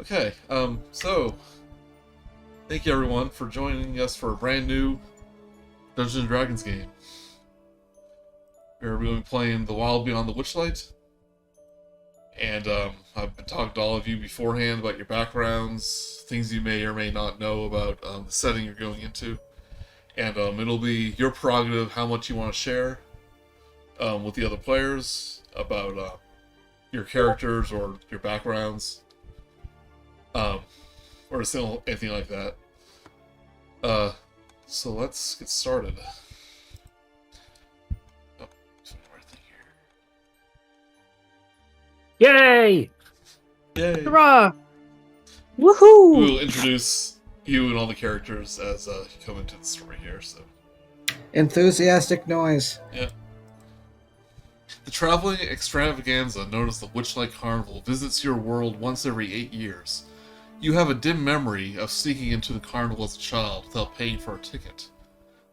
Okay, so thank you everyone for joining us for a brand new Dungeons and Dragons game. We're going to be playing the Wild Beyond the Witchlight, and I've been talking to all of you beforehand about your backgrounds, things you may or may not know about the setting you're going into, and it'll be your prerogative how much you want to share with the other players about your characters or your backgrounds. Or anything like that. So let's get started. Oh, right here. Yay! Yay! Hurrah! Woohoo! We'll introduce you and all the characters as you come into the story here. So, enthusiastic noise. Yeah. The traveling extravaganza known as the Witchlight Carnival visits your world once every 8 years. You have a dim memory of sneaking into the carnival as a child without paying for a ticket.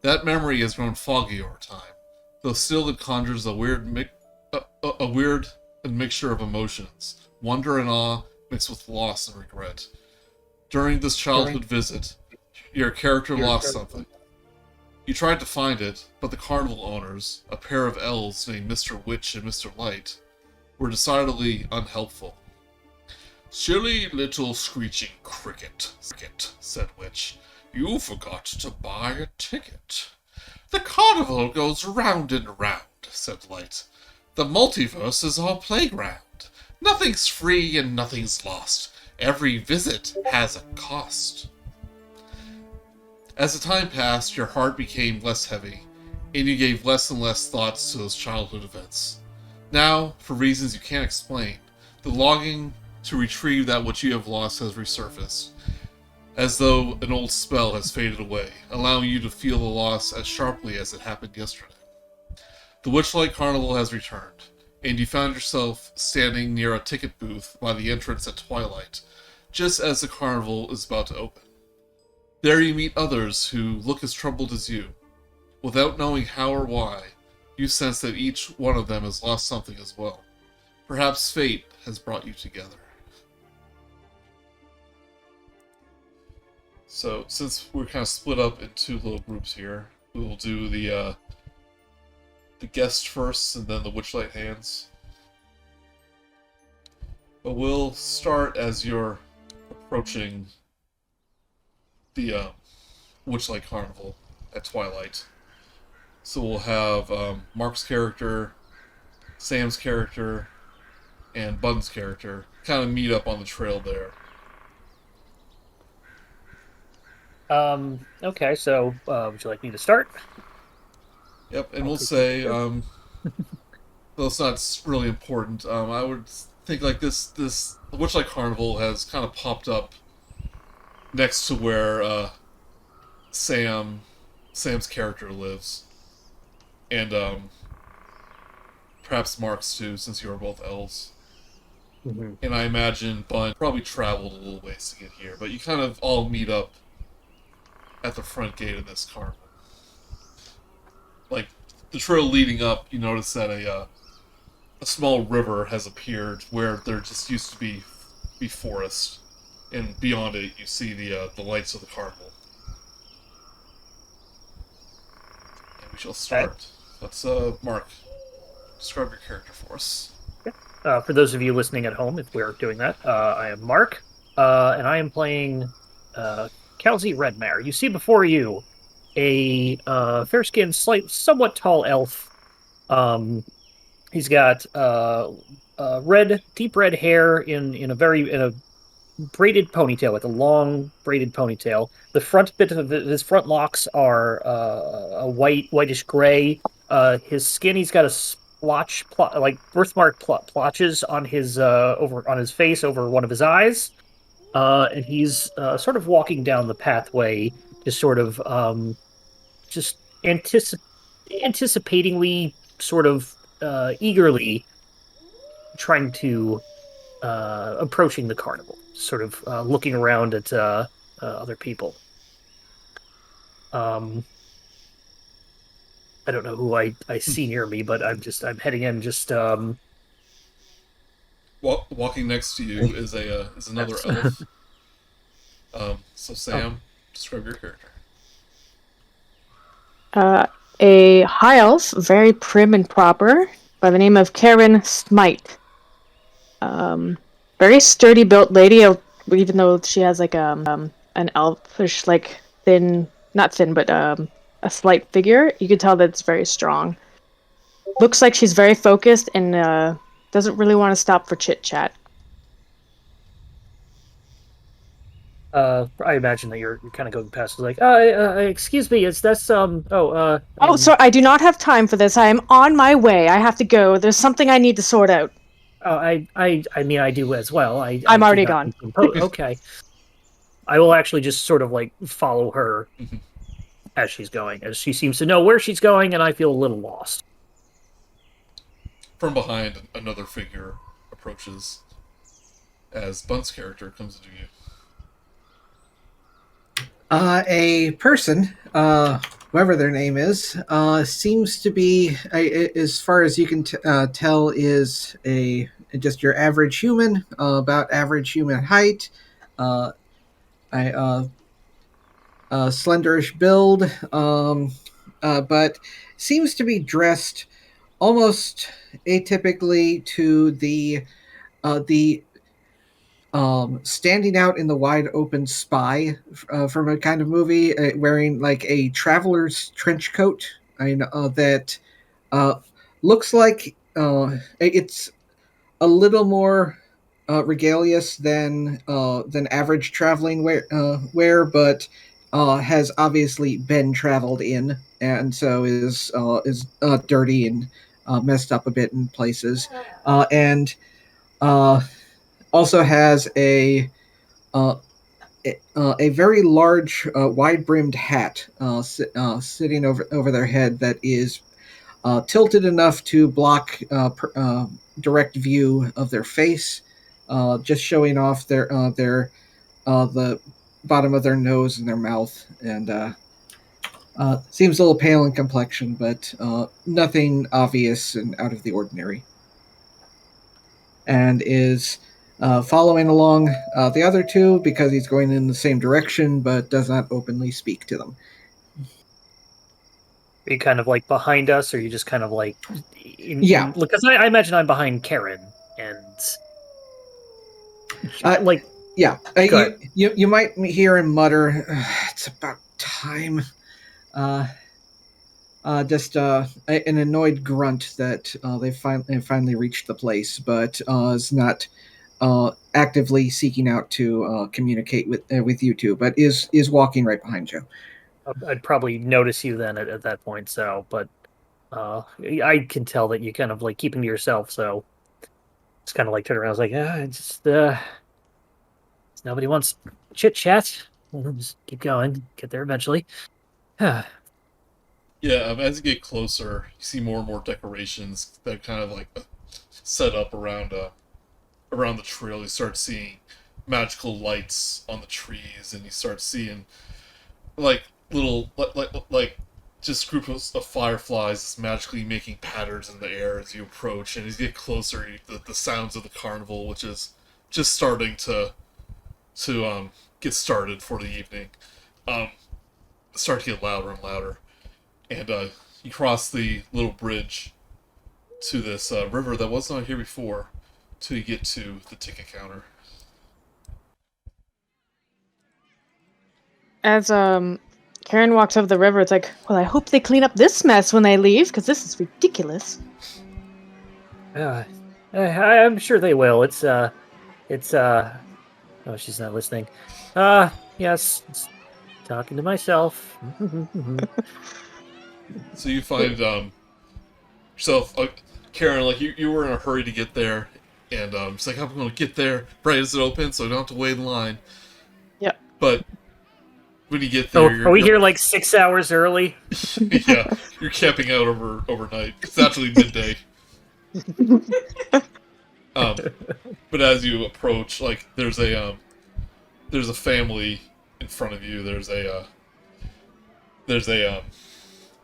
That memory has grown foggy over time, though still it conjures a weird mixture of emotions, wonder and awe mixed with loss and regret. During this childhood visit, your character lost something. You tried to find it, but the carnival owners, a pair of elves named Mr. Witch and Mr. Light, were decidedly unhelpful. "Silly little screeching cricket," said Witch. "You forgot to buy a ticket." "The carnival goes round and round," said Light. "The multiverse is our playground. Nothing's free and nothing's lost. Every visit has a cost." As the time passed, your heart became less heavy, and you gave less and less thoughts to those childhood events. Now, for reasons you can't explain, the longing to retrieve that which you have lost has resurfaced, as though an old spell has faded away, allowing you to feel the loss as sharply as it happened yesterday. The Witchlight Carnival has returned, and you found yourself standing near a ticket booth by the entrance at twilight, just as the carnival is about to open. There you meet others who look as troubled as you. Without knowing how or why, you sense that each one of them has lost something as well. Perhaps fate has brought you together. So, since we're kind of split up into little groups here, we will do the guest first, and then the Witchlight hands. But we'll start as you're approaching the Witchlight Carnival at twilight. So we'll have Mark's character, Sam's character, and Bun's character kind of meet up on the trail there. Okay, so, would you like me to start? Yep, and we'll say, though it's not really important, I would think like this the Witchlight Carnival has kind of popped up next to where Sam's character lives. And perhaps Mark's too, since you are both elves. Mm-hmm. And I imagine Bun probably traveled a little ways to get here, but you kind of all meet up at the front gate of this carnival. Like, the trail leading up, you notice that a small river has appeared where there just used to be forest, and beyond it you see the lights of the carnival. And we shall start. Okay. Let's Mark, describe your character for us. For those of you listening at home, if we're doing that, I am Mark, and I am playing Kal'zi Redmare. You see before you a fair-skinned, somewhat tall elf. He's got deep red hair in a braided ponytail, like a long braided ponytail. The front bit of his front locks are a whitish gray. His skin, he's got a like birthmark plotches on his over on his face over one of his eyes. And he's sort of walking down the pathway, just sort of just anticipatingly, sort of eagerly trying to approaching the carnival, sort of looking around at other people. I don't know who I see near me, but I'm heading in. Walking next to you is another elf. So Sam, describe your character. A high elf, very prim and proper, by the name of Karen Smighte. Very sturdy built lady, even though she has like an elfish, like thin, not thin, but a slight figure. You can tell that it's very strong. Looks like she's very focused and doesn't really want to stop for chit chat. I imagine that you're kind of going past, like, excuse me, is this Sorry, I do not have time for this. I am on my way. I have to go. There's something I need to sort out. I mean, I do as well. I'm do already not gone. Okay. I will actually just sort of like follow her as she's going, as she seems to know where she's going, and I feel a little lost. From behind, another figure approaches as Bunt's character comes into view. A person, whoever their name is, seems to be, as far as you can tell, is just your average human, about average human height, a slenderish build, but seems to be dressed almost atypically to the standing out in the wide open spy from a kind of movie, wearing like a traveler's trench coat. That looks like it's a little more regalious than average traveling wear, but has obviously been traveled in, and so is dirty and messed up a bit in places, and also has a very large, wide-brimmed hat sitting over their head that is tilted enough to block direct view of their face, just showing off the bottom of their nose and their mouth, and seems a little pale in complexion, but nothing obvious and out of the ordinary, and is following along the other two because he's going in the same direction, but does not openly speak to them. Are you kind of like behind us, or are you just kind of like Yeah. Because I imagine I'm behind Karen, and like yeah, you might hear him mutter, "It's about time." Just an annoyed grunt that they finally reached the place, but is not actively seeking out to communicate with you two, but is walking right behind you. I'd probably notice you then at that point. So, but I can tell that you kind of like keeping to yourself. So it's kind of like turn around. I was like, just nobody wants chit chat. We'll just keep going. Get there eventually. Yeah, as you get closer, you see more and more decorations that kind of like set up around the trail. You start seeing magical lights on the trees, and you start seeing like little like just groups of fireflies magically making patterns in the air as you approach. And as you get closer, the sounds of the carnival, which is just starting to get started for the evening, start to get louder and louder. And you cross the little bridge to this river that was not here before, till you get to the ticket counter. As Karen walks over the river, it's like, well, I hope they clean up this mess when they leave, because this is ridiculous. I'm sure they will. It's oh, she's not listening. Yes, talking to myself. So you find yourself, Karen, like you were in a hurry to get there, and it's like, I'm going to get there right as it opens, so I don't have to wait in line. Yep. But when you get there, are we here like 6 hours early? Yeah, you're camping out overnight. It's actually midday. But as you approach, like there's a family in front of you. There's a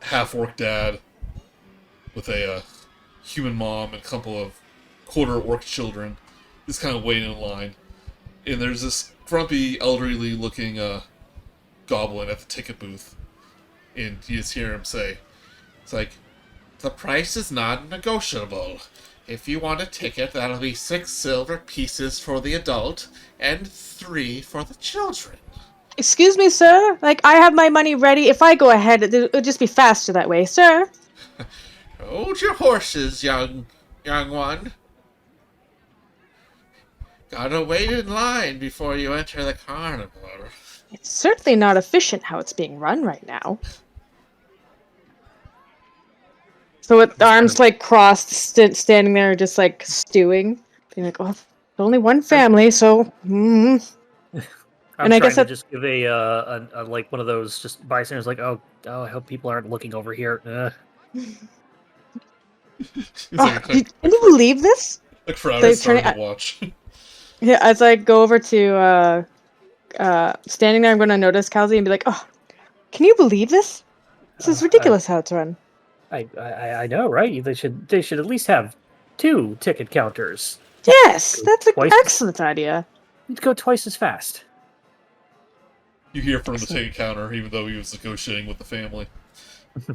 half-orc dad with a human mom and a couple of quarter-orc children, just kind of waiting in line. And there's this grumpy, elderly-looking goblin at the ticket booth. And you just hear him say, it's like, the price is non-negotiable. If you want a ticket, that'll be 6 silver pieces for the adult and 3 for the children. Excuse me, sir? Like, I have my money ready. If I go ahead, it'll just be faster that way, sir. Hold your horses, young one. Gotta wait in line before you enter the carnival. It's certainly not efficient how it's being run right now. So with the arms, like, crossed, standing there just, like, stewing. Being like, oh, there's only one family, so... I'm And I trying guess to that- just give a like one of those just bystanders, like, oh, I hope people aren't looking over here. Can you believe this? The crowd They is starting turn to watch. Yeah, as I go over to, standing there, I'm going to notice Kal'zi and be like, oh, can you believe this? This is ridiculous how it's run. I know, right? They should at least have 2 ticket counters. Yes, that's an Twice. excellent idea. You'd go twice as fast. You hear from the ticket counter, even though he was negotiating with the family.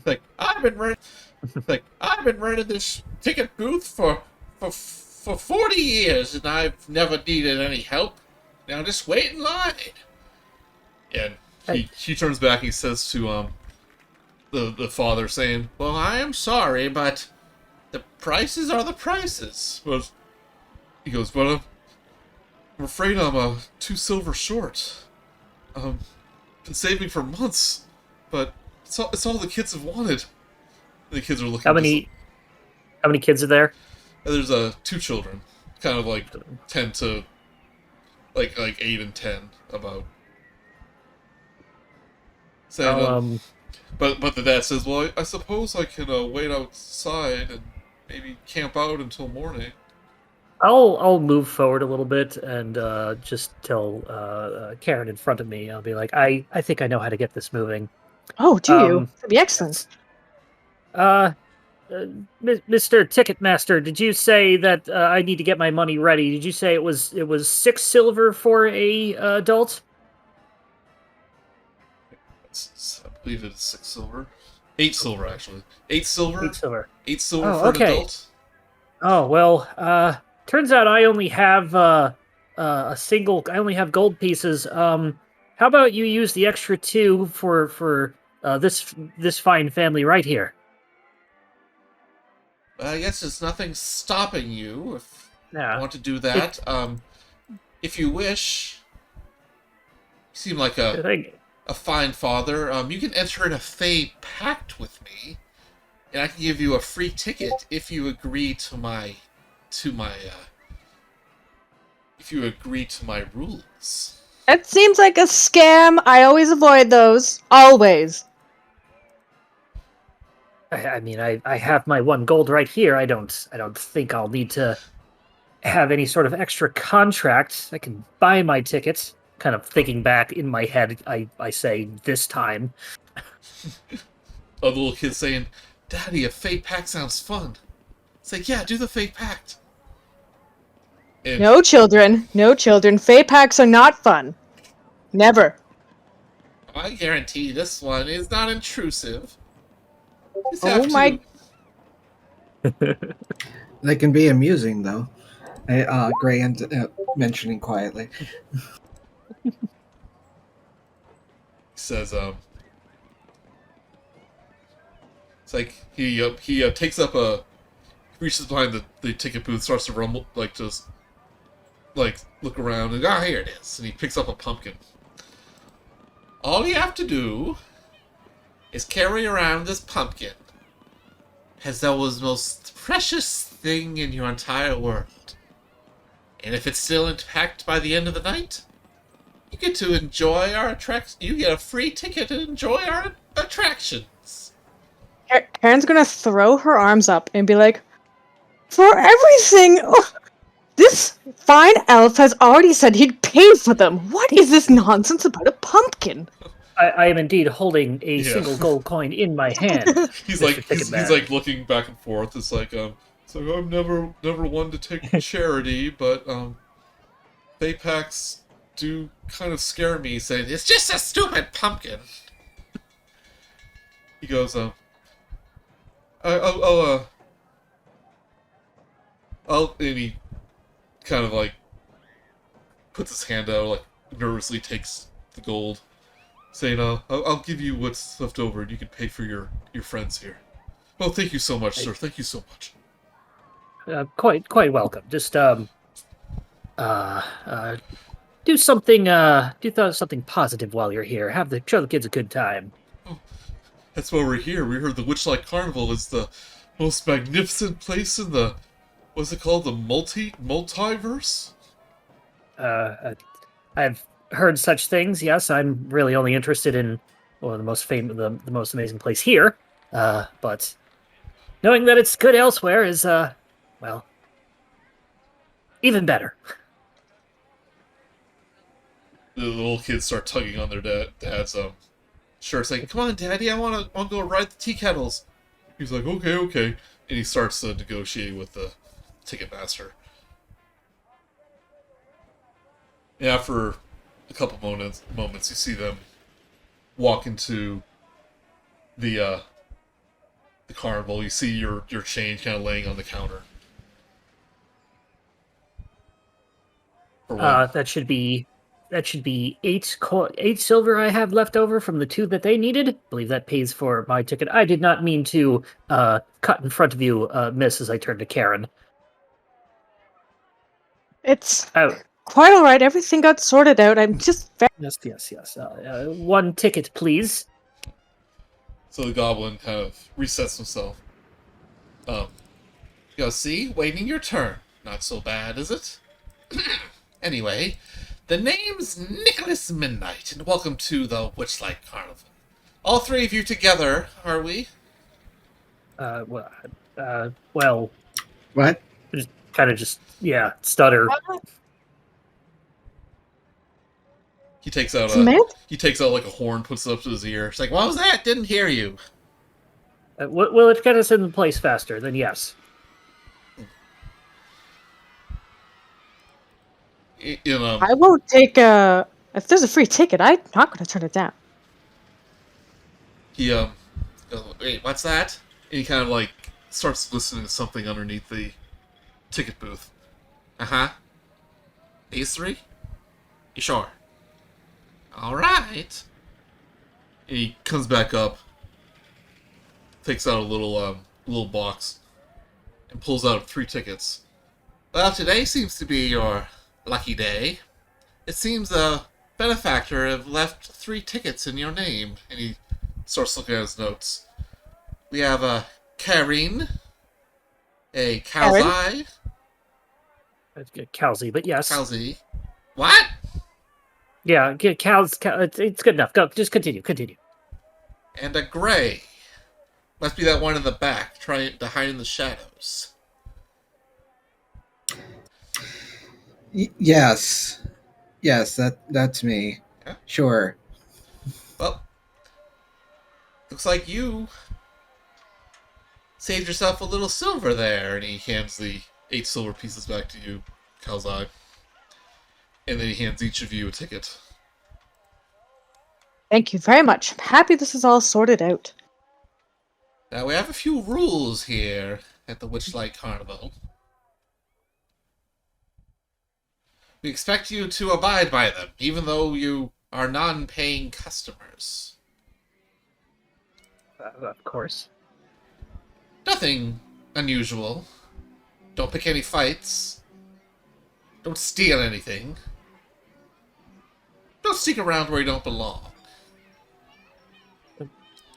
Like, I've been running this ticket booth for 40 years, and I've never needed any help. Now just wait in line. And he turns back. He says to the father, saying, "Well, I am sorry, but the prices are the prices." But he goes, "But I'm afraid I'm 2 silver short. Been saving for months, but it's all the kids have wanted." The kids are looking. How many kids are there? There's 2 children, kind of like 10 to like 8 and 10 about. Saying, but the dad says, "Well, I suppose I can wait outside and maybe camp out until morning." I'll move forward a little bit and just tell Karen in front of me. I'll be like, I think I know how to get this moving. Oh, do you? That'd be excellent. Mr. Ticketmaster, did you say that I need to get my money ready? Did you say it was 6 silver for a adult? I believe it's 6 silver. 8 silver, actually. 8 silver? 8 silver. 8 silver Oh, for okay. an adult? Oh, well, turns out I only have I only have gold pieces. How about you use the extra 2 for this fine family right here? I guess there's nothing stopping you if Yeah. you want to do that. If you wish, you seem like a fine father. You can enter in a Fey pact with me, and I can give you a free ticket if you agree to my rules. That seems like a scam. I always avoid those. Always. I mean, I have my 1 gold right here. I don't think I'll need to have any sort of extra contract. I can buy my ticket. Kind of thinking back in my head, I say this time. A little kid saying, "Daddy, a Fey pact sounds fun." It's like, yeah, do the Fey pact. And No children. No children. Fey packs are not fun. Never. I guarantee this one is not intrusive. Just Oh have my- to- They can be amusing, though. Gray mentioning quietly. He says, it's like he takes up reaches behind the ticket booth, starts to rumble, like just like look around, and here it is, and he picks up a pumpkin. All you have to do is carry around this pumpkin as though it was the most precious thing in your entire world. And if it's still intact by the end of the night, you get to enjoy our attraction. You get a free ticket to enjoy our attractions. Karen's gonna throw her arms up and be like, for everything! Oh, this fine elf has already said he'd pay for them. What is this nonsense about a pumpkin? I am indeed holding a Yeah. single gold coin in my hand. He's Mr. like Ticketmaster. he's like looking back and forth. It's like So I'm never one to take charity, but Baypacks do kind of scare me, saying it's just a stupid pumpkin. He goes, and he kind of like puts his hand out, like nervously takes the gold, saying, I'll give you what's left over, and you can pay for your friends here. Oh, thank you so much, sir. Thank you so much. Quite welcome. Just do something something positive while you're here. Show the kids a good time. Oh, that's why we're here. We heard the Witchlight Carnival is the most magnificent place in the, what's it called, the multiverse? I've heard such things. Yes, I'm really only interested in the most amazing place here. But knowing that it's good elsewhere is well, even better. The little kids start tugging on their dad's shirt, saying, "Come on, Daddy, I want to go ride the tea kettles." He's like, "Okay," and he starts to negotiate with the ticket master. And after a couple moments, you see them walk into the carnival. You see your change kind of laying on the counter. That should be 8 silver I have left over from the 2 that they needed. I believe that pays for my ticket. I did not mean to cut in front of you, miss, as I turned to Karen. It's quite all right. Everything got sorted out. I'm just very... Yes. 1 ticket, please. So the goblin kind of resets himself. See, waiting your turn. Not so bad, is it? Anyway, the name's Nicholas Midnight, and welcome to the Witchlight Carnival. All 3 of you together, are we? Well... What? Stutter. He takes out like a horn, puts it up to his ear. It's like, what was that? Didn't hear you. Will it get us in place faster? Then yes. I won't take if there's a free ticket, I'm not going to turn it down. He goes, wait, what's that? And he kind of like starts listening to something underneath the ticket booth. These 3? You sure? Alright. And he comes back up, takes out a little box, and pulls out 3 tickets. Well, today seems to be your lucky day. It seems a benefactor have left 3 tickets in your name. And he starts looking at his notes. We have a Karine, a Kal'zi. Kal'zi, but yes. Kal'zi. What? Yeah, it's good enough. Go, just continue. And a Gray. Must be that one in the back, trying to hide in the shadows. Yes, that's me. Yeah. Sure. Well, looks like you saved yourself a little silver there, and he hands the 8 silver pieces back to you, Kal'zi. And then he hands each of you a ticket. Thank you very much. I'm happy this is all sorted out. Now, we have a few rules here at the Witchlight Carnival. We expect you to abide by them, even though you are non-paying customers. Of course. Nothing unusual. Don't pick any fights. Don't steal anything. Don't sneak around where you don't belong.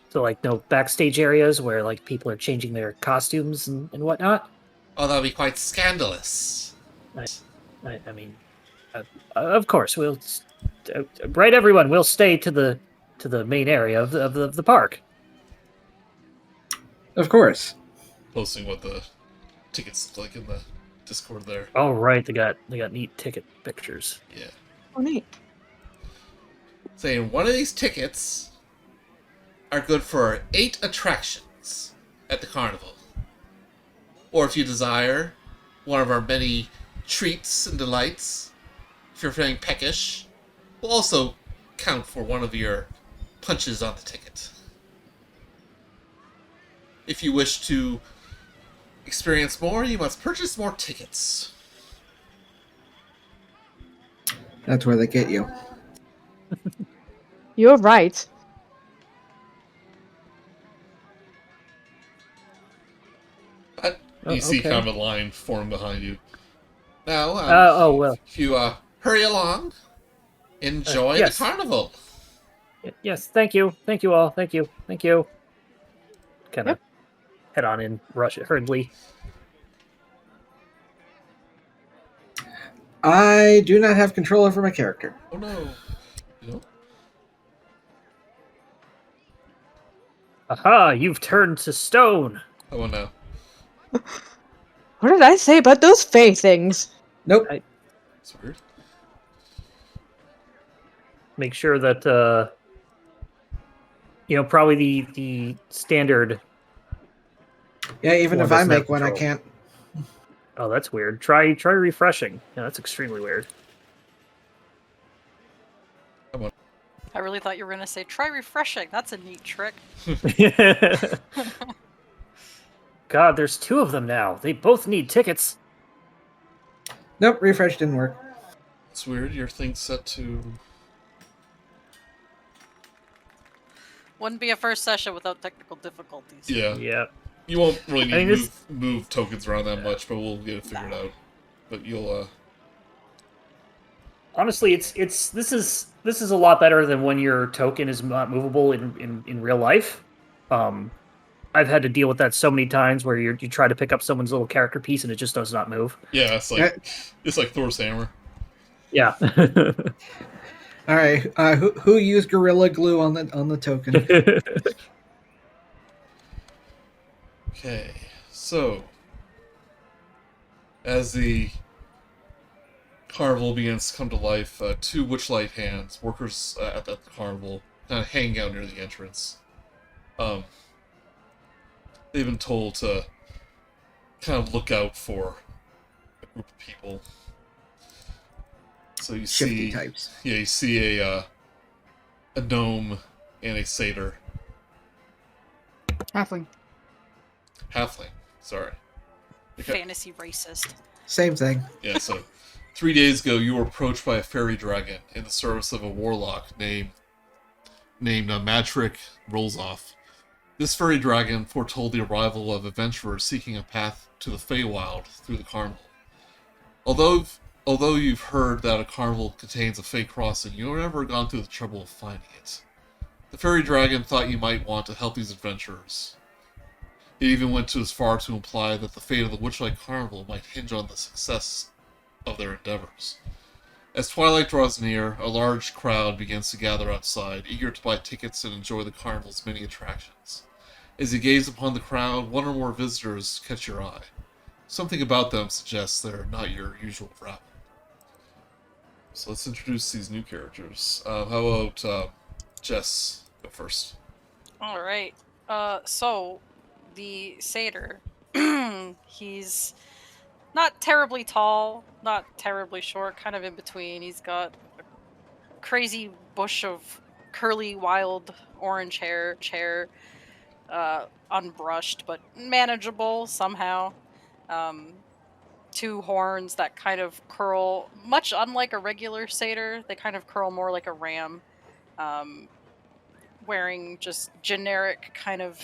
So, like, no backstage areas where, like, people are changing their costumes and whatnot? Oh, that would be quite scandalous. I mean, of course, we'll... right, everyone, we'll stay to the main area of the park. Of course. Posting what the tickets look like in the Discord there. Oh, right, they got neat ticket pictures. Yeah. Oh, neat. Saying one of these tickets are good for 8 attractions at the carnival. Or if you desire, one of our many treats and delights, if you're feeling peckish, will also count for one of your punches on the ticket. If you wish to experience more, you must purchase more tickets. That's where they get you. You're right. You see okay. kind of a line form behind you. Now, well. if you hurry along, enjoy yes. the carnival. Yes, thank you. Thank you all. Thank you. Thank you. Kind of head on in, rush it hurriedly. I do not have control over my character. Oh no. No? Aha, you've turned to stone. Oh no. What did I say about those Fae things? Nope. It's weird. Make sure that, probably the standard. Yeah, even if I doesn't have make one, I control. can't. Oh, that's weird. Try refreshing. Yeah, that's extremely weird. I really thought you were going to say, try refreshing. That's a neat trick. God, there's two of them now. They both need tickets. Nope, refresh didn't work. It's weird. Your thing's set to. Wouldn't be a first session without technical difficulties. Yeah. Yeah. You won't really need to this- move tokens around that much, but we'll get it figured out. But you'll Honestly, this is a lot better than when your token is not movable in real life. I've had to deal with that so many times where you try to pick up someone's little character piece and it just does not move. Yeah, it's like Thor's hammer. Yeah. All right, who used Gorilla Glue on the token? Okay, so as the carnival begins to come to life, two Witchlight hands, workers at the carnival, kind of hanging out near the entrance. They've been told to kind of look out for a group of people. So you Shifty see, types. yeah, you see a gnome and a satyr. Halfling. Halfling, sorry. Okay. Fantasy racist. Same thing. Yeah, so 3 days ago you were approached by a fairy dragon in the service of a warlock named Madrick Rollsoff. This fairy dragon foretold the arrival of adventurers seeking a path to the Feywild through the carnival. Although you've heard that a carnival contains a Fey crossing, you've never gone through the trouble of finding it. The fairy dragon thought you might want to help these adventurers. It even went as far to imply that the fate of the Witchlight Carnival might hinge on the success of their endeavors. As twilight draws near, a large crowd begins to gather outside, eager to buy tickets and enjoy the carnival's many attractions. As you gaze upon the crowd, one or more visitors catch your eye. Something about them suggests they're not your usual rabble. So let's introduce these new characters. How about Jess go first? Alright. So, the satyr. He's not terribly tall, not terribly short, kind of in between. He's got a crazy bush of curly, wild orange hair, unbrushed, but manageable somehow. Two horns that kind of curl, much unlike a regular satyr, they kind of curl more like a ram. Wearing just generic kind of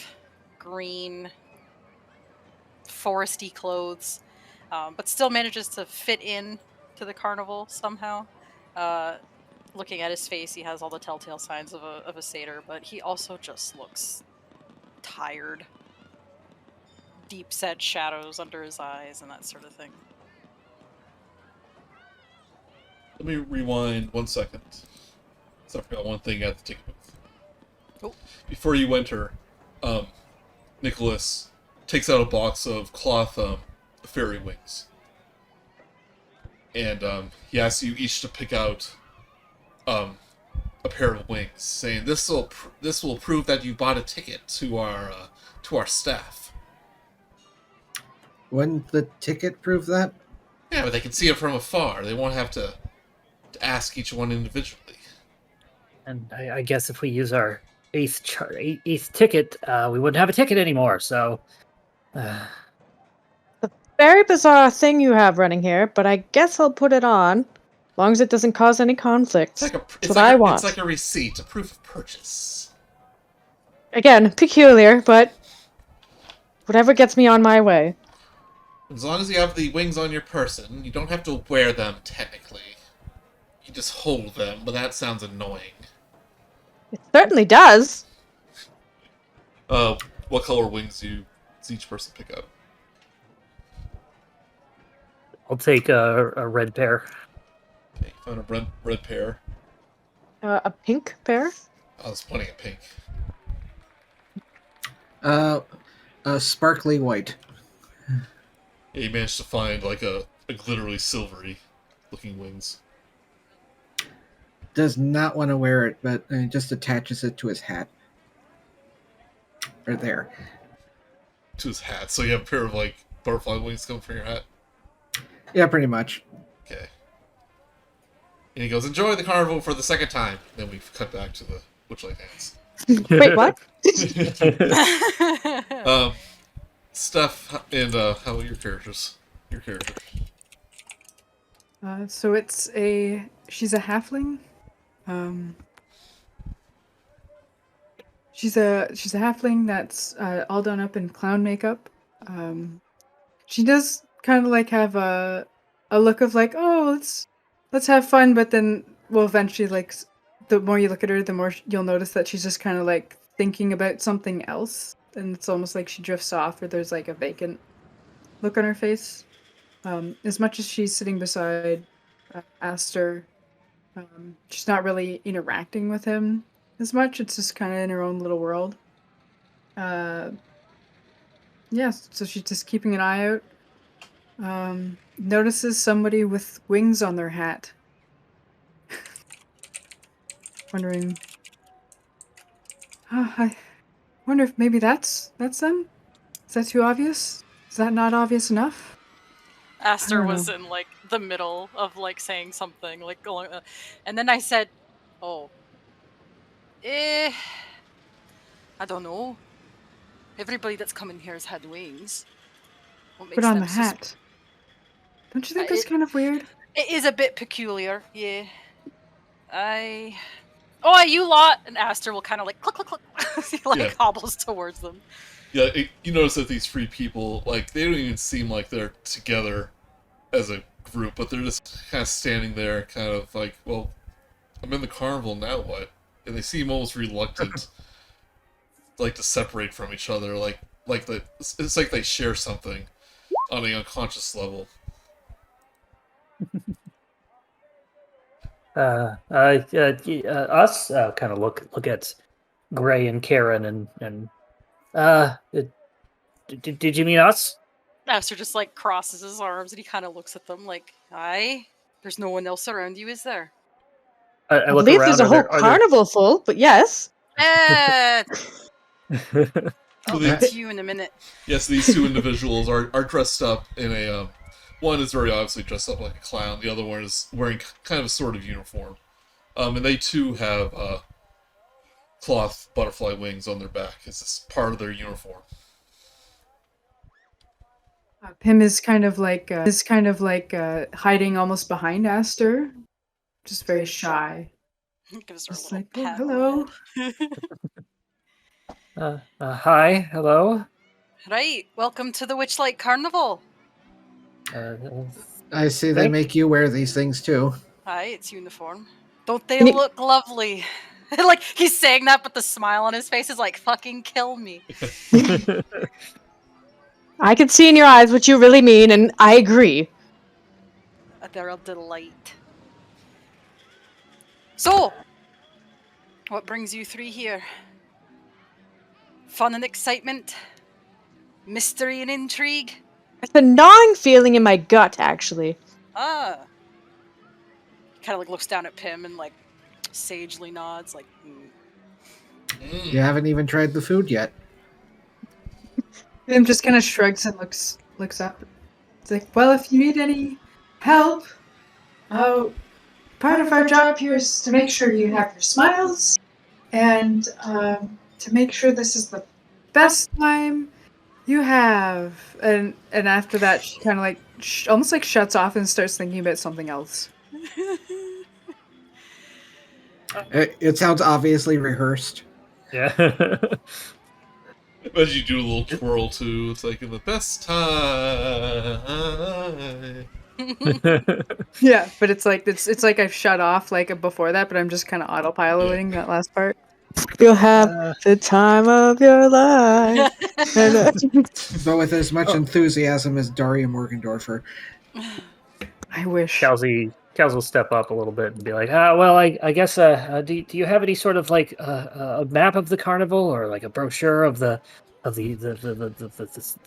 green foresty clothes, but still manages to fit in to the carnival somehow. Looking at his face, he has all the telltale signs of a satyr, but he also just looks tired. Deep set shadows under his eyes and that sort of thing. Let me rewind 1 second. So I forgot one thing at the ticket booth. Oh. Before you enter, Nicholas takes out a box of cloth fairy wings. And he asks you each to pick out a pair of wings, saying this will prove that you bought a ticket to our staff. Wouldn't the ticket prove that? Yeah, but they can see it from afar. They won't have to ask each one individually. And I guess if we use our eighth ticket, we wouldn't have a ticket anymore. So, Very bizarre thing you have running here, but I guess I'll put it on, as long as it doesn't cause any conflicts. That's what I want. It's like a receipt, a proof of purchase. Again, peculiar, but whatever gets me on my way. As long as you have the wings on your person, you don't have to wear them, technically. You just hold them, but that sounds annoying. It certainly does. What color wings does each person pick up? I'll take a red pair. Okay, found a red pair. A pink pair? I was pointing at pink. A sparkly white. Yeah, you managed to find like a glittery silvery looking wings. Does not want to wear it, but just attaches it to his hat. Right there. To his hat. So you have a pair of like butterfly wings coming from your hat? Yeah, pretty much. Okay. And he goes, enjoy the carnival for the second time. Then we cut back to the Witchlight dance. Wait, what? Steph and how about your characters? Your character. So she's a halfling. She's a halfling that's all done up in clown makeup. She does kind of like have a look of like, oh, let's have fun, but then well, eventually, like, the more you look at her, the more you'll notice that she's just kind of like thinking about something else, and it's almost like she drifts off, or there's like a vacant look on her face. As much as she's sitting beside Aster, she's not really interacting with him as much. It's just kind of in her own little world. Yeah, so she's just keeping an eye out. Notices somebody with wings on their hat. Wondering. I wonder if maybe that's them? Is that too obvious? Is that not obvious enough? Aster was in like the middle of like saying something like going, and then I said, "Oh, I don't know. Everybody that's come in here has had wings. What makes Put on them the hat. Don't you think that's kind of weird? It is a bit peculiar, yeah. Oh, you lot! And Aster will kind of like click, click, click. He like hobbles towards them. Yeah, you notice that these three people, like, they don't even seem like they're together as a group, but they're just kind of standing there, kind of like, well, I'm in the carnival, now what? And they seem almost reluctant, like, to separate from each other, it's like they share something on an unconscious level. Us kind of look at Gray and Karen and did you mean us? Aster just like crosses his arms and he kind of looks at them like, "Aye, there's no one else around you, is there?" I look believe around, there's a whole carnival full, but yes. I'll get to you in a minute. Yes, these two individuals are dressed up in a one is very obviously dressed up like a clown. The other one is wearing kind of a sort of uniform. And they too have cloth butterfly wings on their back. It's just part of their uniform. Pim is kind of like hiding almost behind Aster, just very shy. Gives her a Just little like, pat oh, hello. Hi, hello. Right, welcome to the Witchlight Carnival. I see they make you wear these things too. Aye, it's uniform. Don't they look lovely? Like, he's saying that, but the smile on his face is like, fucking kill me. I can see in your eyes what you really mean, and I agree. They're a delight. So, what brings you three here? Fun and excitement? Mystery and intrigue? It's a gnawing feeling in my gut, actually. Ah. Kind of like looks down at Pim and like sagely nods, like, You haven't even tried the food yet. Pim just kind of shrugs and looks looks up. It's like, well, if you need any help, part of our job here is to make sure you have your smiles and to make sure this is the best time you have. And after that, she kind of like almost like shuts off and starts thinking about something else. It sounds obviously rehearsed. Yeah. As you do a little twirl too, it's like in the best time. Yeah, but it's like I've shut off like before that, but I'm just kind of autopiloting that last part. You'll have the time of your life. But with as much enthusiasm as Daria Morgendorfer. I wish. Kal'zi will step up a little bit and be like, well, I guess, do you have any sort of like a map of the carnival or like a brochure of the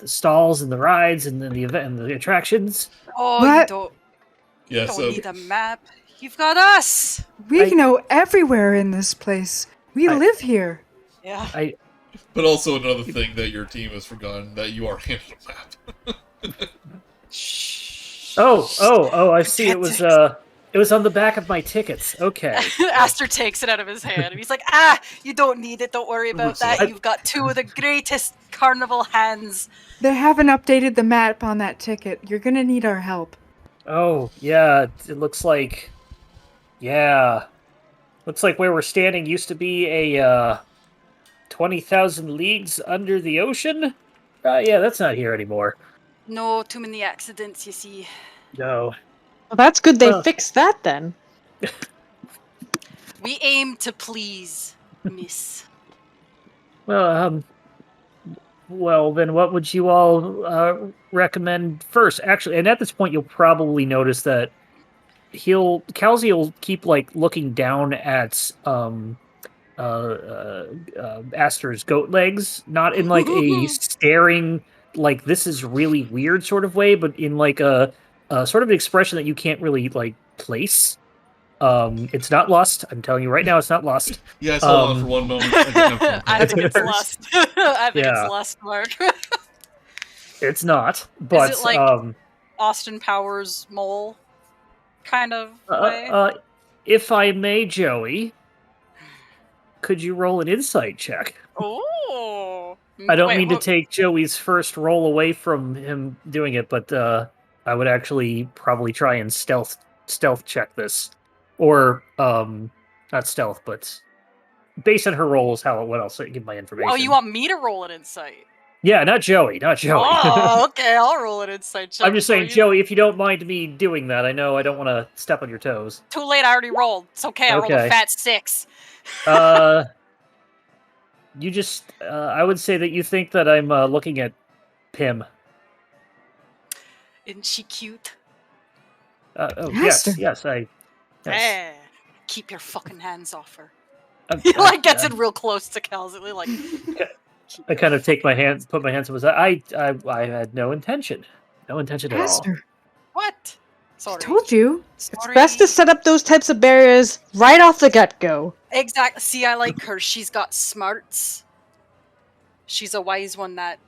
stalls and the rides and the event and the attractions? Oh, What? You Yeah, don't so need a map. You've got us. We know everywhere in this place. We live here. Yeah. but also another thing that your team has forgotten that you are handed a map. Oh! I see. It was on the back of my tickets. Okay. Aster takes it out of his hand and he's like, you don't need it. Don't worry about that. You've got two of the greatest carnival hands. They haven't updated the map on that ticket. You're gonna need our help. Oh yeah, it looks like. Yeah, looks like where we're standing used to be a 20,000 leagues under the ocean. Yeah, that's not here anymore. No, too many accidents, you see. No. Well, that's good they fixed that then. We aim to please, miss. Well, then what would you all recommend first? Actually, and at this point, you'll probably notice that Kal'zi will keep like looking down at Aster's goat legs, not in like a staring, like this is really weird sort of way, but in like a sort of an expression that you can't really like place. It's not lust. I'm telling you right now, it's not lust. Yes, hold on for one moment. I think it's lust. I think it's lust, Mark. It's not, but is it like Austin Powers mole kind of way? If I may, Joey, could you roll an insight check? Oh, I don't mean to take Joey's first roll away from him doing it, but I would actually probably try and stealth check this, or not stealth, but based on her rolls, what else? Give my information. Oh, you want me to roll an insight? Yeah, not Joey. Oh, okay, I'll roll an insight check. I'm just saying, Joey, if you don't mind me doing that, I know I don't want to step on your toes. Too late, I already rolled. It's okay, I rolled a fat 6. You just, I would say that you think that I'm looking at Pim. Isn't she cute? Yes. Yes. Keep your fucking hands off her. He like gets it real close to Kal'zi, like. I kind of put my hands to his eye. I had no intention at all. What? Sorry. I told you. It's best to set up those types of barriers right off the get-go. Exactly. See, I like her. She's got smarts. She's a wise one, that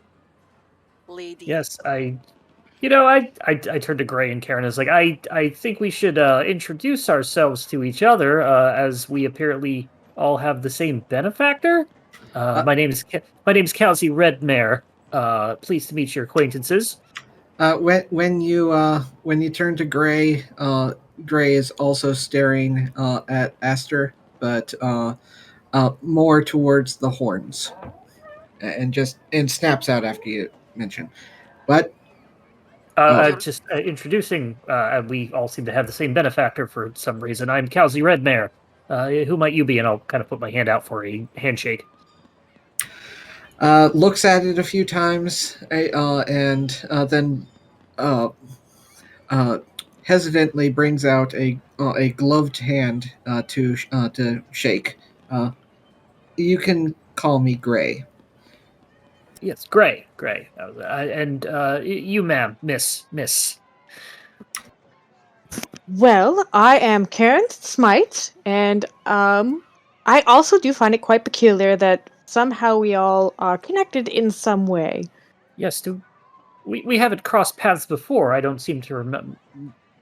lady. Yes, I turned to Gray and Karen. I was like, I think we should introduce ourselves to each other, as we apparently all have the same benefactor. My name's Kal'zi Redmare. Pleased to meet your acquaintances. When you turn to Gray, Gray is also staring at Aster, but more towards the horns, and snaps out after you mention. What? Just introducing. We all seem to have the same benefactor for some reason. I'm Kal'zi Redmare. Who might you be? And I'll kind of put my hand out for a handshake. Looks at it a few times, and then hesitantly brings out a gloved hand to shake. You can call me Gray. Yes, Gray. And you, ma'am, Miss. Well, I am Karen Smighte, and I also do find it quite peculiar that somehow we all are connected in some way. Yes, we haven't crossed paths before. I don't seem to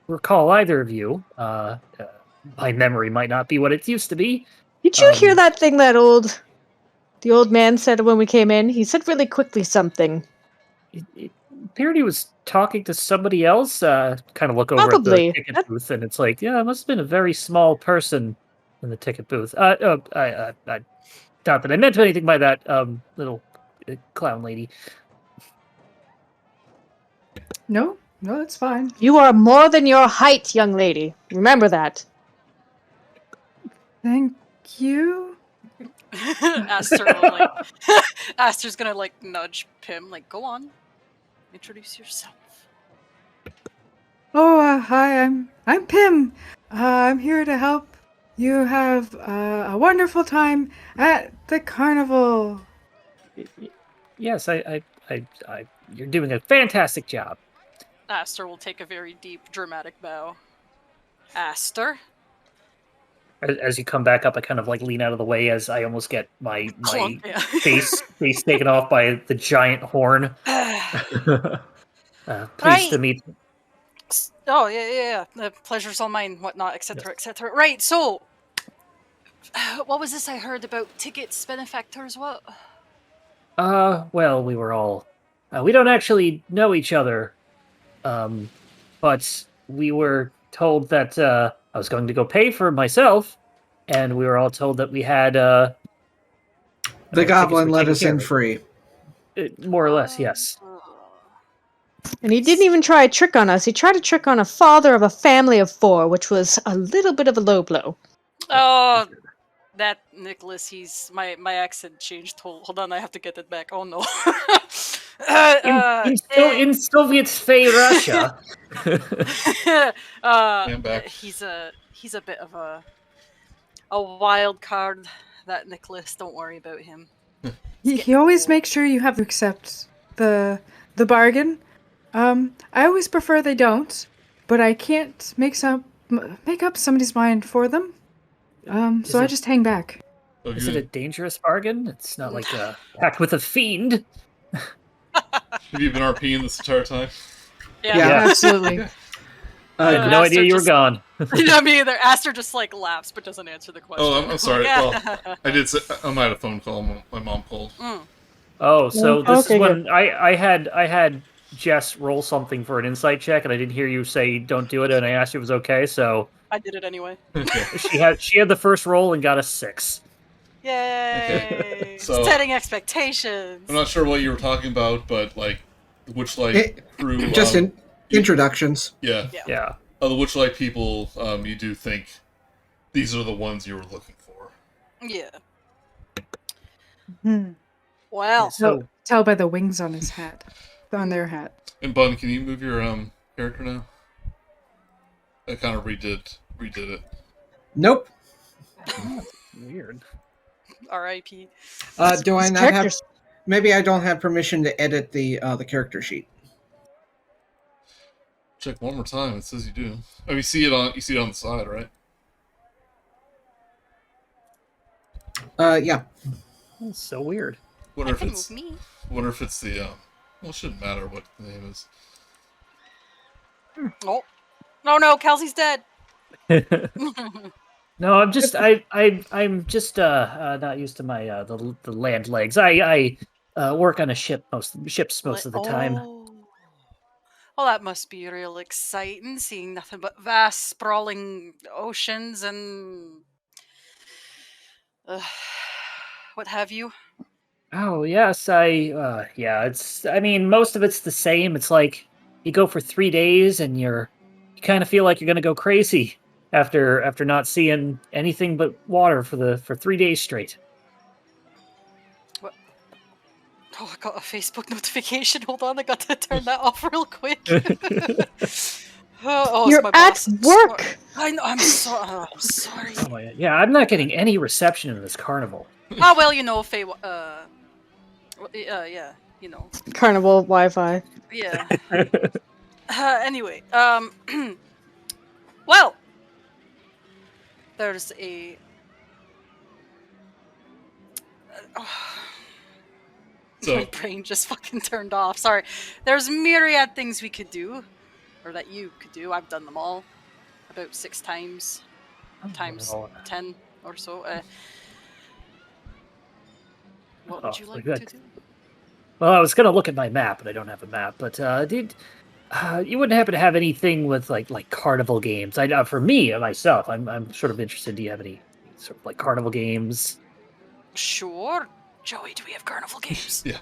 recall either of you. My memory might not be what it used to be. Did you hear that thing the old man said when we came in? He said really quickly something. It appeared he was talking to somebody else. Kind of look over at Probably. the ticket booth, and it's like, yeah, it must have been a very small person in the ticket booth. I not that I meant anything by that little clown lady. No, that's fine. You are more than your height, young lady. Remember that. Thank you. Aster will, Aster's gonna nudge Pim, go on, introduce yourself. Oh, hi, I'm Pim. I'm here to help you have a wonderful time at the carnival. Yes, you're doing a fantastic job. Aster will take a very deep, dramatic bow. Aster? As you come back up, I kind of lean out of the way as I almost get my Clunk, yeah. face taken off by the giant horn. Pleased to meet. Oh, yeah. The pleasure's all mine, whatnot, etc., etc. Right, so, what was this I heard about tickets, benefactors, what? Well, we were all... we don't actually know each other, but we were told that I was going to go pay for myself, and we were all told that we had... the goblin let us in free. More or less, yes. And he didn't even try a trick on us. He tried a trick on a father of a family of 4, which was a little bit of a low blow. Oh, that Nicholas, my accent changed. Hold on, I have to get it back. Oh no. In Soviet Russia. He's a bit of a wild card, that Nicholas. Don't worry about him. He always makes sure you have to accept the bargain. I always prefer they don't, but I can't make up somebody's mind for them. So I just hang back. Is it a dangerous bargain? It's not like a pact with a fiend. Have you been RPing this entire time? Yeah. Absolutely. I had no idea you were gone. Yeah, me either. Aster just laughs but doesn't answer the question. Oh, I'm sorry. Well, I did say I might have a phone call. My mom called. Oh, so this is when good. I had Jess roll something for an insight check, and I didn't hear you say don't do it, and I asked you if it was okay. So I did it anyway. she had the first roll and got a 6. Yay! So, setting expectations. I'm not sure what you were talking about, but the Witchlight crew. Just introductions. Yeah. The Witchlight people. You do think these are the ones you were looking for? Yeah. Hmm. Well, So Tell by the wings on his hat, on their hat. And Bun, can you move your character now? I kind of redid it. Nope. weird. R.I.P. Do I His not have? character's- Maybe I don't have permission to edit the character sheet. Check one more time. It says you do. Oh, you see it on the side, right? Yeah. That's so weird. Wonder if Can it's move me. the well, it shouldn't matter what the name is. Oh, no, Kal'zi's dead. No, I'm just I'm just not used to my the land legs. I work on a ships most of the time. Well, that must be real exciting, seeing nothing but vast, sprawling oceans and what have you. Oh yes, it's most of it's the same. It's like you go for 3 days and you kind of feel like you're gonna go crazy after not seeing anything but water for 3 days straight. What? Oh, I got a Facebook notification. Hold on, I got to turn that off real quick. It's You're my at boss. work. I know. I'm sorry. Oh my God. Yeah, I'm not getting any reception in this carnival. Ah, well, Faye. Yeah, Carnival Wi-Fi. Yeah. Anyway, well, there's So My brain just fucking turned off. Sorry. There's myriad things we could do, or that you could do. I've done them all about 6 times, times 10 or so. What would you like to do? Well, I was gonna look at my map, but I don't have a map. But you wouldn't happen to have anything with like carnival games? For me myself, I'm sort of interested. Do you have any sort of like carnival games? Sure. Joey, do we have carnival games? Yeah.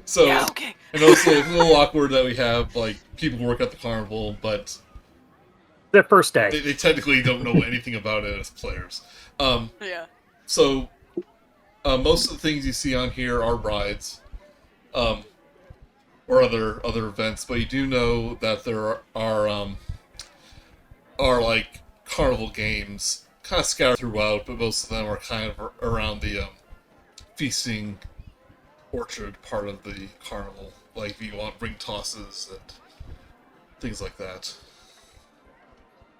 So yeah, okay. I know it's a little awkward that we have like people work at the carnival, but Their first day. they technically don't know anything about it as players. Yeah. So most of the things you see on here are rides, or other events, but you do know that there are like carnival games kind of scattered throughout, but most of them are kind of around the feasting orchard part of the carnival. Like if you want ring tosses and things like that.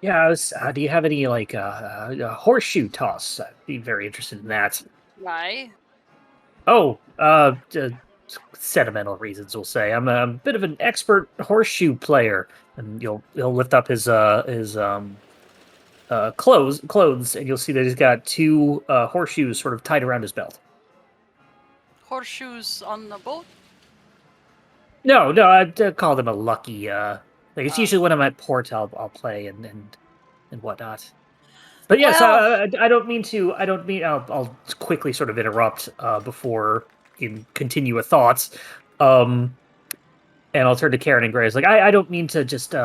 Yeah, do you have any like a horseshoe toss? I'd be very interested in that. Why? Oh, sentimental reasons, we'll say. I'm a bit of an expert horseshoe player, and he'll lift up his clothes, and you'll see that he's got 2 horseshoes sort of tied around his belt. Horseshoes on the boat? No, I'd call them a lucky. Like it's usually when I'm at port, I'll play and whatnot. But yes, Well- I don't mean to. I'll quickly sort of interrupt before you continue with thoughts. And I'll turn to Karen and Grace. Like I don't mean to just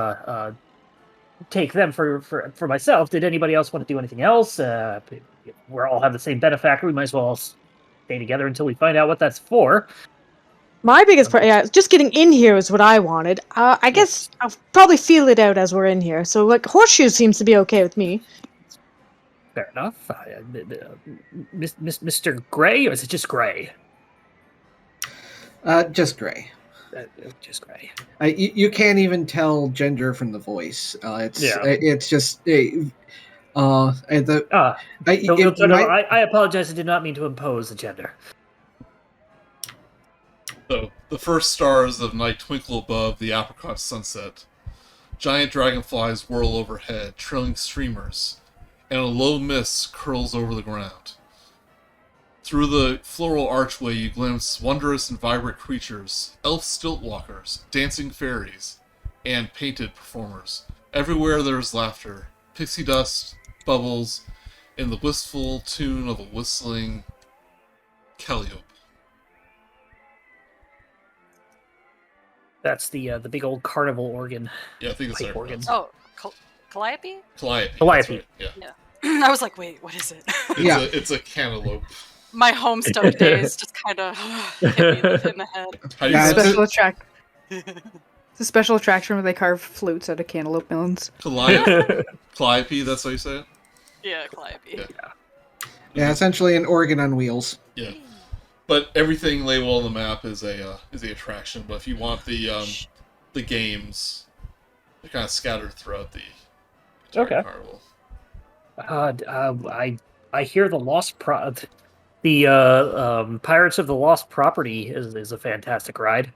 take them for myself. Did anybody else want to do anything else? We all have the same benefactor. We might as well all stay together until we find out what that's for. My biggest just getting in here is what I wanted. I guess I'll probably feel it out as we're in here. So, like, horseshoes seems to be okay with me. Fair enough. Mr. Gray, or is it just Gray? Just Gray. Just Gray. You can't even tell gender from the voice. It's just No, I apologize. I did not mean to impose the gender. So, the first stars of night twinkle above the apricot sunset. Giant dragonflies whirl overhead, trailing streamers, and a low mist curls over the ground. Through the floral archway you glimpse wondrous and vibrant creatures, elf stiltwalkers, dancing fairies, and painted performers. Everywhere there is laughter, pixie dust, bubbles, and the wistful tune of a whistling calliope. That's the big old carnival organ. Yeah, I think it's Pipe organ. Oh, Calliope? Calliope. Calliope. Right. Yeah. I was like, wait, what is it? It's a cantaloupe. My Homestuck days just kind of hit me in the head. How do you Yeah, say It's a special attraction where they carve flutes out of cantaloupe melons. Calliope? Calliope, that's how you say it? Yeah, Calliope. Yeah, essentially an organ on wheels. Yeah. But everything labeled on the map is a attraction. But if you want the games, they're kind of scattered throughout the entire carnival. I hear the Pirates of the Lost Property is a fantastic ride.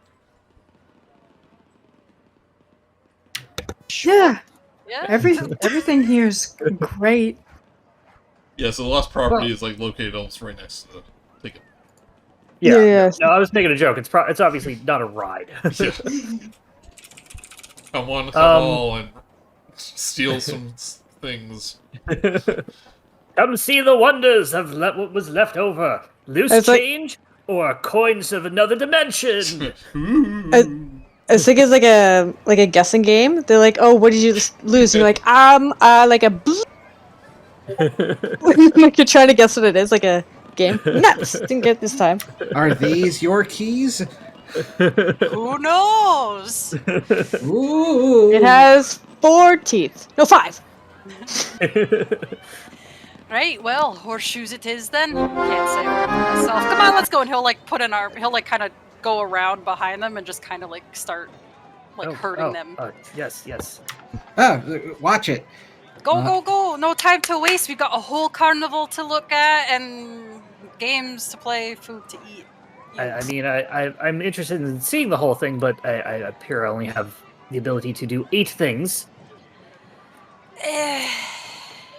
Yeah, Yeah. everything here is great. Yeah, so the Lost Property is like located almost right next to the ticket. Yeah. No, I was making a joke. It's obviously not a ride. Yeah. Come on, hall and steal some things. Come see the wonders of what was left over. Loose It's like- change or coins of another dimension. I think it's like a guessing game. They're like, "Oh, what did you lose?" And you're like, like a." Like you're trying to guess what it is, like a game. Nuts! Didn't get it this time. Are these your keys? Who knows? Ooh. It has 4 teeth. No, 5. Right, well, horseshoes it is then. Can't say a word for myself. Come on, let's go. And he'll like kind of go around behind them and just kind of like start hurting them. Yes. Watch it. Go! No time to waste. We've got a whole carnival to look at and games to play, food to eat. I'm interested in seeing the whole thing, but I appear I only have the ability to do 8 things.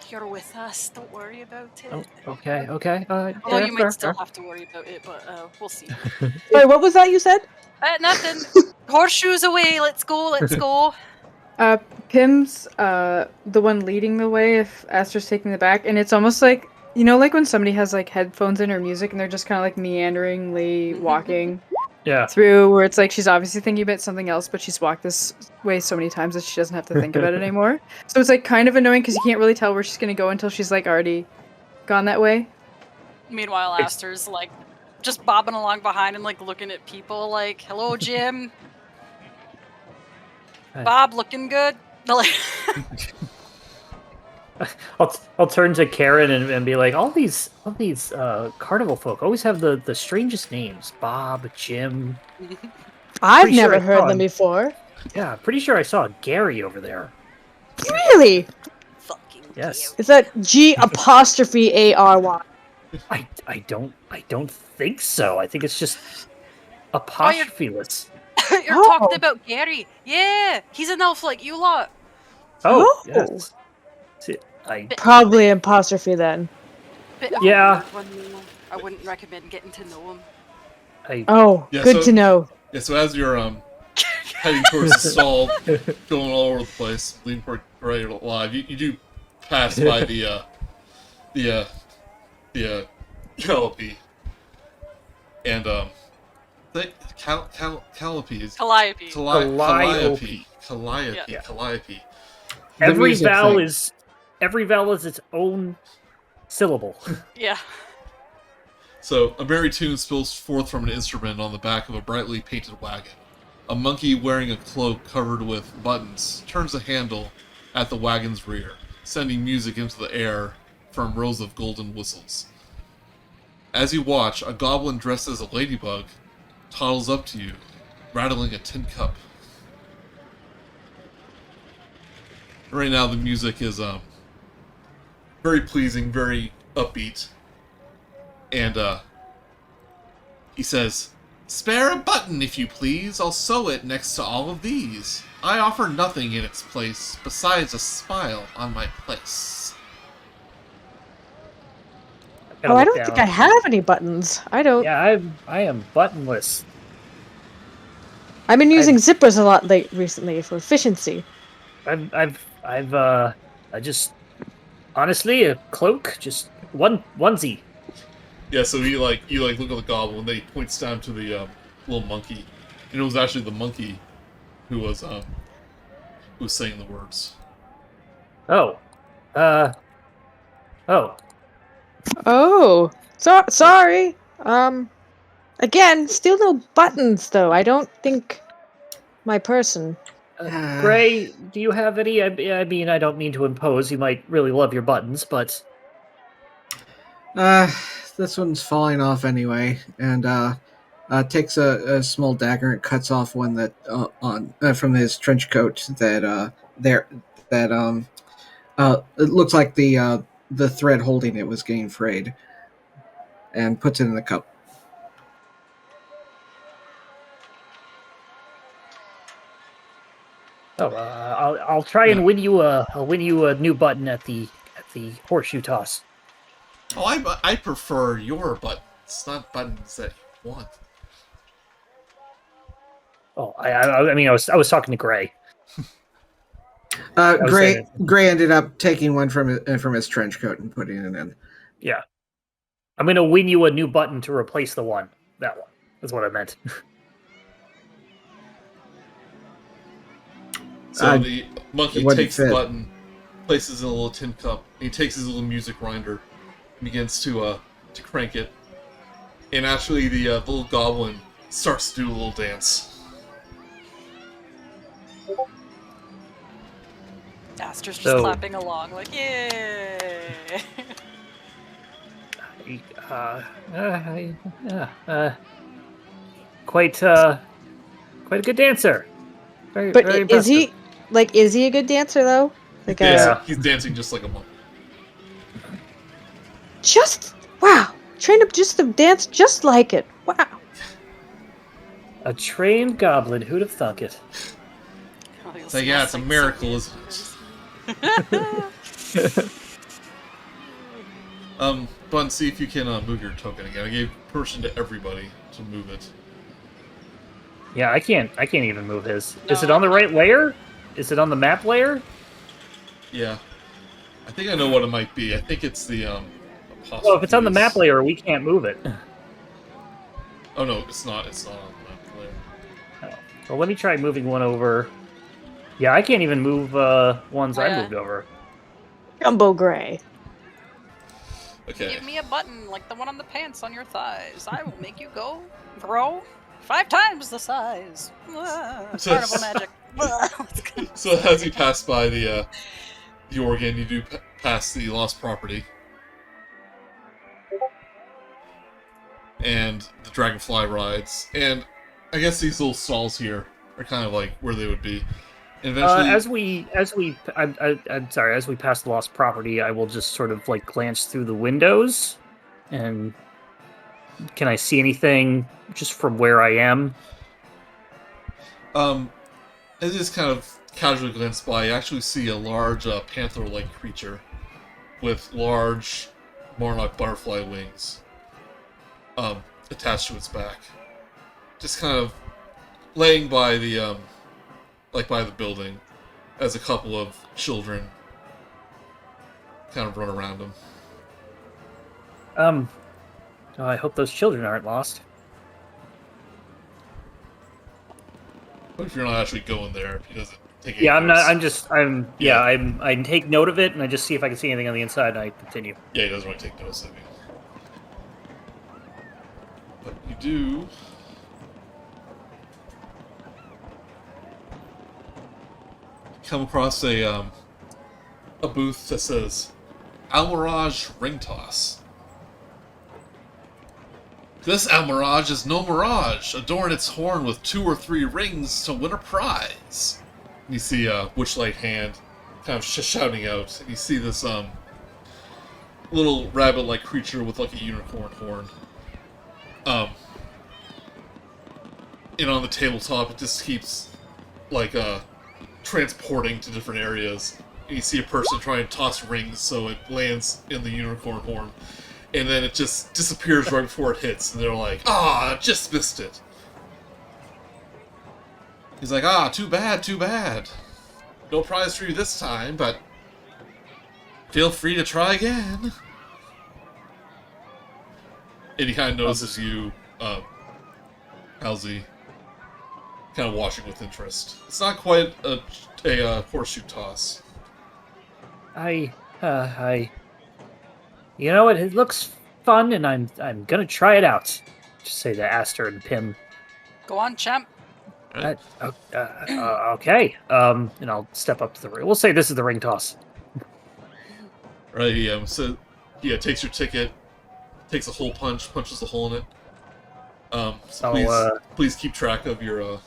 You're with us. Don't worry about it. Oh, okay. Although you might still have to worry about it, but we'll see. Sorry, what was that you said? Nothing. Horseshoes away. Let's go. Pim's the one leading the way if Aster's taking the back, and it's almost like, you know, like when somebody has like headphones in or music and they're just kind of like meanderingly walking through, where it's like she's obviously thinking about something else, but she's walked this way so many times that she doesn't have to think about it anymore. So it's like kind of annoying because you can't really tell where she's gonna go until she's like already gone that way. Meanwhile, Aster's like just bobbing along behind and like looking at people like, "Hello, Jim. Bob, looking good." I'll turn to Karen and be like, all these carnival folk always have the strangest names. Bob, Jim. I've Pretty sure never I heard saw them him. Pretty Yeah, pretty sure I saw Gary over there. Really? Fucking Yes. Is that G''ARY? I don't think so. I think it's just apostrophyless. You're talking about Gary. Yeah, he's an elf like you lot. Oh, Oh. yes. See, Probably apostrophe then. Bit of a Yeah. weird one, though. I wouldn't recommend getting to know him. Oh, Yeah, good so- to know. Yeah, so as you're heading towards the stall, going all over the place, leaning toward Gray alive, you do pass by the Calliope. And Calliope is Calliope. Calliope. every music vowel thing. every vowel is its own syllable. Yeah. So, a merry tune spills forth from an instrument on the back of a brightly painted wagon. A monkey wearing a cloak covered with buttons turns a handle at the wagon's rear, sending music into the air from rows of golden whistles. As you watch, a goblin dressed as a ladybug toddles up to you, rattling a tin cup. Right now, the music is very pleasing, very upbeat. And he says, "Spare a button, if you please. I'll sew it next to all of these. I offer nothing in its place besides a smile on my place." Oh, I don't think I have any buttons. I don't. Yeah, I am buttonless. I've been using zippers a lot recently for efficiency. I just honestly a cloak, just onesie. Yeah, so you look at the goblin, and then he points down to the little monkey, and it was actually the monkey who was saying the words. Oh, Oh, sorry. Again, still no buttons though. I don't think my person. Gray, do you have any? I mean, I don't mean to impose. You might really love your buttons, but This one's falling off anyway, and takes a small dagger and cuts off one that from his trench coat that it looks like the thread holding it was getting frayed, and puts it in the cup. I'll try and win you a new button at the horseshoe toss. Oh, I prefer your buttons, not buttons that you want. Oh, I mean, I was talking to Gray. Gray ended up taking one from his trench coat and putting it in. Yeah, I'm gonna win you a new button to replace that one. That's what I meant. So the monkey wouldn't takes the fit. button, places it in a little tin cup, and he takes his little music grinder and begins to crank it. And actually, the little goblin starts to do a little dance. Aster's just So- clapping along, like, yay! Quite a good dancer. Very, But very is he impressive. is he a good dancer though? Like Yeah. He's dancing just like a monkey. trained up just to dance just like it. Wow. A trained goblin, who'd have thunk it? So yeah, it's a miracle, isn't it? Bun, see if you can move your token again. I gave permission to everybody to move it. Yeah, I can't even move his. No. Is it on the right layer? Is it on the map layer? Yeah. I think I know what it might be. I think it's the well, if it's on the map layer, we can't move it. Oh no, it's not. It's not on the map layer. Oh. Well, let me try moving one over. Yeah, I can't even move ones I moved over. Jumbo Gray. Okay. Give me a button like the one on the pants on your thighs. I will make you grow 5 times the size. Carnival magic. So as you pass by the organ, you do pass the lost property. And the dragonfly rides. And I guess these little stalls here are kind of like where they would be. And eventually, as we pass the lost property, I will just sort of like glance through the windows, and can I see anything just from where I am? As you just kind of casually glance by, you actually see a large panther-like creature with large Warlock butterfly wings attached to its back, just kind of laying by the by the building, as a couple of children kind of run around him. Oh, I hope those children aren't lost. What if you're not actually going there? If he doesn't take. Yeah, I'm not. I take note of it, and I just see if I can see anything on the inside, and I continue. Yeah, he doesn't really take notice of you. But you do. Come across a booth that says Almirage Ring Toss. This Almirage is no mirage. Adorn its horn with 2 or 3 rings to win a prize. And you see a Witchlight hand kind of shouting out, and you see this little rabbit-like creature with like a unicorn horn. And on the tabletop, it just keeps like transporting to different areas. And you see a person trying to toss rings so it lands in the unicorn horn, and then it just disappears right before it hits, and they're like, "Ah, just missed it." He's like, "Ah, too bad, too bad. No prize for you this time, but feel free to try again." And he kind of notices you, Kal'zi, kind of watching with interest. It's not quite a horseshoe toss. You know what? It looks fun, and I'm gonna try it out. Just say to Aster and Pim. Go on, champ. Right. Okay. And I'll step up to the ring. We'll say this is the ring toss. Right. So takes your ticket, takes a hole punch, punches a hole in it. So please keep track of your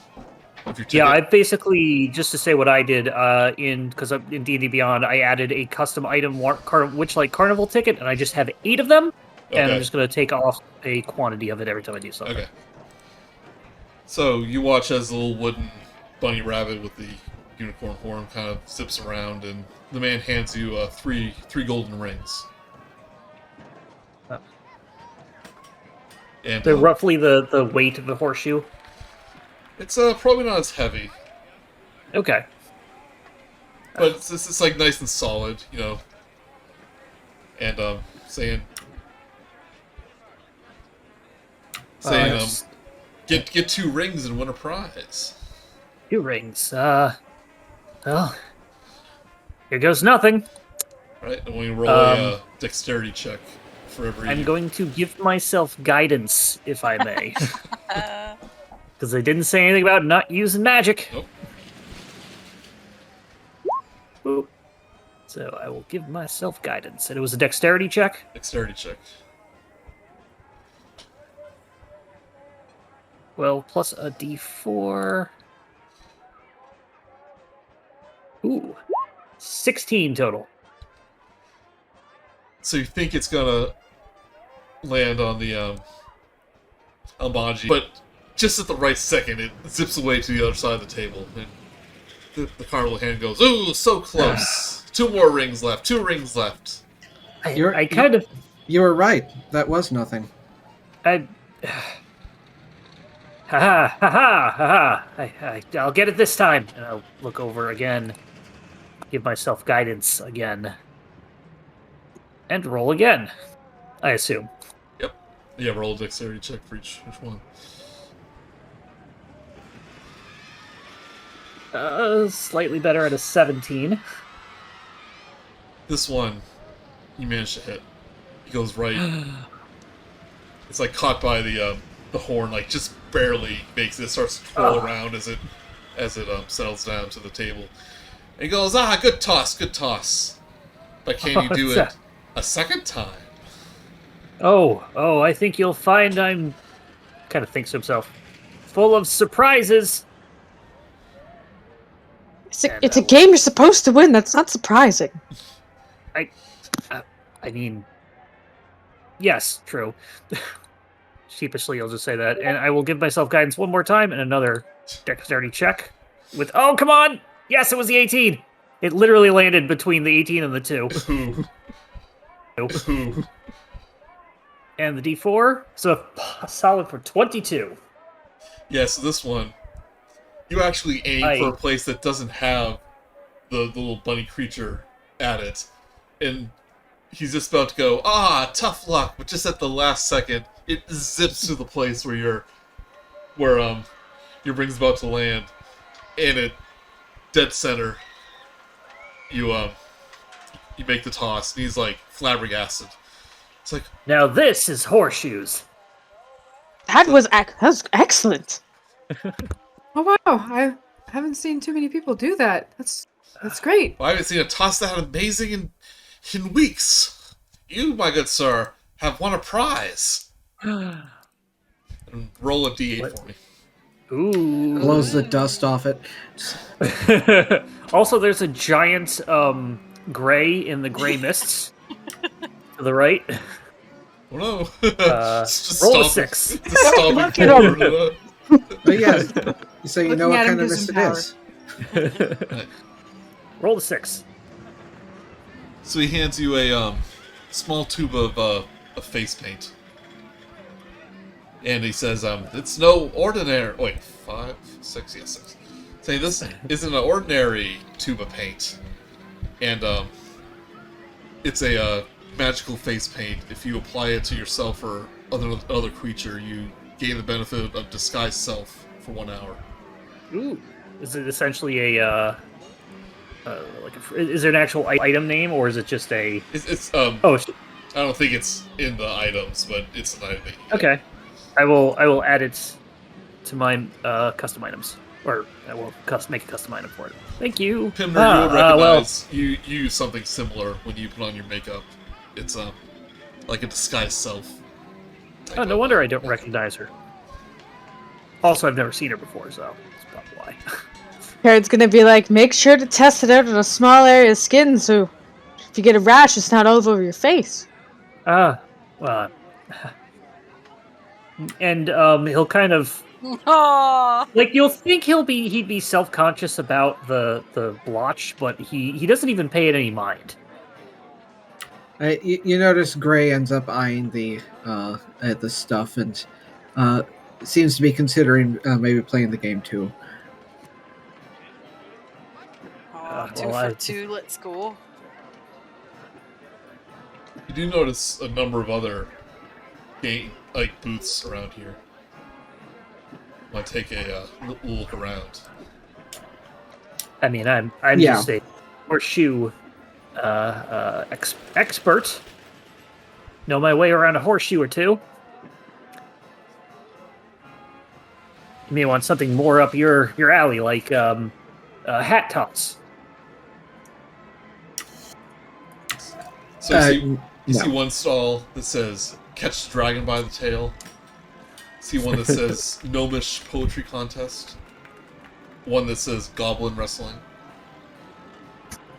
ticket. Yeah, I basically, just to say what I did, because in D&D Beyond, I added a custom item Witchlight Carnival ticket, and I just have 8 of them, and I'm just going to take off a quantity of it every time I do something. Okay. So you watch as the little wooden bunny rabbit with the unicorn horn kind of zips around, and the man hands you 3 golden rings. And they're roughly the weight of the horseshoe? It's probably not as heavy. Okay. But it's like nice and solid, And saying get 2 rings and win a prize. 2 rings. Well, here goes nothing. Right, and we roll a dexterity check for every. I'm going to give myself guidance, if I may. Because they didn't say anything about not using magic. Nope. Ooh. So I will give myself guidance. And it was a dexterity check? Dexterity check. Well, plus a d4. Ooh. 16 total. So you think it's gonna land on the Albanji, but just at the right second, it zips away to the other side of the table, and the carnival hand goes, "Ooh, so close! 2 more rings left. 2 rings left." You were right. That was nothing. Ha ha ha ha ha! I'll get it this time, and I'll look over again, give myself guidance again, and roll again. I assume. Yep. Yeah, roll a dexterity check for each one. Slightly better at a 17. This one, you managed to hit. He goes right. It's like caught by the horn, like just barely makes it. Starts to twirl around as it settles down to the table. And he goes, good toss. But can you do it a second time? Oh, I think you'll find I'm... Kind of thinks to himself. Full of surprises. It's a game you're supposed to win. That's not surprising. I mean... Yes, true. Sheepishly, I'll just say that. And I will give myself guidance one more time and another dexterity check. With... Oh, come on! Yes, it was the 18! It literally landed between the 18 and the 2. And the D4, so a solid for 22. Yeah, so this one, you actually aim for a place that doesn't have the little bunny creature at it. And he's just about to go, tough luck, but just at the last second, it zips to the place where your ring's about to land. And at dead center, you make the toss, and he's like flabbergasted. It's like, now this is horseshoes. That was excellent. Oh wow! I haven't seen too many people do that. That's great. I haven't seen a toss that amazing in weeks. You, my good sir, have won a prize. And roll a d8 for me. Ooh. Blows the dust off it. Also, there's a giant gray in the gray mists to the right. Oh no. Roll a 6. But yeah, so you know what kind of mist it is. Roll the 6. So he hands you a small tube of face paint. And he says, it's no ordinary... Wait, 5, 6, yeah, 6. Say, this isn't an ordinary tube of paint. And, it's a magical face paint. If you apply it to yourself or other creature, you gain the benefit of disguise self for 1 hour. Ooh. Is it essentially a... is there an actual item name, or is it just a... It's Oh, I don't think it's in the items, but it's an item. okay. I will add it to my custom items, or I will make a custom item for it. Thank you. Pimner, you would recognize you use something similar when you put on your makeup. It's like a disguise self. Oh, no wonder I don't recognize her. Also, I've never seen her before, so that's probably why. Parrot's gonna be like, make sure to test it out on a small area of skin, so if you get a rash, it's not all over your face. Well... And he'll kind of like, you'll think he'd be self-conscious about the blotch, but he doesn't even pay it any mind. You notice Gray ends up eyeing the stuff and seems to be considering maybe playing the game too. 2 for 2, let's go. You do notice a number of other booths around here. Might take a look around. I mean, I'm just a horseshoe expert. Know my way around a horseshoe or two. You may want something more up your alley, like hat tops. So you see one stall that says "Catch the Dragon by the Tail." See one that says "Gnomish Poetry Contest." One that says "Goblin Wrestling."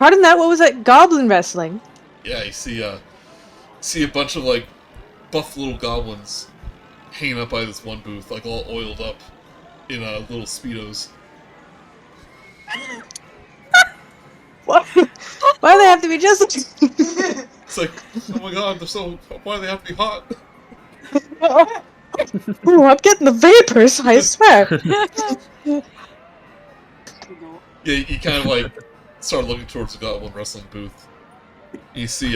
Pardon that? What was that? Goblin wrestling? Yeah, you see a bunch of like buff little goblins hanging up by this one booth, like all oiled up in little speedos. What? Why do they have to be just? It's like, oh my god, they're so. Why do they have to be hot? Ooh, I'm getting the vapors. I swear. Yeah, you kind of like start looking towards the goblin wrestling booth. You see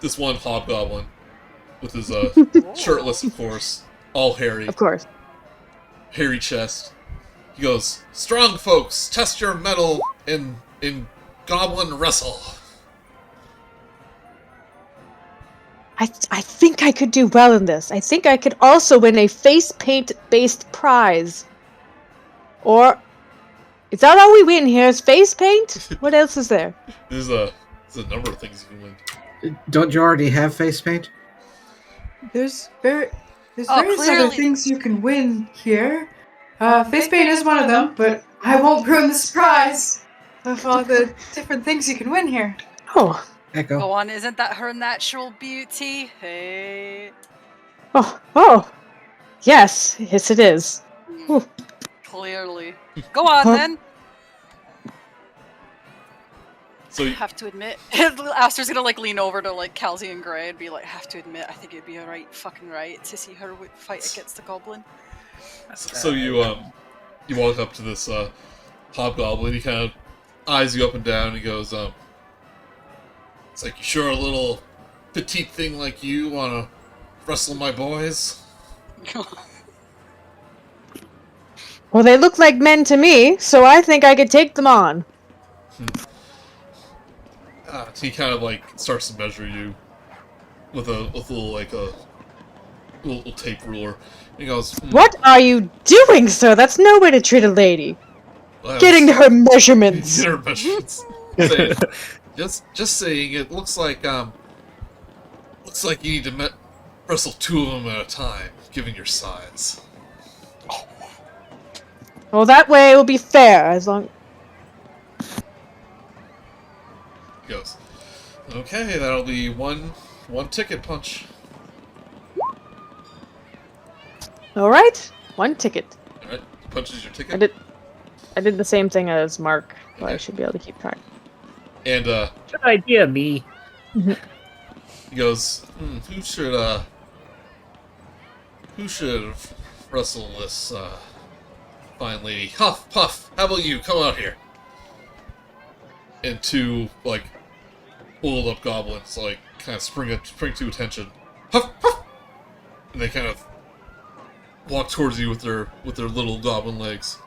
this one hobgoblin with his shirtless, of course, all hairy, Of course. hairy chest. He goes, "Strong folks, test your mettle in goblin wrestle." I think I could do well in this. I think I could also win a face paint-based prize. Or is that all we win here? Is face paint? What else is there? There's a number of things you can win. Don't you already have face paint? There's various clearly. other things you can win here. Face paint is one of them, but I won't ruin the surprise of all the different things you can win here. Oh, Echo. Go on, isn't that her natural beauty? Hey. oh. Yes, it is. Ooh. Clearly. Go on then. So I have to admit, Aster's gonna like lean over to like Kal'zi and Gray and be like, "Have to admit, I think it'd be fucking right to see her fight against the goblin." So you walk up to this hobgoblin. He kind of eyes you up and down. And he goes, "It's like, you sure a little petite thing like you wanna wrestle my boys?" Well, they look like men to me, so I think I could take them on. He kind of like starts to measure you with a little tape ruler. He goes, What are you doing, sir? That's no way to treat a lady. well, Getting her measurements. Get her measurements. Saying, just saying, it looks like you need to wrestle two of them at a time, given your size." Well, that way it will be fair, as long... He goes, "Okay, that'll be one ticket punch." Alright, one ticket. Alright, punches your ticket. I did the same thing as Mark, so I Okay. should be able to keep track. And Good idea, me. he goes, who should wrestle this fine lady? Huff, Puff, how about you? Come out here. And two, like, oiled up goblins, like, kind of spring to attention. Huff, Puff! And they kind of walk towards you with their little goblin legs,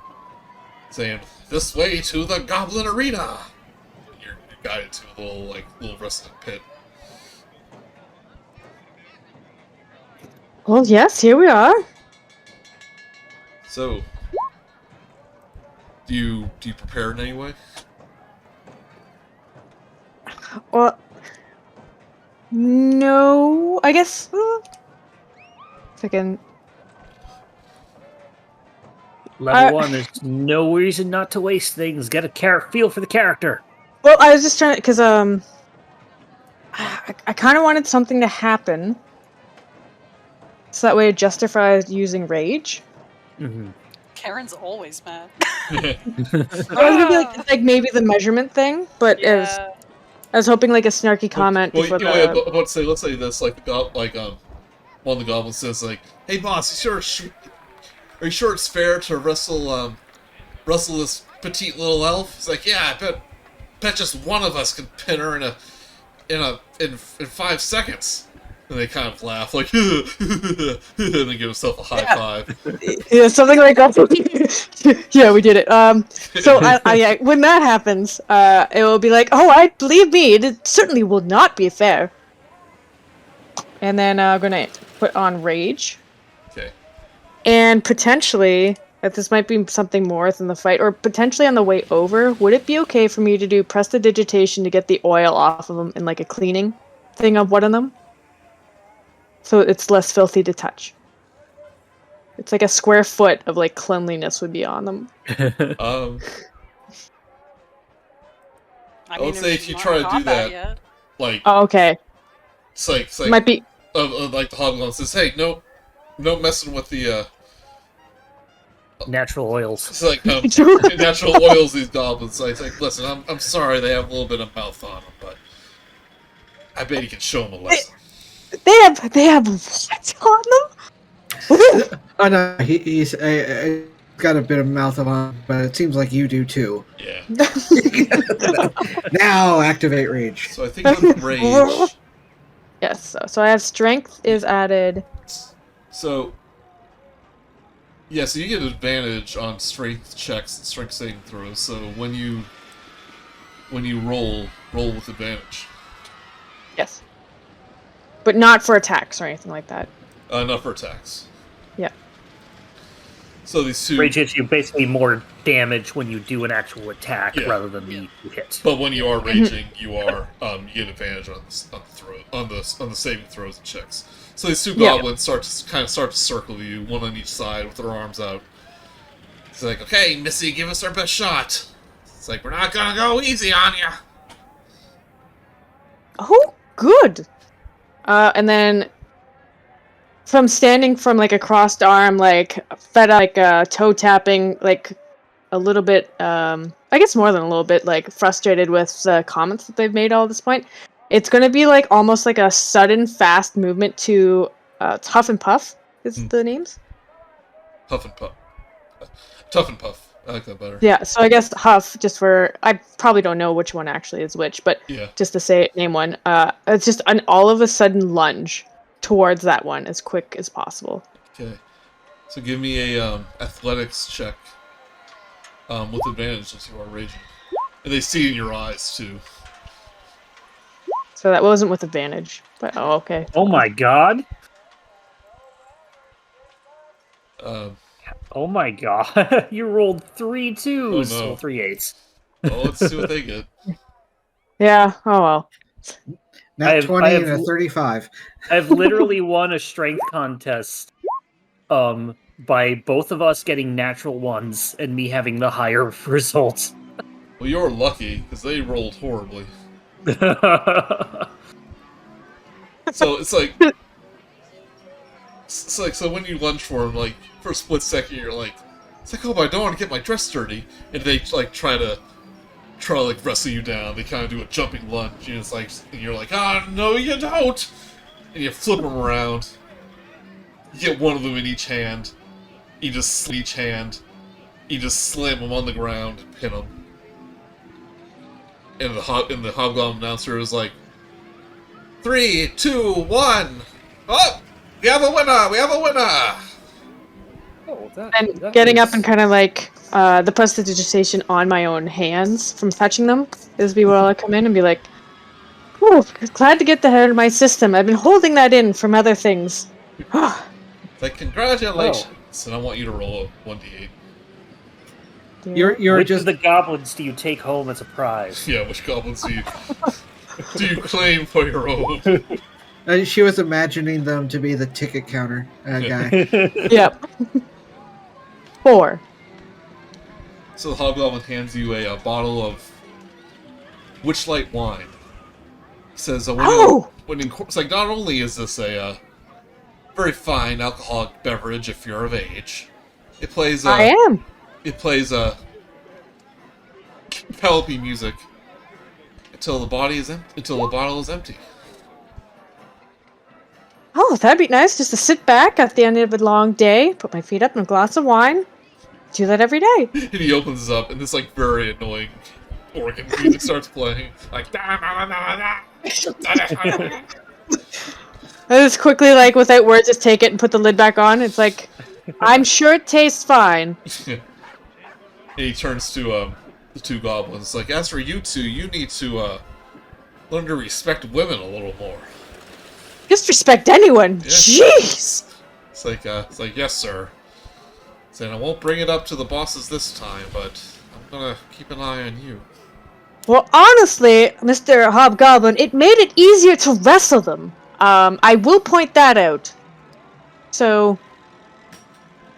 saying, "This way to the goblin arena!" And you're guided to a little wrestling pit. Well, yes, here we are. So, do you prepare in any way? Well, no, I guess... Second. Level 1, there's no reason not to waste things. Get a feel for the character. Well, I was just trying to... Because, I kind of wanted something to happen. So that way it justifies using rage. Mm-hmm. Karen's always mad. I was gonna be like maybe the measurement thing, but Yeah. I was hoping like a snarky comment Well, before you know, the... let's say this, like one of the goblins says, like, "Hey boss, are you sure it's fair to wrestle this petite little elf?" He's like, "Yeah, I bet just one of us can pin her in 5 seconds." And they kind of laugh, like, and they give himself a high five. Yeah, something like that. Yeah, we did it. So I when that happens, it will be like, oh, I believe me, it certainly will not be fair. And then I'm gonna put on rage. Okay. And potentially, if this might be something more than the fight, or potentially on the way over, would it be okay for me to do prestidigitation to get the oil off of them in like a cleaning thing of one of them? So it's less filthy to touch. It's like a square foot of like cleanliness would be on them. I would say if you try to do that, like, Oh, okay. it's like Might be. like the hobgoblin says, "Hey, no, no messing with the Natural oils. it's like natural oils. These goblins. Like, listen, I'm sorry they have a little bit of mouth on them, but I bet you can show them a lesson. They have what on them? Oh no, he's got a bit of mouth on, but it seems like you do too. Yeah. Now activate rage. So I think with rage. Yes. So I have strength is added. So. Yeah, so you get an advantage on strength checks and strength saving throws. So when you roll with advantage. Yes. But not for attacks or anything like that. Not for attacks. Yeah. So these two. Rage hits you basically more damage when you do an actual attack rather than the hit. But when you are raging, you get advantage on the saving throws and checks. So these two goblins start to circle you, one on each side with their arms out. It's like, okay, Missy, give us our best shot. It's like, we're not gonna go easy on you. Oh, good. And then from standing from like a crossed arm, like fed like toe tapping, like a little bit, I guess more than a little bit, like frustrated with the comments that they've made all at this point. It's going to be like almost like a sudden fast movement to Huff and Puff is the names. Huff and Puff. Tough and Puff. I like that better. Yeah, so I guess Huff, just for, I probably don't know which one actually is which, but just to say name one, it's just an all of a sudden lunge towards that one as quick as possible. Okay. So give me a athletics check with advantage since you are raging. And they see it in your eyes too. So that wasn't with advantage, but okay. Oh my god. Oh my god. You rolled 3 2s. Oh, no. Well, 3 8s. Well, let's see what they get. Yeah, oh well. Nat 20 and a 35. I've literally won a strength contest by both of us getting natural ones and me having the higher results. Well, you're lucky, because they rolled horribly. So it's like so when you lunge for him, like for a split second, you're like, it's like, oh, but I don't want to get my dress dirty, and they like try to like wrestle you down. They kind of do a jumping lunge, and it's like, and you're like, ah, oh, no, you don't, and you flip them around. You get one of them in each hand. You just slam them on the ground and pin them. And the hobgoblin announcer is like, 3, 2, 1. Oh, we have a winner! We have a winner! Oh, And getting up and kind of like the prestidigitation on my own hands from touching them is be where I'll come in and be like, "Ooh, glad to get that out of my system. I've been holding that in from other things." Like, congratulations! And I want you to roll a 1d8. You're which just of the goblins do you take home as a prize? Yeah, which goblins do you claim for your own? she was imagining them to be the ticket counter guy. Yep. 4. So the hobgoblin hands you a bottle of Witchlight wine. He says, it's like, not only is this a very fine alcoholic beverage if you're of age, it plays I am. It plays penelope music until the bottle is empty. Oh, that'd be nice just to sit back at the end of a long day, put my feet up in a glass of wine. Do that every day. And he opens up, and this like very annoying organ music starts playing. Like, I just quickly, like, without words, just take it and put the lid back on. It's like, I'm sure it tastes fine. And he turns to the two goblins. Like, as for you two, you need to learn to respect women a little more. Just respect anyone. Yeah. Jeez. It's like, yes, sir. Saying, I won't bring it up to the bosses this time, but I'm gonna keep an eye on you. Well, honestly, Mr. Hobgoblin, it made it easier to wrestle them. I will point that out. So,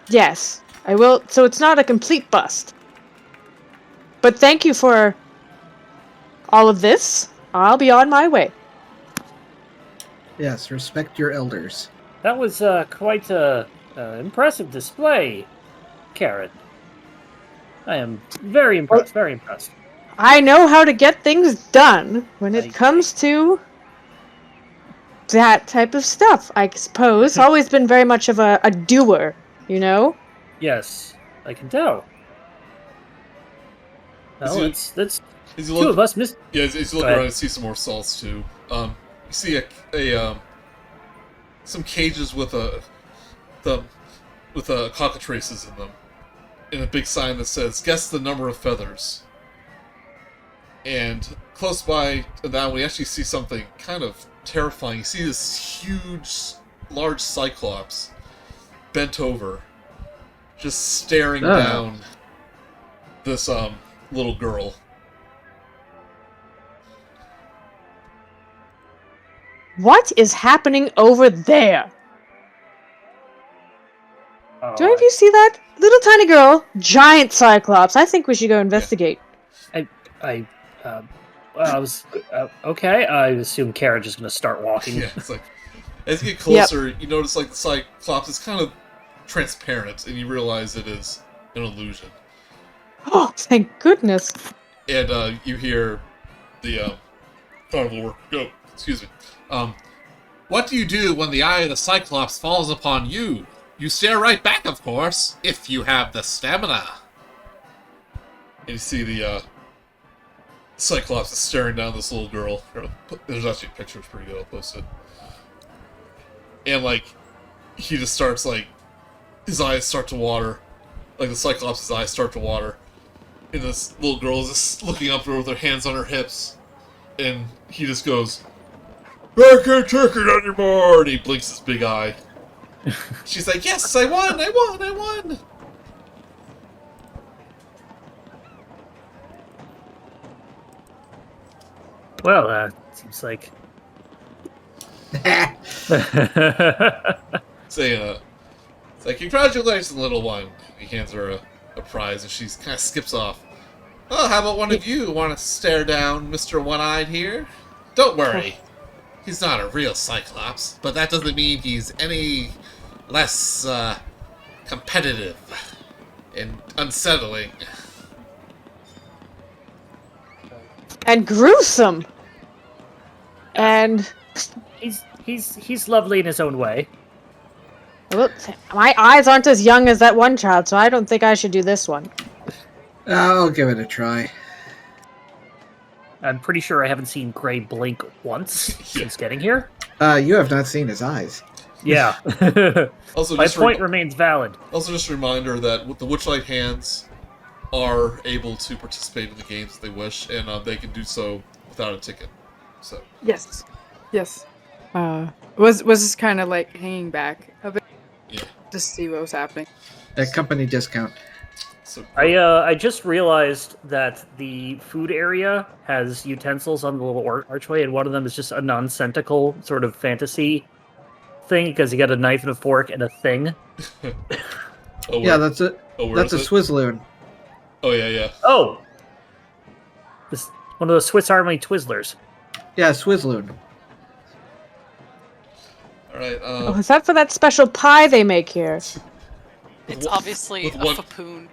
yes, I will. So it's not a complete bust. But thank you for all of this. I'll be on my way. Yes, respect your elders. That was quite a impressive display, Karen. I am very impressed. Very impressed. I know how to get things done when it I- comes to that type of stuff, I suppose. Always been very much of a doer, you know? Yes, I can tell. Is Well, he- that's As you two look, of us. Miss. yeah, as you Go look ahead. around and see some more salts too. You see some cages with cockatrices in them, and a big sign that says "Guess the number of feathers." And close by that, we actually see something kind of terrifying. You see this huge, large cyclops bent over, just staring down this little girl. What is happening over there? Do any of you see that? Little tiny girl, giant cyclops. I think we should go investigate. I was okay. I assume Karen just gonna start walking. Yeah, it's like as you get closer, you notice like the cyclops is kind of transparent, and you realize it is an illusion. Oh, thank goodness. And you hear the carnival worker go. Excuse me. What do you do when the eye of the cyclops falls upon you? You stare right back, of course, if you have the stamina. And you see the cyclops is staring down this little girl. There's actually pictures pretty good. I'll post it. And like, he just starts like, his eyes start to water. Like the cyclops' eyes start to water. And this little girl is just looking up at her with her hands on her hips. And he just goes, I can't take it anymore! And he blinks his big eye. She's like, yes, I won! Well, seems like. Saying, it's like, congratulations, little one. He hands her a prize, and she kind of skips off. Oh, how about one of you want to stare down Mr. One-Eyed here? Don't worry. He's not a real Cyclops, but that doesn't mean he's any less, competitive and unsettling. And gruesome. And he's lovely in his own way. well, my eyes aren't as young as that one child, so I don't think I should do this one. I'll give it a try. I'm pretty sure I haven't seen Gray blink once since getting here. You have not seen his eyes. Yeah. Also, My just point remains valid. Also, just a reminder that with the Witchlight hands are able to participate in the games if they wish, and they can do so without a ticket. So Yes. Was this kind of like hanging back a bit? yeah. To see what was happening. A company discount. So I just realized that the food area has utensils on the little archway, and one of them is just a nonsensical sort of fantasy thing because you got a knife and a fork and a thing. Oh, Yeah, that's it. where That's a is it? Swizzloon. Oh yeah. Oh, this one of those Swiss Army Twizzlers. Yeah, Swizzloon. All right. Oh, is that for that special pie they make here? It's obviously a fapoon.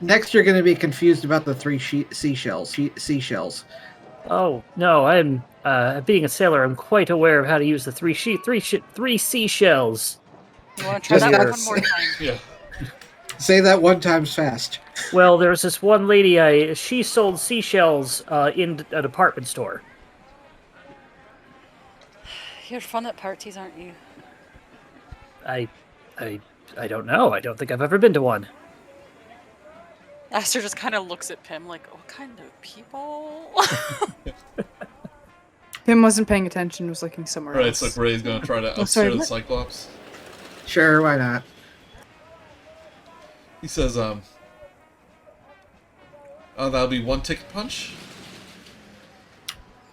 Next, you're going to be confused about the three seashells. Seashells. Oh no, I'm being a sailor. I'm quite aware of how to use the three seashells. You want to try Just that got- one more time? Yeah. Say that one time fast. Well, there was this one lady. She sold seashells in a department store. You're fun at parties, aren't you? I don't know. I don't think I've ever been to one. Aster just kind of looks at Pim like, what kind of people? Pim wasn't paying attention, was looking somewhere All right. else. So Ray's gonna try to Oh, sorry, upstare the what? Cyclops. Sure, why not? He says, "Oh, that'll be one ticket punch."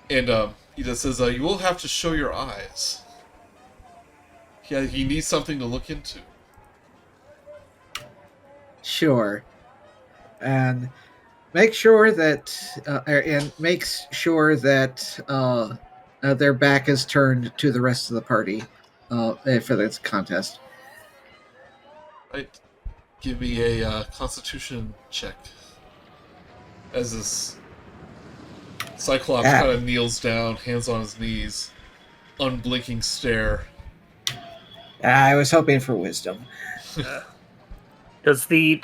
And he just says, "You will have to show your eyes." Yeah, he needs something to look into. Sure. And make sure that their back is turned to the rest of the party. for this contest. Right. Give me a Constitution check. As this Cyclops kind of kneels down, hands on his knees, unblinking stare. I was hoping for wisdom. Does the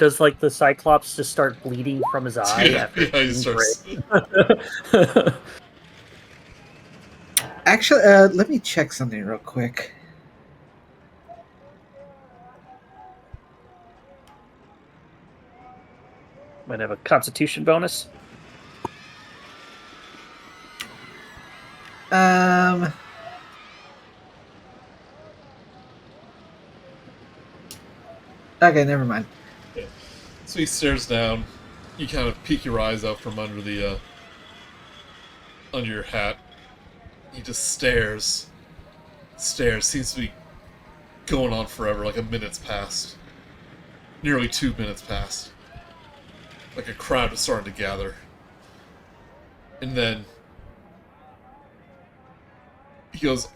Cyclops just start bleeding from his eye after he starts. Actually, let me check something real quick. Might have a Constitution bonus. Okay, never mind. Yeah. So he stares down. You kind of peek your eyes out from under the under your hat. He just stares. Seems to be going on forever, like a minute's passed. Nearly 2 minutes passed. Like a crowd is starting to gather. And then he goes,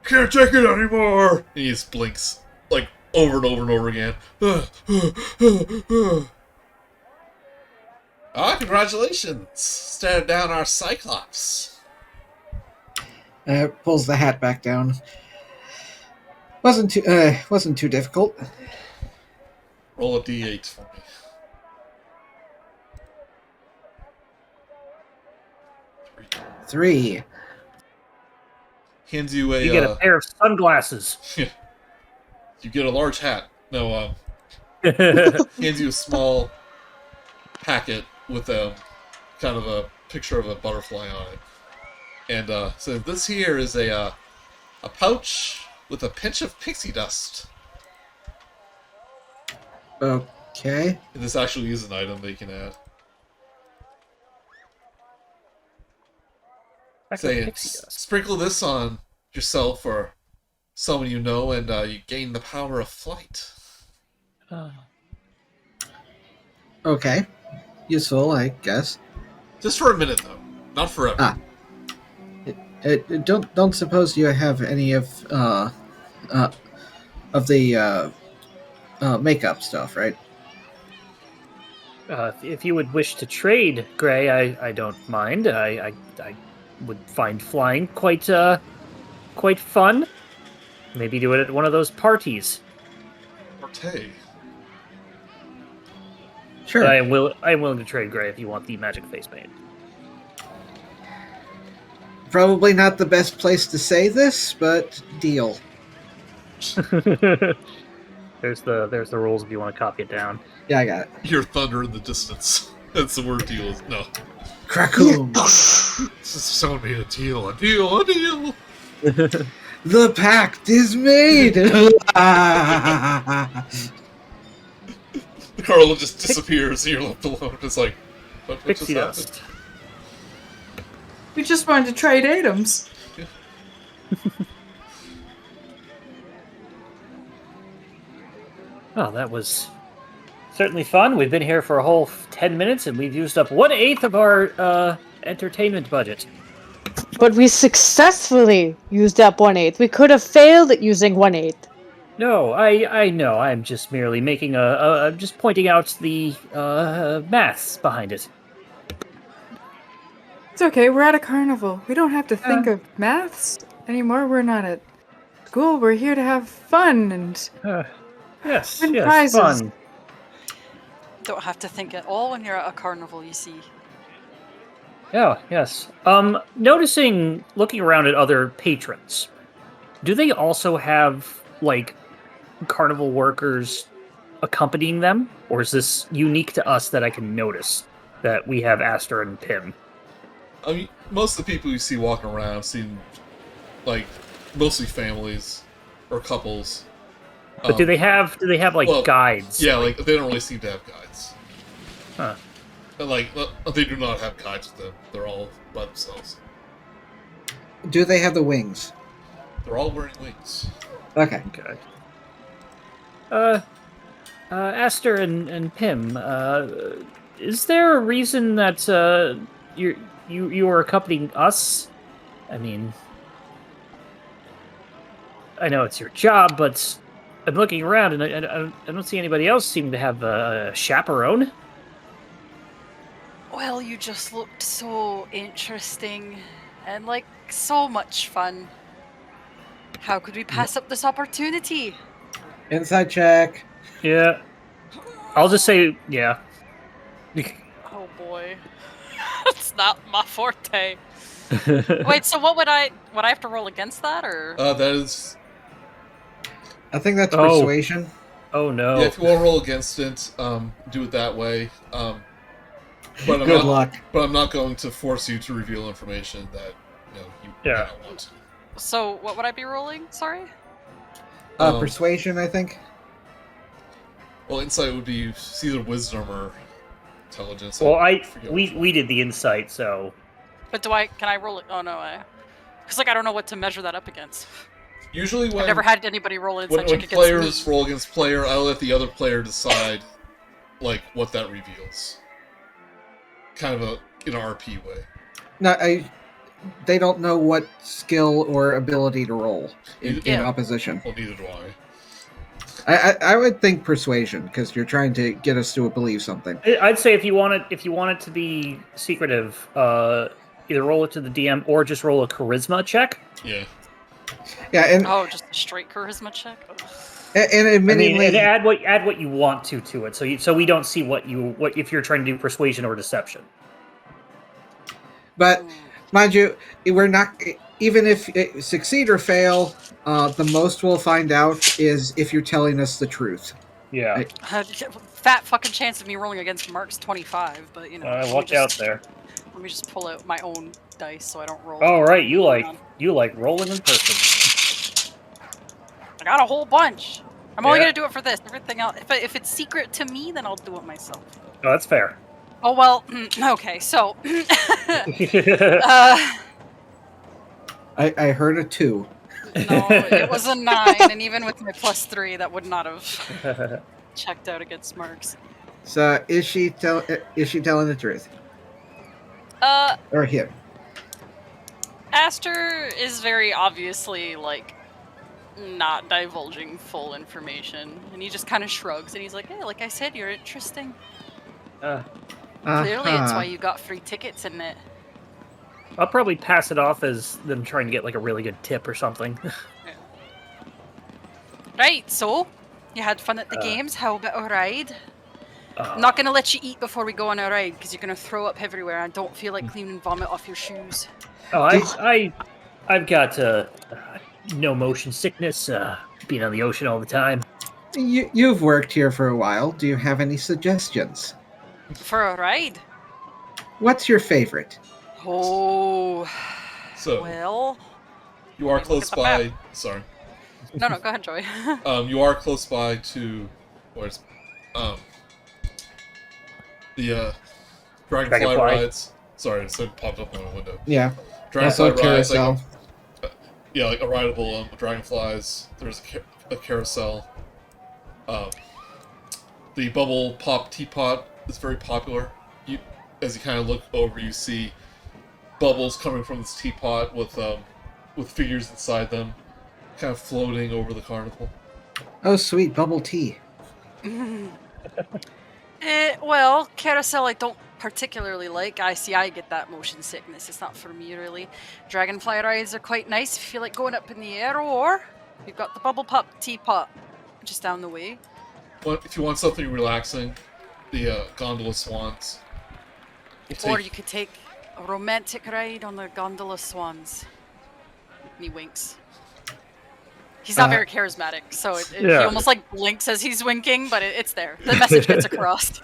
"Can't take it anymore!" And he just blinks, like, over and over and over again. Congratulations! Stared down our Cyclops. Pulls the hat back down. Wasn't too difficult. Roll a d8 for me. 3. Hands you a... You get a pair of sunglasses. You get a large hat. No, hands you a small packet with a kind of a picture of a butterfly on it. And so this here is a pouch with a pinch of pixie dust. Okay. And this actually is an item that you can add. Saying, sprinkle this on yourself or someone you know, and you gain the power of flight. Okay. Useful, I guess. Just for a minute, though. Not forever. Don't suppose you have any of the makeup stuff, right? If you would wish to trade, Gray, I don't mind. I would find flying quite fun. Maybe do it at one of those parties. Partay. Sure. But I am willing to trade Gray if you want the magic face paint. Probably not the best place to say this, but deal. There's the rules if you want to copy it down. Yeah, I got it. Hear thunder in the distance. That's the word deal. No. Crackoom. Someone made a deal. A deal. The pact is made. Carl just disappears and you're left alone. It's like, what just Pixie happened? dust. We just wanted to trade items. Oh, that was certainly fun. We've been here for a whole 10 minutes, and we've used up 1/8 of our entertainment budget. But we successfully used up 1/8. We could have failed at using 1/8. No, I know. I'm just merely making just pointing out the maths behind it. It's okay, we're at a carnival. We don't have to think of maths anymore. We're not at school. We're here to have fun and Yes, win yes, prizes. fun. Don't have to think at all when you're at a carnival, you see. Yeah, yes. Noticing, looking around at other patrons, do they also have, like, carnival workers accompanying them? Or is this unique to us that I can notice that we have Aster and Pim? I mean, most of the people you see walking around seem like mostly families or couples. But do they have like guides? Yeah, like they don't really seem to have guides. Huh. And like they do not have guides with them. They're all by themselves. Do they have the wings? They're all wearing wings. Okay. Okay. Aster and Pim, is there a reason that you are accompanying us? I mean, I know it's your job, but I'm looking around and I don't see anybody else seem to have a chaperone. Well, you just looked so interesting and like so much fun. How could we pass up this opportunity? Inside check. Yeah. I'll just say, yeah. Oh boy. It's not my forte. Wait, so would I have to roll against that or That is. I think that's Oh. persuasion. Oh no. Yeah, if you want to roll against it, do it that way. But I'm Good not, luck. But I'm not going to force you to reveal information that you may not want to. So what would I be rolling? Sorry? Persuasion, I think. Well, insight would be either wisdom or intelligence. Well, forget we did the insight, so. But can I roll it? Oh no, because I don't know what to measure that up against. Usually when I've never had anybody roll an insight when check players against me. roll against player, I'll let the other player decide what that reveals. Kind of in an RP way. No, they don't know what skill or ability to roll in opposition. Well, neither do I. I would think persuasion because you're trying to get us to believe something. I'd say if you want it to be secretive, either roll it to the DM or just roll a charisma check. Yeah. Yeah, and Just a straight charisma check. and admittedly, and add what you want to it, so we don't see what if you're trying to do persuasion or deception. but mind you, we're not. Even if it succeed or fail, the most we'll find out is if you're telling us the truth. Yeah. Fat fucking chance of me rolling against Mark's 25, but Watch out there. Let me just pull out my own dice so I don't roll. Oh right, you like rolling in person. I got a whole bunch. I'm only gonna do it for this. Everything else, if it's secret to me, then I'll do it myself. Oh, that's fair. Oh well. Okay, so. I heard a 2. No, it was a 9, and even with my +3, that would not have checked out against Mark's. So is she telling the truth? Or him? Aster is very obviously not divulging full information, and he just kind of shrugs and he's like, "Hey, like I said, you're interesting. Clearly, it's why you got free tickets, isn't it?" I'll probably pass it off as them trying to get a really good tip or something. Yeah. Right, so you had fun at the games. How about a ride? I'm not gonna let you eat before we go on a ride because you're gonna throw up everywhere and don't feel like cleaning vomit off your shoes. Oh, I've got no motion sickness. Being on the ocean all the time. You've worked here for a while. Do you have any suggestions? For a ride? What's your favorite? Oh. So well. you are close by. Sorry. No, go ahead, Joy. You are close by to where's the Dragonfly rides. Sorry, so it popped up on my window. Yeah. Dragonfly rides, carousel. like a rideable dragonflies. There's a carousel. The bubble pop teapot is very popular. As you kind of look over, you see bubbles coming from this teapot with figures inside them, kind of floating over the carnival. Oh, sweet bubble tea. Well, carousel I don't particularly like. I get that motion sickness. It's not for me, really. Dragonfly rides are quite nice if you like going up in the air, or you've got the bubble pop teapot just down the way. Well, if you want something relaxing, the gondola swans. Or you could take a romantic ride on the gondola swans. And he winks. He's not very charismatic, so he almost blinks as he's winking, but it's there. The message gets across.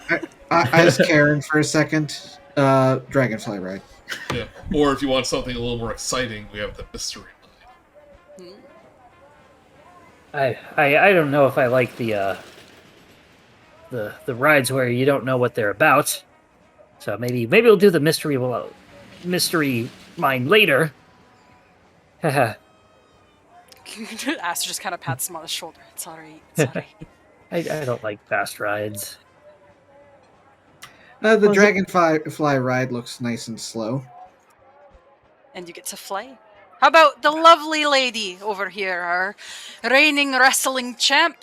I was Karen for a second. Dragonfly ride. Yeah. Or if you want something a little more exciting, we have the mystery ride. I don't know if I like the rides where you don't know what they're about. So maybe we'll do the mystery mine later. Haha. Aster just kind of pats him on the shoulder. It's alright. I don't like fast rides. The dragonfly ride looks nice and slow. And you get to fly. How about the lovely lady over here, our reigning wrestling champ?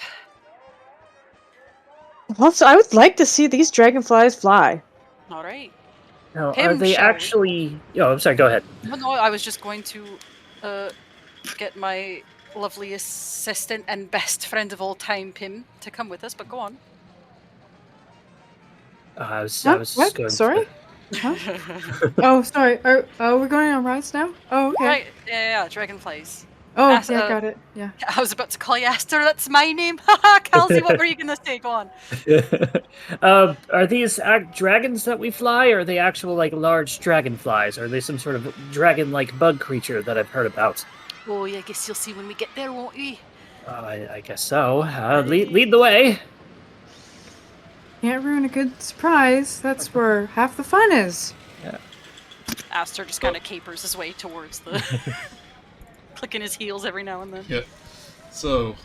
Also, I would like to see these dragonflies fly. All right. Now, Him, are they shall we? actually? Oh, I'm sorry. Go ahead. No, I was just going to get my lovely assistant and best friend of all time, Pim, to come with us, but go on. I was Huh? just What? going Sorry? to. Oh, sorry. Are we going on rides now? Oh, okay. Right, yeah, dragonflies. Oh, As- yeah, got it. Yeah. I was about to call you Aster, that's my name. Haha, Kal'zi, what were you going to say? Go on. Are these dragons that we fly, or are they actual like large dragonflies? Or are they some sort of dragon-like bug creature that I've heard about? Oh, yeah, I guess you'll see when we get there, won't you? I guess so. Lead the way. Can't ruin a good surprise. That's where half the fun is. Aster just kind of capers his way towards the... clicking his heels every now and then. Yep. So,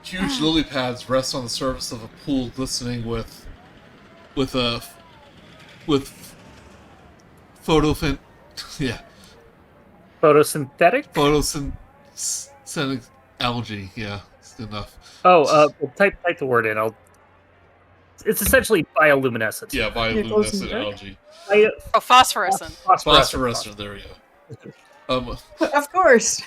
huge lily pads rest on the surface of a pool glistening with photosynthetic photosynthetic algae. Yeah, it's good enough. Oh, type the word in. It's essentially bioluminescent. Yeah, bioluminescent algae. Oh, phosphorescent. Phosphorescent. There we go. Of course.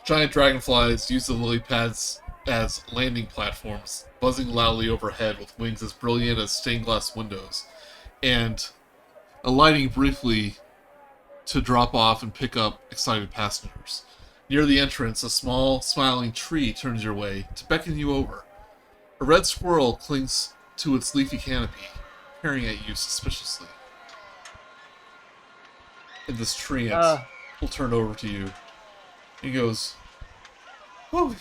Giant dragonflies use the lily pads as landing platforms, buzzing loudly overhead with wings as brilliant as stained glass windows, and alighting briefly to drop off and pick up excited passengers. Near the entrance, a small, smiling tree turns your way to beckon you over. A red squirrel clings to its leafy canopy, peering at you suspiciously. And this treant will turn over to you. He goes, "Oh,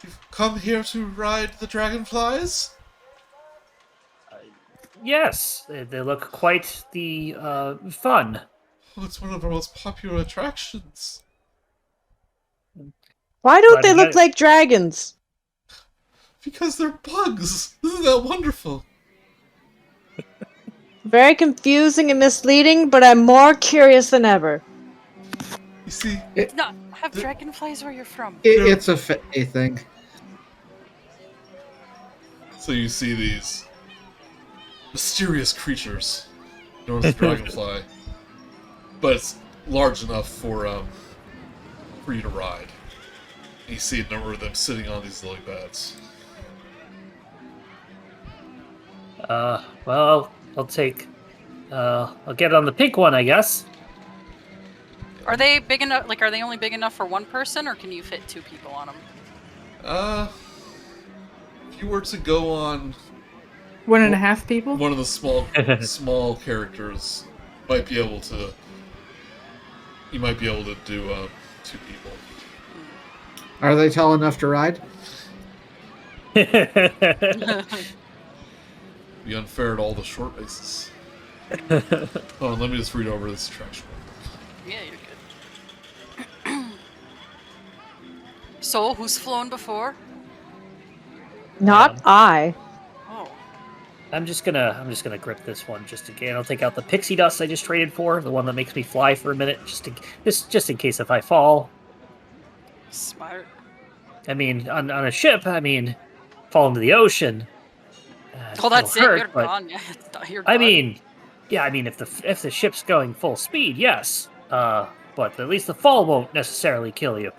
you've come here to ride the dragonflies?" Yes, they look quite the fun. Oh, it's one of our most popular attractions. Why don't Glad they to look get it. like dragons? Because they're bugs. Isn't that wonderful? Very confusing and misleading, but I'm more curious than ever. You see, No, have dragonflies where you're from. It's a thing. so you see these mysterious creatures known as dragonfly, but it's large enough for you to ride. And you see a number of them sitting on these lily pads. Well, I'll get on the pink one, I guess. Are they big enough? Like, are they only big enough for one person, or can you fit two people on them? If you were to go on 1.5 people? one of the small characters, you might be able to do 2 people. Are they tall enough to ride? Be unfair to all the short bases. Hold on, let me just read over this attraction. Yeah, you're good. So, who's flown before? Not I. Oh, I'm just gonna grip this one just again. I'll take out the pixie dust I just traded for, the one that makes me fly for a minute, just in case if I fall. smart. I mean, on a ship, fall into the ocean. Oh, that's it. Hurt, You're but, gone. Yeah, you're I done. mean, if the ship's going full speed, yes. But at least the fall won't necessarily kill you.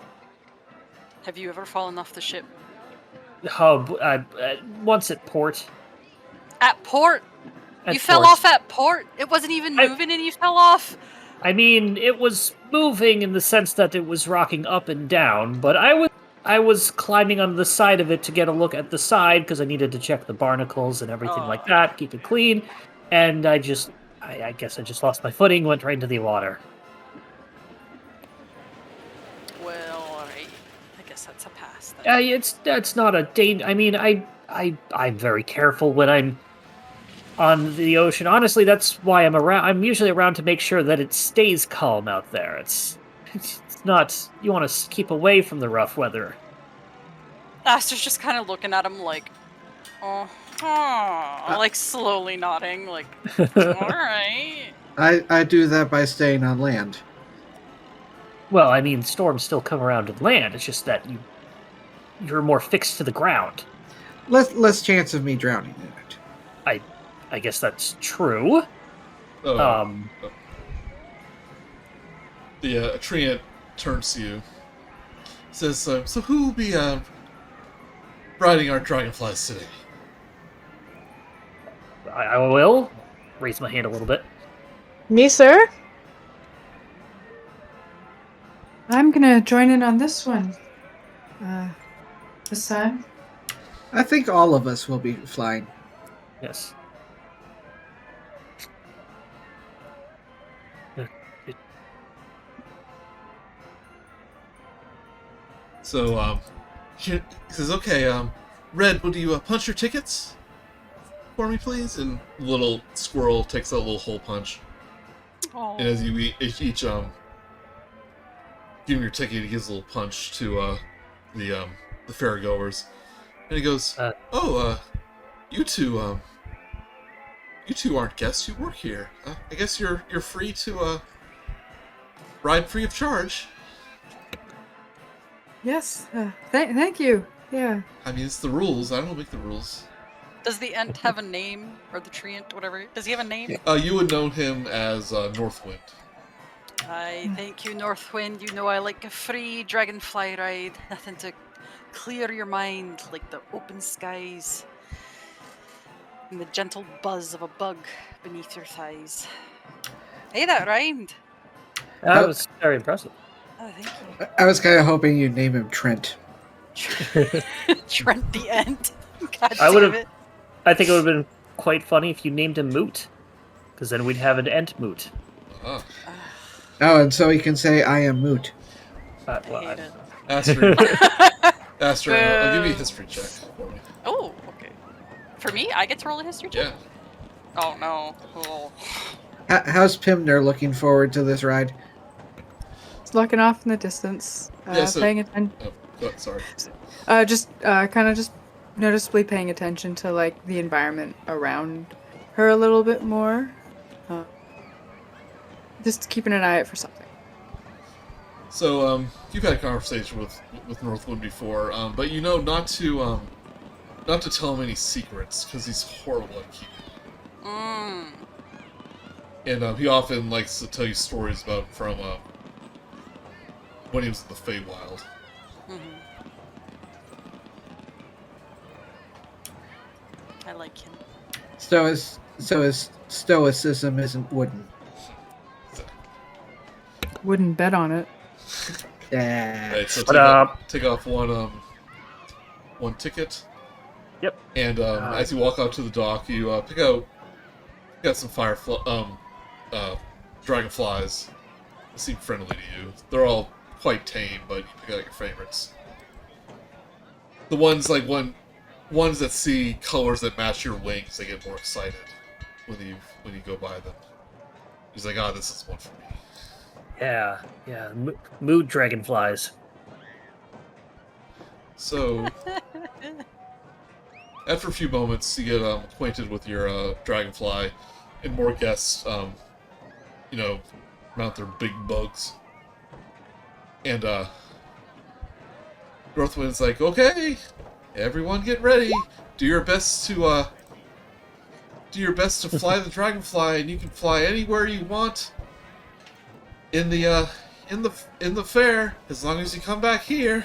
Have you ever fallen off the ship? Once at port. At port? At You fell port. off at port? It wasn't even moving and you fell off? I mean, it was moving in the sense that it was rocking up and down, but I was climbing on the side of it to get a look at the side because I needed to check the barnacles and everything like that, keep it clean, and I guess I just lost my footing, went right into the water. Well, alright. I guess that's a pass then. It's not a danger. I mean, I'm very careful when I'm on the ocean. Honestly, that's why I'm around. I'm usually around to make sure that it stays calm out there. It's not. You want to keep away from the rough weather. Aster's just kind of looking at him like, like slowly nodding, like, alright. I do that by staying on land. Well, I mean, storms still come around and land. It's just that you're more fixed to the ground. Less chance of me drowning in it. I guess that's true. The treant turns to you. Says, so who will be riding our dragonflies today? I will raise my hand a little bit. Me, sir? I'm gonna join in on this one. This time. I think all of us will be flying. Yes. So, he says, okay, Red, would you punch your tickets for me, please? And little squirrel takes a little hole punch. Oh. And as you each give him your ticket, he gives a little punch to the fairgoers. And he goes, you two aren't guests, you work here. I guess you're free to ride free of charge. Yes. Thank you. Yeah. I mean, it's the rules. I don't make the rules. Does the Ent have a name? Or the treant, whatever? Does he have a name? You would know him as Northwind. I thank you, Northwind. You know I like a free dragonfly ride. Nothing to clear your mind like the open skies and the gentle buzz of a bug beneath your thighs. Hey, that rhymed. That was very impressive. Oh, thank you. I was kind of hoping you'd name him Trent. Trent the Ent. God I damn would've- it. I think it would have been quite funny if you named him Moot, because then we'd have an Ent Moot. Oh. Oh, and so he can say, I am Moot. I Well, hate it. Aster, Aster, I'll give you a history check for me. Oh, okay. For me, I get to roll a history check? Yeah. Oh, no. Oh. How's Pimner looking forward to this ride? Just looking off in the distance, Yeah, so- paying attention. Sorry. Just kind of just noticeably paying attention to like the environment around her a little bit more. Just keeping an eye out for something. So, you've had a conversation with Northwind before, but you know not to tell him any secrets, because he's horrible at keeping. Mm. And he often likes to tell you stories about from when he was in the Feywild. Mhm. I like him. So his stoicism isn't wooden. Wouldn't bet on it. Yeah. Right, so But, take off one ticket. Yep. And as you walk out to the dock, you pick out some dragonflies. They seem friendly to you. They're all quite tame, but you pick out your favorites. The ones ones that see colors that match your wings, they get more excited when you go by them. He's like, this is one for me. Yeah. Mood dragonflies. So, after a few moments, you get acquainted with your dragonfly, and more guests, mount their big bugs. And Northwind's like, okay, everyone get ready. Do your best to fly the dragonfly, and you can fly anywhere you want in the fair, as long as you come back here.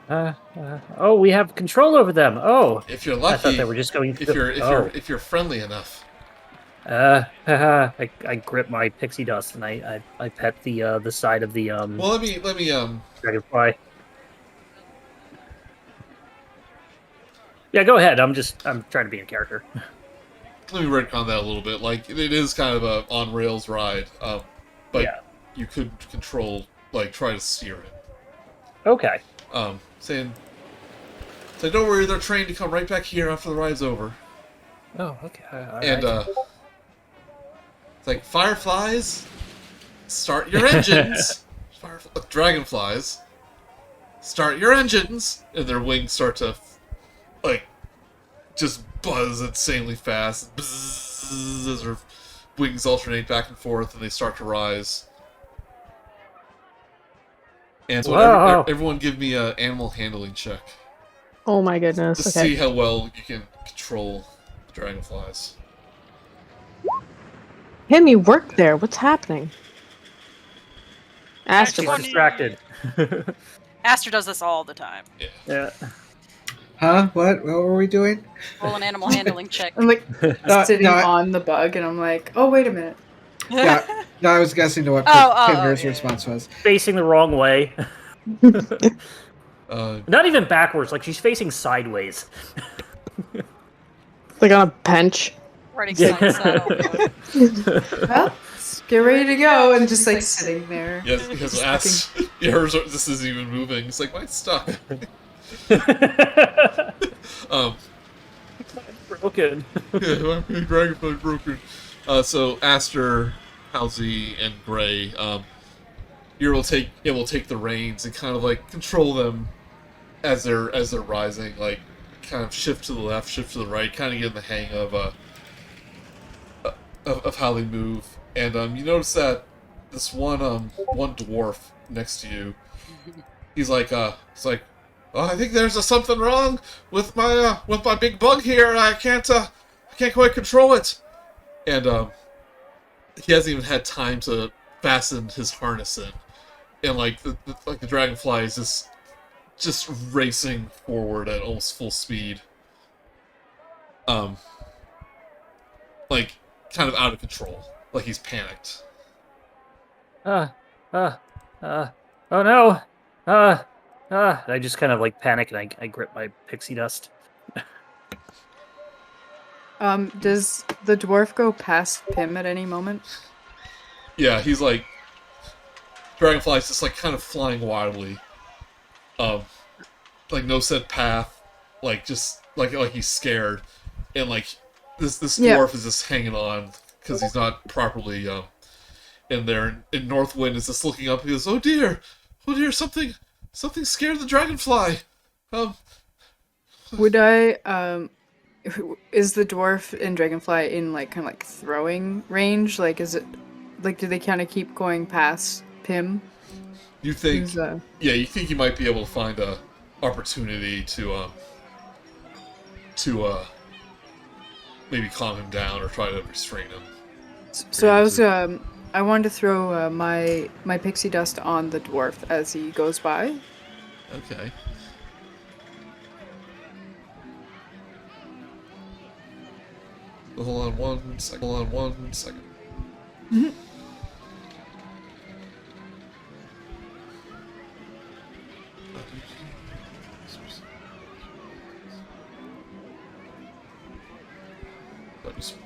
We have control over them. Oh, If you're lucky, I thought they were just going. if you're friendly enough. I grip my pixie dust and I pet the side of the Well, let me dragonfly. Yeah, go ahead. I'm trying to be a character. let me retcon that a little bit. Like, it is kind of a on rails ride, but Yeah. you could control, try to steer it. Okay. Saying, don't worry, they're trained to come right back here after the ride's over. Oh, okay. And it's like, fireflies, start your engines. Dragonflies, start your engines, and their wings start to just buzz insanely fast. Bzzz, as their wings alternate back and forth, and they start to rise. And so Whoa. everyone give me an animal handling check. Oh my goodness. To Okay. see how well you can control the dragonflies. Him, you work there. What's happening? Aster. She's 20. distracted. Aster does this all the time. Yeah. Huh? What were we doing? Roll an animal handling check. I'm like sitting no, I- on the bug, and I'm like, oh wait a minute. Yeah. No, I was guessing to what Pimner's yeah. response was. Facing the wrong way. Uh, Not even backwards, like she's facing sideways. Like on a bench. Riding side to side on the bug. Well, let's get ready to go, and just like sitting there. yes, because hers, this isn't even moving. It's like, mine's stuck. Broken. Yeah, my dragonfly broken. So Aster, Kal'zi, and Gray, it will take the reins and kind of like control them as they're rising, like kind of shift to the left, shift to the right, kind of get in the hang of how they move. And you notice that this one dwarf next to you, he's like, oh, I think there's something wrong with my big bug here. I can't quite control it. And he hasn't even had time to fasten his harness in, and like the dragonfly is just racing forward at almost full speed. Like kind of out of control, like he's panicked. Oh no! I just kind of like panic and I grip my pixie dust. Does the dwarf go past Pim at any moment? Yeah, he's like dragonfly's just like kind of flying wildly. Like no set path, like just like he's scared, and like this dwarf is just hanging on because he's not properly in there. And Northwind is just looking up. He goes, oh dear, something scared the dragonfly. Would I is the dwarf and dragonfly in like kind of like throwing range? Like, is it like, do they kind of keep going past Pim? You think? Who's, Yeah, you think you might be able to find a opportunity to maybe calm him down or try to restrain him. So I was I wanted to throw my pixie dust on the dwarf as he goes by. Okay. Hold on 1 second. Mm-hmm.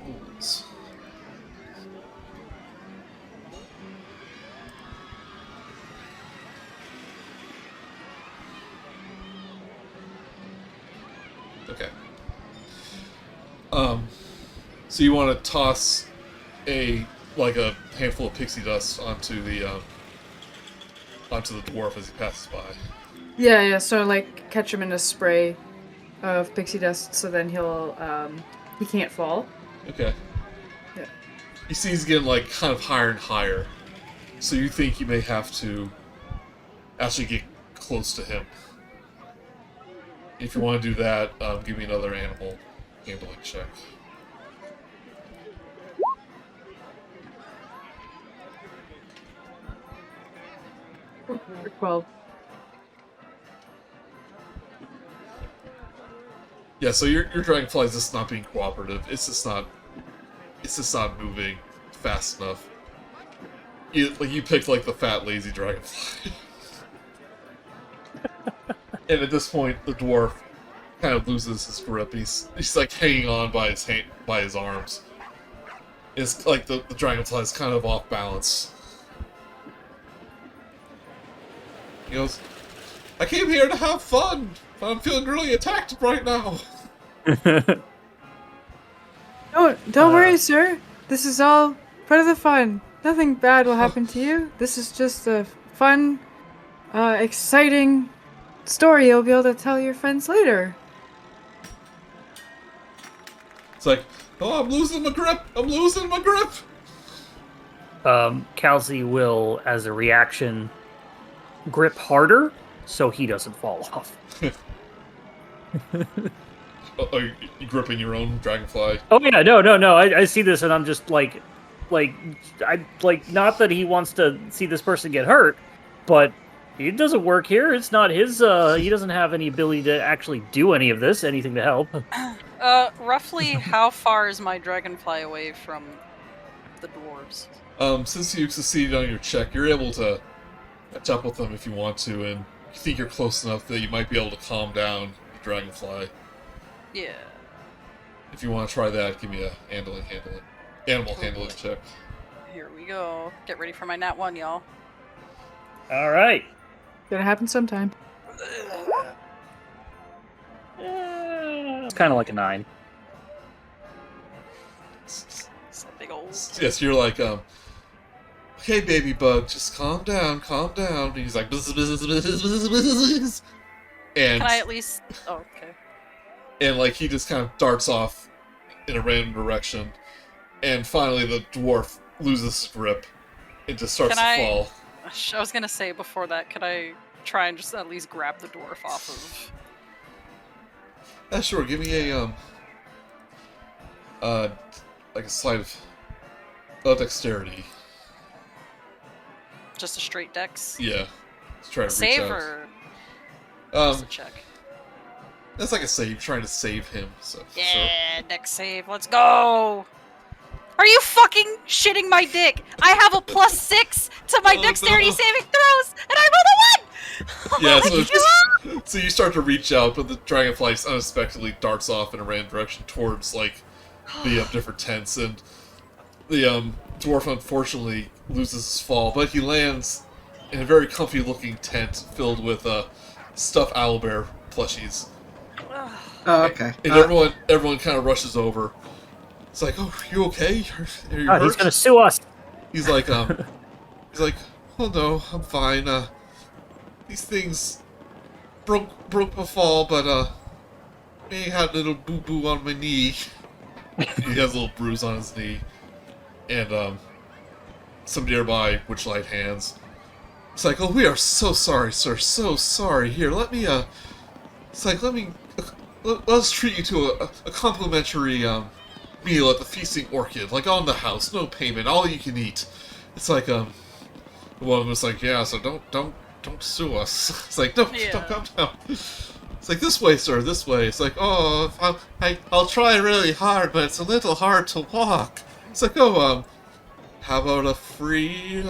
Rules. Okay. So you want to toss a handful of pixie dust onto the dwarf as he passes by. Yeah. So like catch him in a spray of pixie dust, so then he can't fall. Okay. Yeah. You see he's getting like kind of higher and higher, so you think you may have to actually get close to him. If you want to do that, give me another animal handling check. 12. Yeah, so your dragonfly is just not being cooperative. It's just not moving fast enough. You picked like the fat lazy dragonfly. And at this point, the dwarf kind of loses his grip. He's like hanging on by his arms. It's like the dragonfly is kind of off balance. He goes, I came here to have fun, but I'm feeling really attacked right now. Don't worry, sir. This is all part of the fun. Nothing bad will happen to you. This is just a fun, exciting story you'll be able to tell your friends later. It's like, oh, I'm losing my grip. Kal'zi will, as a reaction, grip harder so he doesn't fall off. Are you gripping your own dragonfly? Oh yeah, no. I see this and I'm just like, not that he wants to see this person get hurt, but it doesn't work here. It's not his. He doesn't have any ability to actually do any of this, anything to help. Roughly how far is my dragonfly away from the dwarves? Since you succeeded on your check, you're able to catch up with them if you want to, and you think you're close enough that you might be able to calm down the dragonfly. Yeah. If you want to try that, give me a animal handling check. Here we go. Get ready for my nat 1, y'all. All right. Gonna happen sometime. It's kind of like a 9. It's a big old... Yes, you're like, okay, baby bug, just calm down. And he's like, bzz, bzz, bzz, bzz, bzz, bzz. And, Can I at least... Oh, okay. and like, he just kind of darts off in a random direction. And finally, the dwarf loses his grip and just starts to fall. I was gonna say before that, could I try and just at least grab the dwarf off of... Yeah, sure, give me a, like a sleight of dexterity. Just a straight dex? Yeah. Let's try to Save reach out. or just a check? That's like a save, trying to save him, so... Yeah, dex save, let's go! Are you fucking shitting my dick? I have a +6 to my dexterity no. saving throws, and I rolled a 1! Yeah, Oh so you start to reach out, but the dragonfly unexpectedly darts off in a random direction towards, like, the different tents, and the dwarf unfortunately loses his fall, but he lands in a very comfy-looking tent filled with stuffed owlbear plushies. Oh, okay. And everyone kind of rushes over. It's like, oh, are you okay? Are you hurt? He's gonna sue us. He's like, oh no, I'm fine. These things broke my fall, but I had a little boo-boo on my knee. He has a little bruise on his knee. And, some nearby Witchlight hands. It's like, oh, we are so sorry, sir, so sorry. Here, let us treat you to a complimentary, meal at the Feasting Orchid, like on the house, no payment, all you can eat. It's like, the one was like, yeah, so don't sue us. It's like, no, don't come down. It's like, this way, sir, this way. It's like, oh, I'll try really hard, but it's a little hard to walk. It's like, oh, how about a free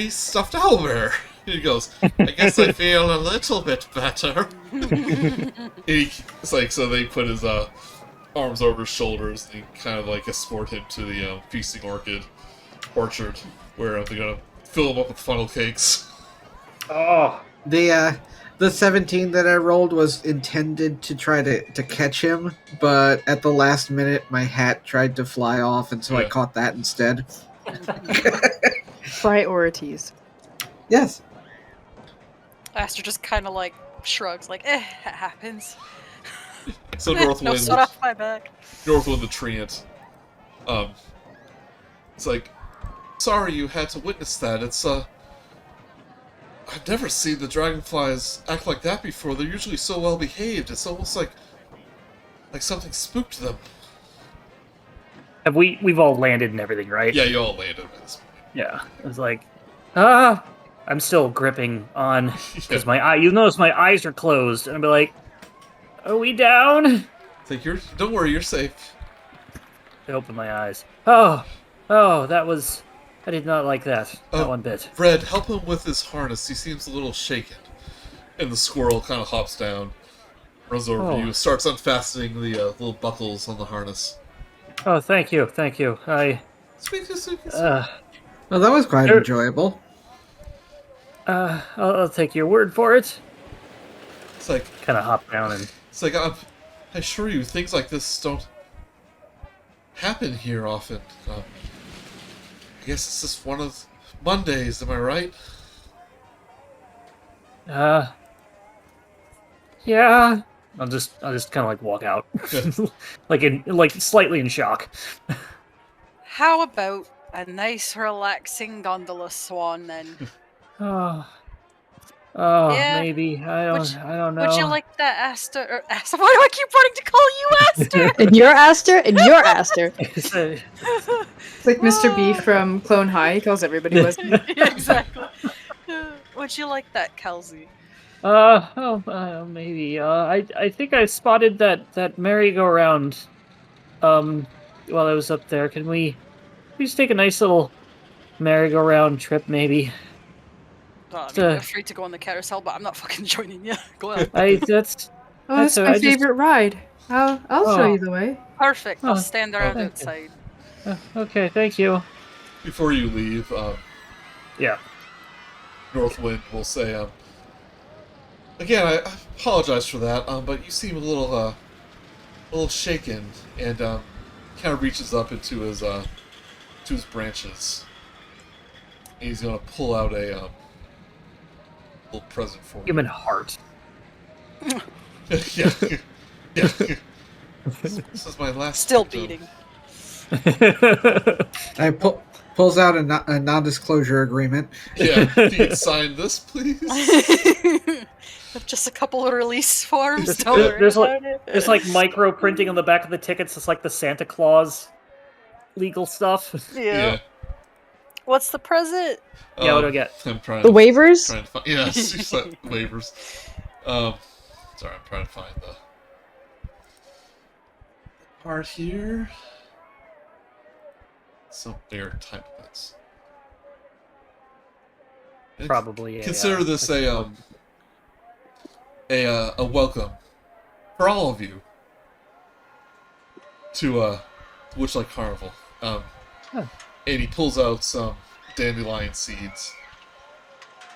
stuffed owlbear? He goes, I guess I feel a little bit better. It's like, so they put his, arms over his shoulders, and they kind of like escort him to the Feasting Orchard, where they're gonna fill him up with funnel cakes. Oh, The 17 that I rolled was intended to try to catch him, but at the last minute my hat tried to fly off, and so I Yeah. caught that instead. Priorities. Yes. Aster just kind of like shrugs, like, it happens. So No Northwind, sweat off my back. Northwind the Treant, it's like, sorry you had to witness that. It's I've never seen the dragonflies act like that before. They're usually so well behaved. It's almost like something spooked them. have we've all landed and everything, right? Yeah, you all landed at this point. Yeah. It's like, I'm still gripping on because my eye. You notice my eyes are closed, and I'll be like, are we down? It's like, don't worry, you're safe. I open my eyes. Oh, that was. I did not like that. Not one bit. Fred, help him with his harness. He seems a little shaken. And the squirrel kind of hops down, runs over to you, starts unfastening the little buckles on the harness. Oh, thank you. Speak. Well, that was quite enjoyable. I'll take your word for it. It's like, Kind of hop down and. it's like, I assure you, things like this don't happen here often. I guess it's just one of Mondays, am I right? Yeah. I'll just kind of like walk out, like slightly in shock. How about a nice relaxing gondola swan then? Oh, oh, Yeah, maybe. I don't know. Would you like that Aster? Or Aster? Why do I keep wanting to call you Aster? And you're Aster, and you're Aster. It's like Mr. B from Clone High. He calls everybody Wesley. Exactly. Would you like that, Kal'zi? Maybe. I think I spotted that merry-go-round. While I was up there, can we just take a nice little merry-go-round trip, maybe? I mean, you're free to go on the carousel, but I'm not fucking joining you. Go ahead. That's Oh, that's my favorite ride. I'll show you the way. Perfect. I'll Oh, stand around thank you. outside. Okay, thank you. Before you leave, Yeah. Northwind will say, again, I apologize for that, but you seem a little shaken, and kind of reaches up into his branches. And he's gonna pull out a little present for you. Human heart. yeah. This is my last. Still victim. beating. I pulls out a non-disclosure agreement. Yeah, can you sign this, please? Just a couple of release forms. There's like micro printing on the back of the tickets. It's like the Santa Claus legal stuff. Yeah. What's the present? Yeah, what do I get? I'm trying The to, waivers? Trying to find, yes, you said waivers. Sorry, I'm trying to find the part here. Some bigger type bits. Probably. Consider this a welcome for all of you to Witchlight Carnival. And he pulls out some dandelion seeds,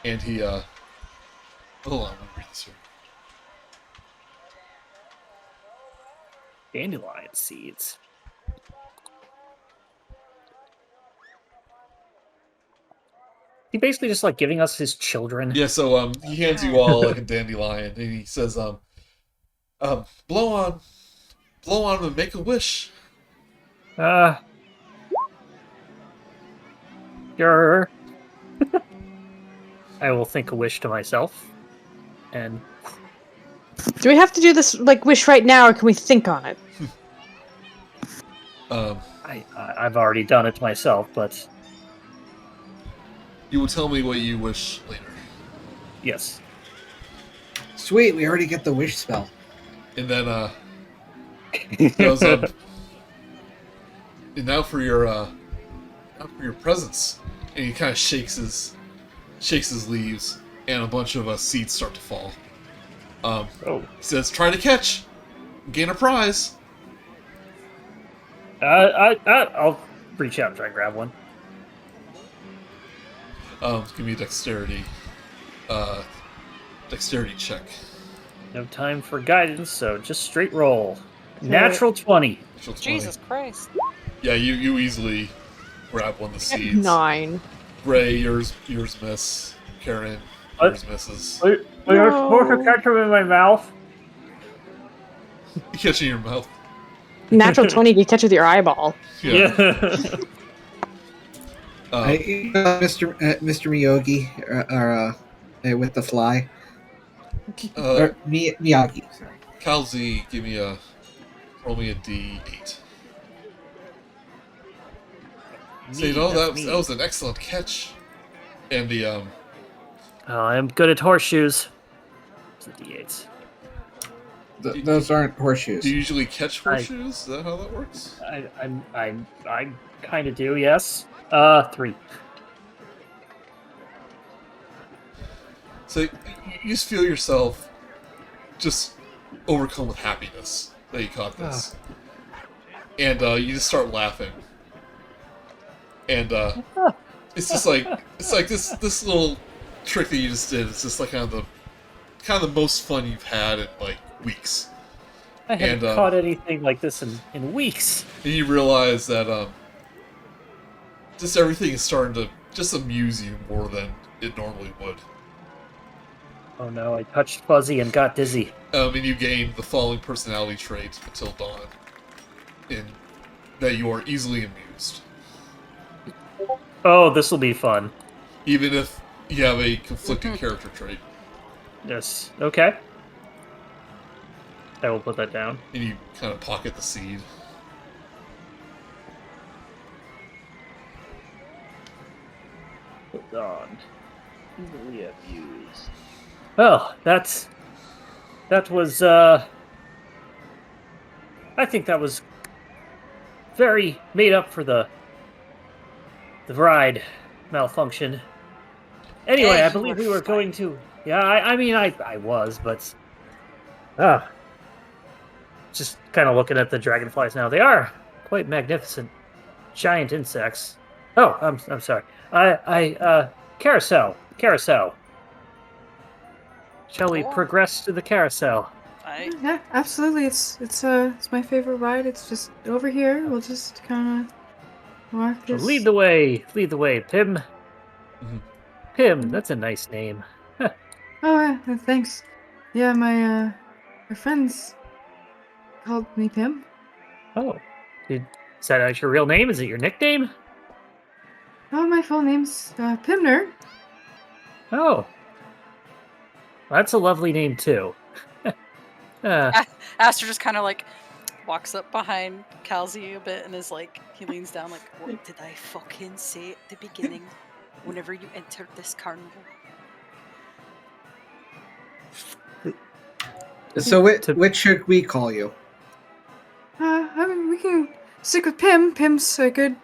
and he hold on, let me read this here. Dandelion seeds. He basically just like giving us his children. Yeah, so he hands you all like a dandelion, and he says, blow on and make a wish. Sure. I will think a wish to myself, and Do we have to do this like wish right now, or can we think on it? I've already done it myself, but You will tell me what you wish later. yes. Sweet, we already get the wish spell. And then goes and now for your presents. And he kind of shakes his leaves, and a bunch of seeds start to fall. He says, "Try to catch, gain a prize." I'll reach out and try and grab one. Give me a dexterity check. No time for guidance, so just straight roll. Natural 20. Natural 20. Jesus Christ. Yeah, you easily grab one of the seeds. 9. Ray, yours miss. Karen, What? yours misses. Wait, you're supposed to catch them in my mouth? You catch it in your mouth. Natural 20 you catch with your eyeball. Yeah. Mr. Miyogi, with the fly. Or Miyagi. Sorry. Kal'zi, roll me a D8. Say, no, that was an excellent catch. And the I'm good at horseshoes. It's a D8. Those aren't horseshoes. do you usually catch horseshoes? Is that how that works? I kind of do, yes. 3. So you just feel yourself just overcome with happiness that you caught this. And you just start laughing. And it's just like this little trick that you just did. It's just like kind of the most fun you've had in like weeks. I haven't caught anything like this in weeks. And you realize that just everything is starting to just amuse you more than it normally would. Oh no, I touched Fuzzy and got dizzy. And you gain the following personality trait until dawn, in that you are easily amused. Oh, this will be fun. Even if You have a conflicting character trait, Yes. Okay. I will put that down. and you kind of pocket the seed. Put on. Easily abused. Well, that was I think that was very made up for the ride malfunction. Anyway, Hey, I you believe were we were fine. going to. Yeah, I mean, I was, but just kind of looking at the dragonflies now. They are quite magnificent, giant insects. Oh, I'm sorry. Carousel. Shall we Go on. progress to the carousel? Yeah, absolutely. It's my favorite ride. It's just over here. We'll just kind of walk So this. lead the way, Pim. Mhm. Pim, that's a nice name. Oh, yeah, thanks. Yeah, my friends called me Pim. Oh, is that your real name? Is it your nickname? Oh, my full name's Pimner. Oh, that's a lovely name too. Aster just kind of like walks up behind Kal'zi a bit and is like, he leans down like, what did I fucking say at the beginning whenever you entered this carnival? So which should we call you? I mean, we can stick with Pim. Pim's a good,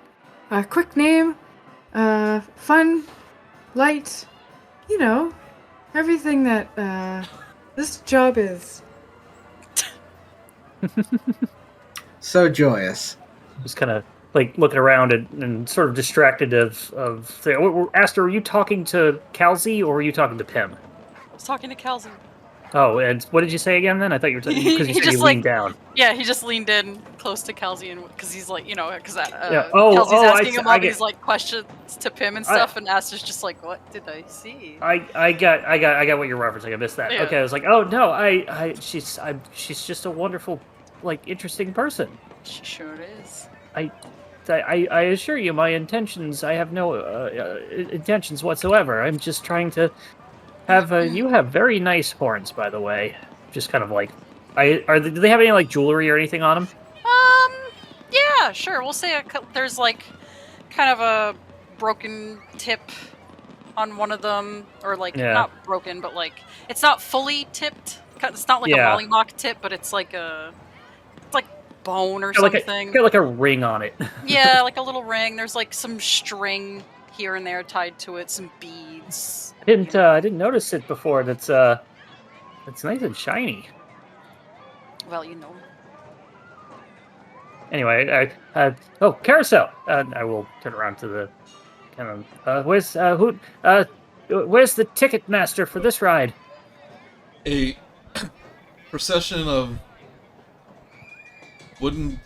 quick name. Fun, light. You know, everything that this job is. So joyous. Just kind of like looking around and sort of distracted of. Aster, were you talking to Kal'zi or were you talking to Pim? I was talking to Kal'zi. Oh, and what did you say again then? I thought you were because you He said just, you leaned down. Yeah, he just leaned in close to Kal'zi and because he's like, because Yeah. Kal'zi's I asking see- him I all get- these like questions to Pim and stuff, and Aster's just like, what did I see? I got what you're referencing. I missed that. Yeah. Okay, I was like, oh no, she's just a wonderful, like, interesting person. She sure is. I assure you, my intentions. I have no intentions whatsoever. I'm just trying to have. You have very nice horns, by the way. Just kind of like, do they have any like jewelry or anything on them? Yeah, sure. We'll say there's like kind of a broken tip on one of them, or like not broken, but like it's not fully tipped. It's not like a mollymawk tip, but it's like bone or something. Got like a ring on it. Yeah, like a little ring. There's like some string here and there tied to it, some beads. I didn't notice it before. It's nice and shiny. Well, Anyway, carousel. I will turn around to the kind of where's the ticket master for this ride? A procession of wooden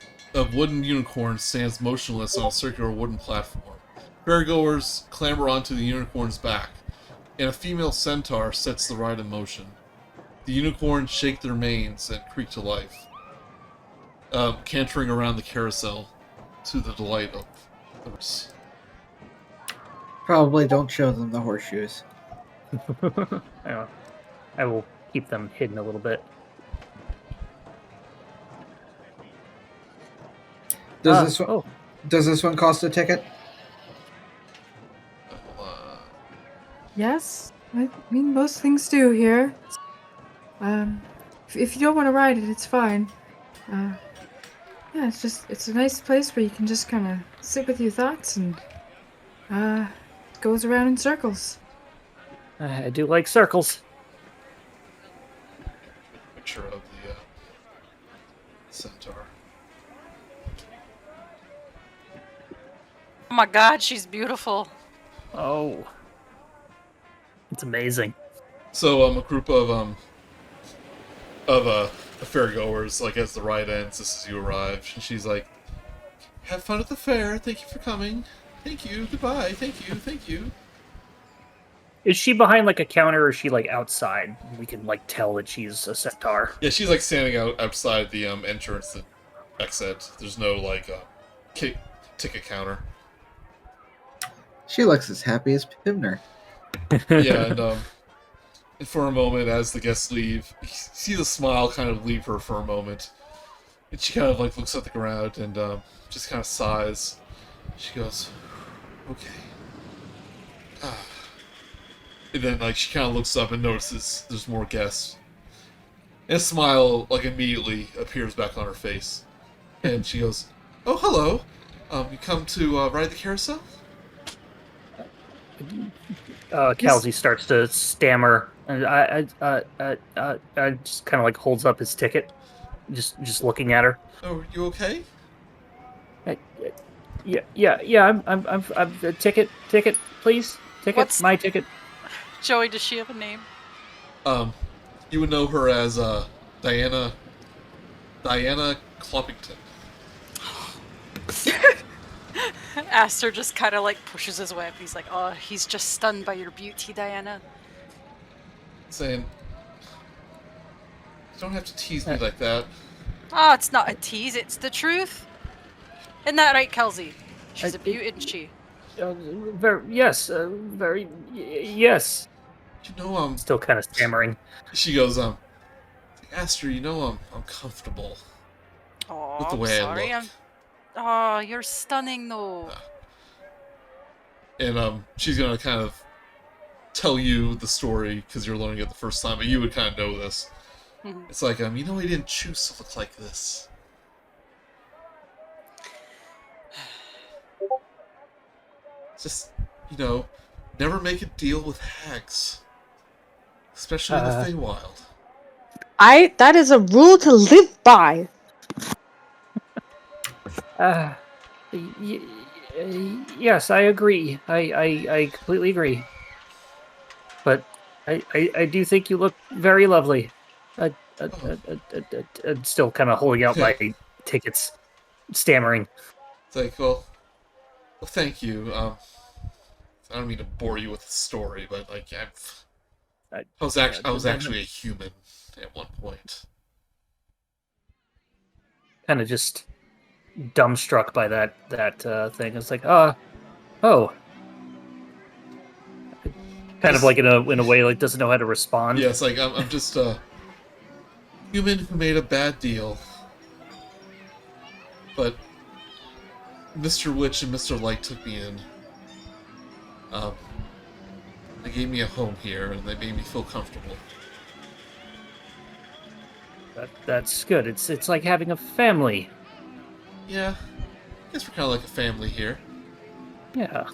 unicorns stands motionless on a circular wooden platform. Fairgoers clamber onto the unicorn's back, and a female centaur sets the ride in motion. The unicorns shake their manes and creak to life, cantering around the carousel to the delight of others. Probably don't show them the horseshoes. I will keep them hidden a little bit. Does this one cost a ticket? Yes, I mean most things do here. If you don't want to ride it, it's fine. Yeah, it's a nice place where you can just kind of sit with your thoughts and it goes around in circles. I do like circles. Picture of the centaur. Oh my god, she's beautiful. Oh, it's amazing. So a group of fairgoers, like as the ride ends, just as you arrive, and she's like, "Have fun at the fair. Thank you for coming. Thank you. Goodbye. Thank you. Thank you." Is she behind like a counter, or is she like outside? We can like tell that she's a centaur. Yeah, she's like standing outside the entrance to exit. There's no like ticket counter. She looks as happy as Pimner. Yeah, and for a moment, as the guests leave, you see the smile kind of leave her for a moment. And she kind of like looks at the ground and just kind of sighs. She goes, "Okay." Ah. And then like she kind of looks up and notices there's more guests. And a smile like immediately appears back on her face. And she goes, "Oh, hello. You come to ride the carousel?" Kal'zi starts to stammer, and I just kind of like holds up his ticket, just looking at her. "Oh, you okay?" Uh, yeah. I'm ticket, please, ticket, What's- my ticket. Joey, does she have a name? You would know her as Diana Cloppington. Aster just kind of like pushes his way up. He's like, "Oh, he's just stunned by your beauty, Diana." Saying, "You don't have to tease me like that." Oh, it's not a tease, it's the truth. Isn't that right, Kal'zi? She's a beaut, isn't she? Yes. You know, Still kind of stammering. she goes, "Aster, you know, I'm comfortable Oh, with the I'm way sorry. I look." Oh, you're stunning though. And she's gonna kind of tell you the story because you're learning it the first time, but you would kind of know this. Mhm. It's like, you know, I didn't choose to look like this. Just, you know, never make a deal with hags, especially in the Feywild. That is a rule to live by. Yes, I agree. I completely agree. But I do think you look very lovely. Still kind of holding out my tickets, stammering. It's like, well, thank you. I don't mean to bore you with the story, but like, I was actually a human at one point. Kind of just dumbstruck by that thing. It's like, oh, kind of like in a way like doesn't know how to respond. Yeah, it's like I'm just a human who made a bad deal, but Mr. Witch and Mr. Light took me in. They gave me a home here, and they made me feel comfortable. That's good. It's like having a family. Yeah, I guess we're kind of like a family here. Yeah.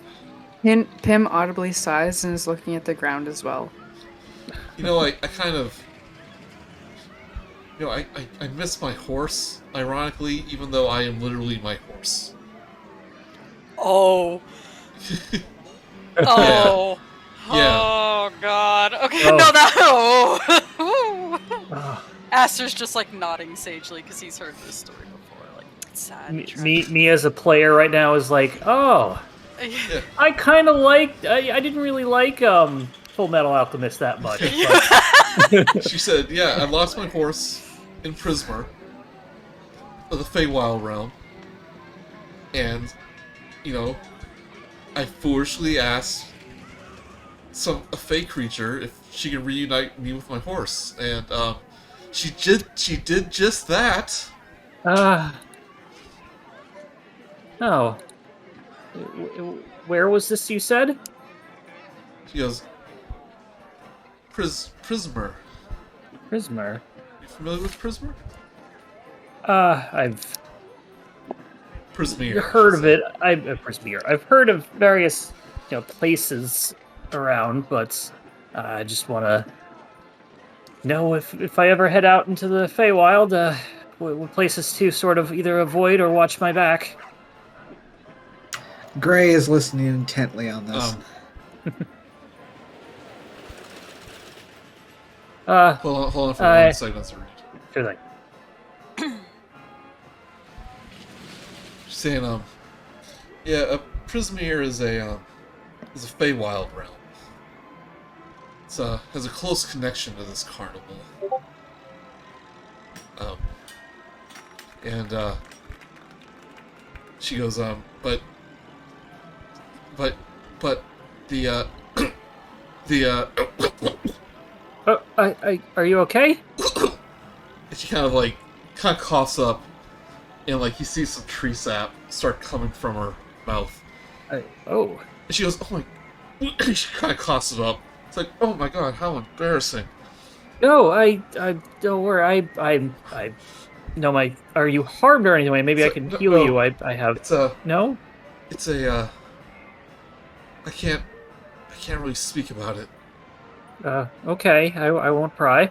Pim audibly sighs and is looking at the ground as well. You know, I kind of... You know, I miss my horse, ironically, even though I am literally my horse. Oh. Oh. Yeah. Oh God. Okay. Oh. No, that. Oh. Ah. Aster's just like nodding sagely because he's heard this story before. Like, it's sad. and tragic. Me as a player right now is like, oh, Yeah. I kind of liked. I didn't really like Full Metal Alchemist that much. But She said, yeah, I lost my horse in Prismar, of the Feywild realm, and, you know, I foolishly asked a Fey creature if she could reunite me with my horse, and she did just that. Oh. Where was this? You said? She goes, Prismar. Prismar. You familiar with Prismar? I've Prismere. heard of it. Prismere. I've heard of various, places around, but I just want to know if I ever head out into the Feywild, what places to sort of either avoid or watch my back. Gray is listening intently on this. Hold on for 1 second. Sure thing. She's saying, yeah, Prismere is a Feywild realm. It's has a close connection to this carnival. And she goes, but the Are you okay? She kind of coughs up, and like you see some tree sap start coming from her mouth. Oh. And she goes, "Oh my!" She kind of coughs it up. It's like, "Oh my god, how embarrassing!" No, I don't worry. I no, my. Are you harmed or anything? Maybe I can heal you. I have. It's a. No. It's a. I can't really speak about it. Okay. I won't pry.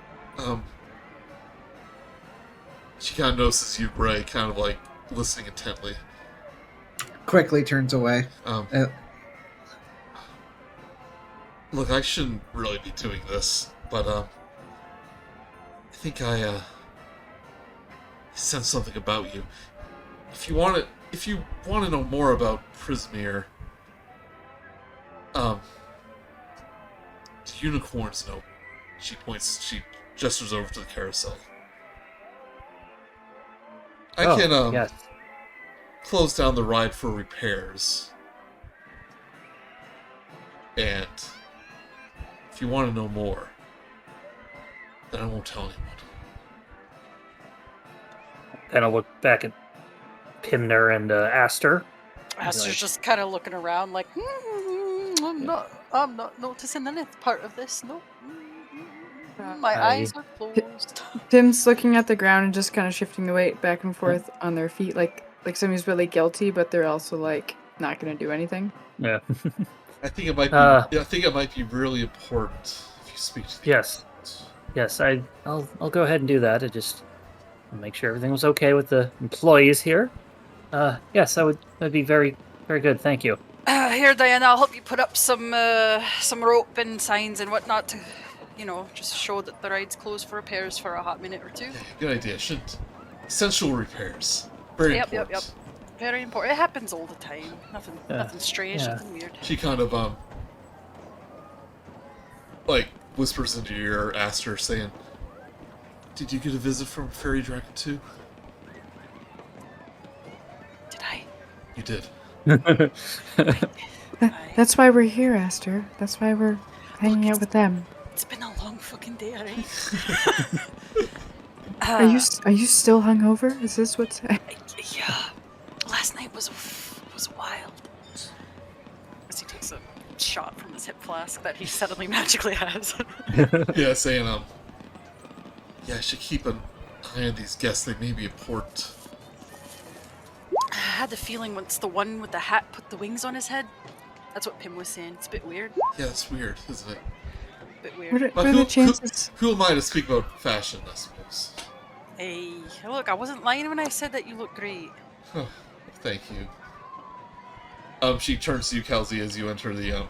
She kind of notices you, Bray, kind of like listening intently. Quickly turns away. Look, I shouldn't really be doing this, but I think I sense something about you. If you want to know more about Prismere, the unicorns know. She gestures over to the carousel. I can yes. close down the ride for repairs. And if you want to know more, then I won't tell anyone. Kind of look back at Pimner and Aster. Aster's just kind of looking around, like, I'm not noticing any part of this. No, my eyes are closed. Tim's looking at the ground and just kind of shifting the weight back and forth on their feet, like somebody's really guilty, but they're also like not going to do anything. Yeah. I think it might be. I think it might be really important if you speak to the. Yes. I'll go ahead and do that. I just make sure everything was okay with the employees here. Yes, that'd be very, very good. Thank you. Here, Diana, I'll help you put up some rope and signs and whatnot to, just show that the ride's closed for repairs for a hot minute or two. Yeah, good idea. Essential repairs. Very important. Yep. Very important. It happens all the time. Nothing strange, nothing weird. She kind of whispers into your ear, Aster, saying, "Did you get a visit from Fairy Dragon 2? Did I? You did. That's why we're here, Aster. That's why we're hanging out with them. It's been a long fucking day, alright? Are you still hungover? Is this what's? Yeah. Last night was wild. As he takes a shot from his hip flask that he suddenly magically has. Yeah, saying, I should keep an eye on these guests. They may be important. I had the feeling once the one with the hat put the wings on his head. That's what Pim was saying. It's a bit weird. Yeah, it's weird, isn't it? A bit weird. What are the chances? Who am I to speak about fashion, I suppose? Hey, look, I wasn't lying when I said that you look great. Oh, thank you. She turns to you, Kal'zi, as you enter the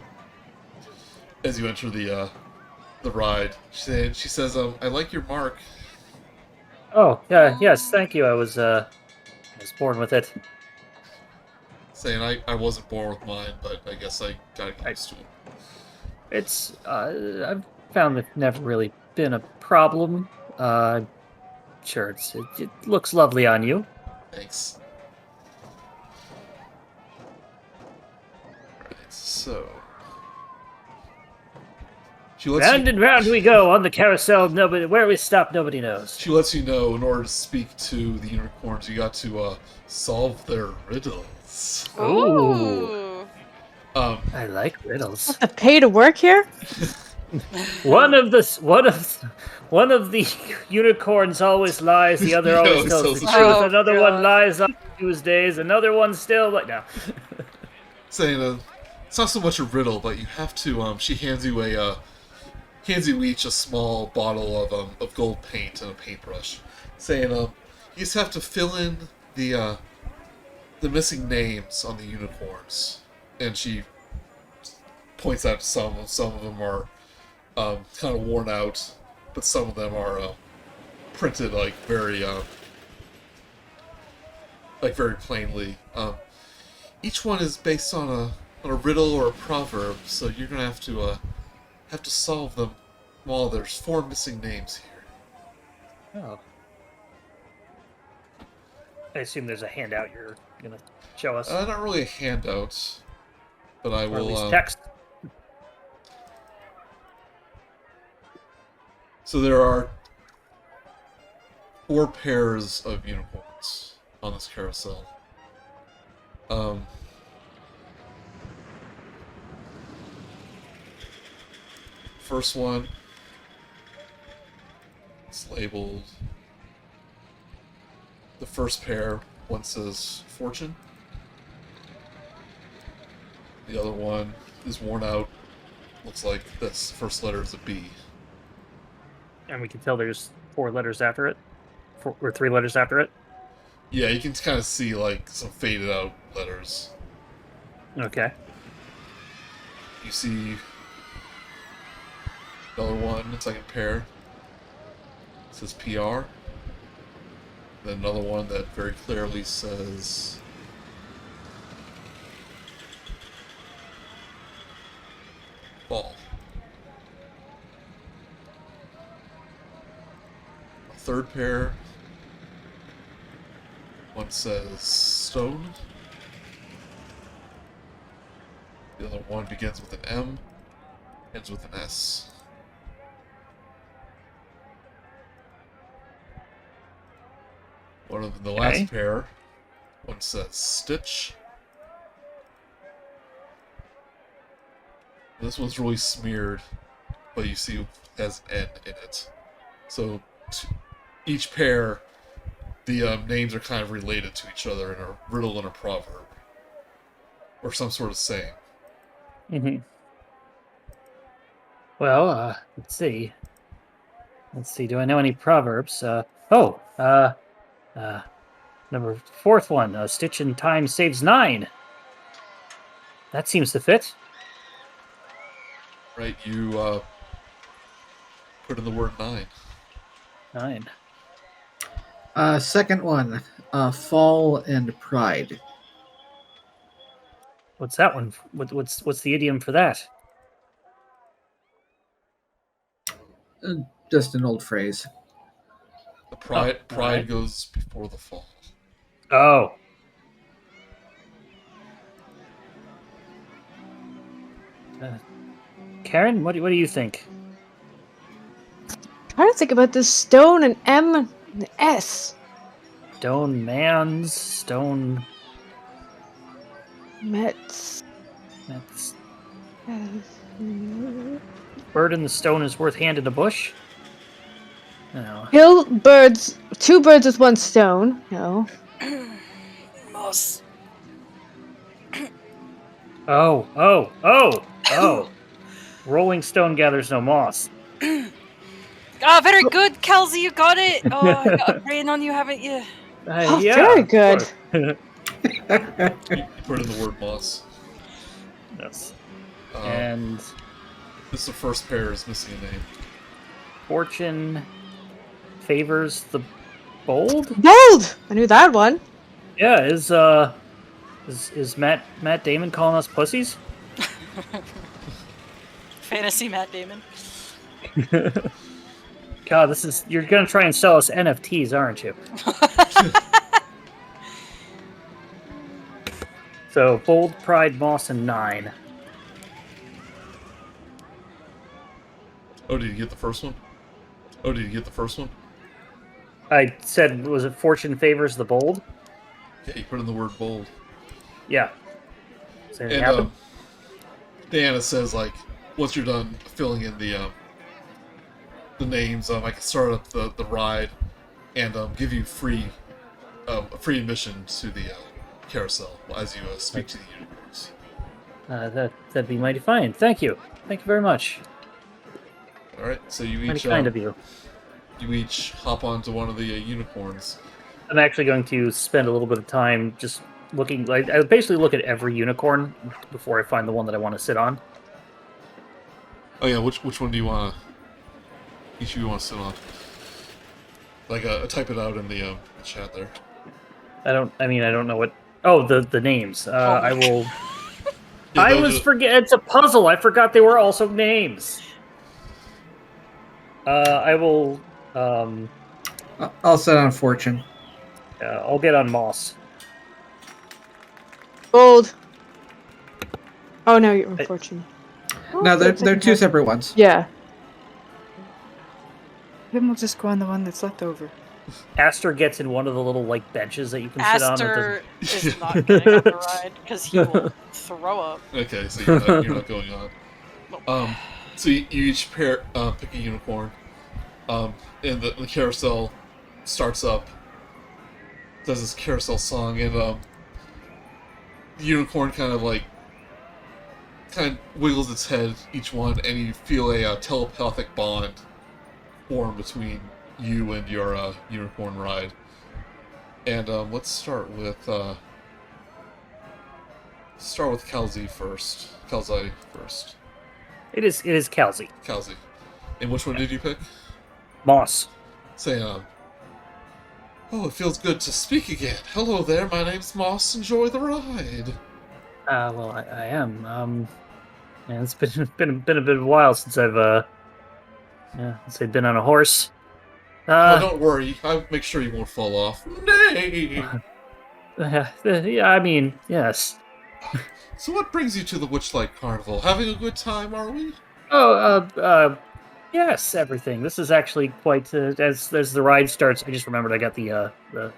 ride. She says, I like your mark. Oh, yes, thank you. I was born with it. Saying I wasn't born with mine, but I guess I gotta get used to it. It's I've found it's never really been a problem. Sure, it looks lovely on you. Thanks. Right, so Round and round we go on the carousel. Where we stop, nobody knows. She lets you know, in order to speak to the unicorns, you got to solve their riddles. Ooh. I like riddles. Have to pay to work here? One of the unicorns always lies. The other always tells the truth. Another one lies on Tuesdays. Another one still no. Saying it's not so much a riddle, but you have to. She hands you each a small bottle of gold paint and a paintbrush. Saying you just have to fill in the missing names on the unicorns. And she points out some of them are kind of worn out, but some of them are printed very plainly. Each one is based on a riddle or a proverb, so you're gonna have to solve them. Well, there's 4 missing names here. Oh. I assume there's a handout you're gonna show us. Not really a handout, but I will. Or at least text. So there are 4 pairs of unicorns on this carousel. First one, it's labeled. The first pair, one says Fortune. The other one is worn out. Looks like this first letter is a B. And we can tell there's 4 letters after it, or 3 letters after it. Yeah, you can kind of see like some faded out letters. Okay. You see another one, second pair. It says PR. Then another one that very clearly says ball. A third pair. One says stone. The other one begins with an M, ends with an S. One of the last pair, one says stitch. This one's really smeared, but you see it has an N in it. So each pair, the names are kind of related to each other in a riddle and a proverb, or some sort of saying. Mm-hmm. Well, let's see. Let's see. Do I know any proverbs? Number 4th one. A stitch in time saves 9. That seems to fit. Right, you put in the word 9. 9. Second one, fall and pride. What's that one? What's the idiom for that? Just an old phrase. The pride alright. goes before the fall. Oh. Karen, what do you think? Trying to think about this stone and M and an S. Stone man's stone. Mets. That's bird in the stone is worth hand in the bush. No. Kill birds. 2 birds with 1 stone. No. Moss. Oh. Rolling stone gathers no moss. Ah, very good, Kal'zi, you got it. Oh, I got a brain on you, haven't you? Oh, Yeah, very of good. course. You put in the word moss. Yes. Um, And this is the first pair is missing a name. fortune favors the bold. Bold! I knew that one. Yeah, is Matt Damon calling us pussies? Fantasy Matt Damon. God, you're gonna try and sell us NFTs, aren't you? So bold, pride, moss, and 9. Oh, did you get the first one? I said, was it fortune favors the bold? Yeah, you put in the word bold. Yeah. Does anything And happen? Diana says, like, once you're done filling in the names, I can start up the ride and give you free admission to the carousel as you speak to the unicorns. That'd be mighty fine. Thank you. Thank you very much. All right, so you Mighty each kind of you. you each hop onto one of the unicorns. I'm actually going to spend a little bit of time just looking. Like, I basically look at every unicorn before I find the one that I want to sit on. Oh yeah, which one do you want to? Each of you want to sit on? Like, type it out in the chat there. I don't know what. Oh, the names. I will. Yeah, I was forget. It's a puzzle. I forgot they were also names. I will. I'll set on fortune. I'll get on moss. Bold. Oh no, you're unfortunate. No, they're 2 separate ones. Yeah. Pim will just go on the one that's left over. Aster gets in one of the little like benches that you can sit on. Aster is not getting on the ride because he will throw up. Okay, so you're not going on. So you each pick a unicorn, and the carousel starts up. Does this carousel song, and the unicorn kind of wiggles its head, each one, and you feel a telepathic bond form between you and your unicorn ride. And let's start with Kal'zi first. Kal'zi first. It is Kal'zi. Kal'zi. And which one did you pick? Moss. Say, oh, it feels good to speak again. Hello there, my name's Moss. Enjoy the ride. Well, I am. Man, it's been a bit of a while since I've been on a horse. Oh, don't worry. I'll make sure you won't fall off. Nay! Yeah, I mean, yes. So what brings you to the Witchlight Carnival? Having a good time, are we? Oh, yes, everything. This is actually quite, as the ride starts, I just remembered I got the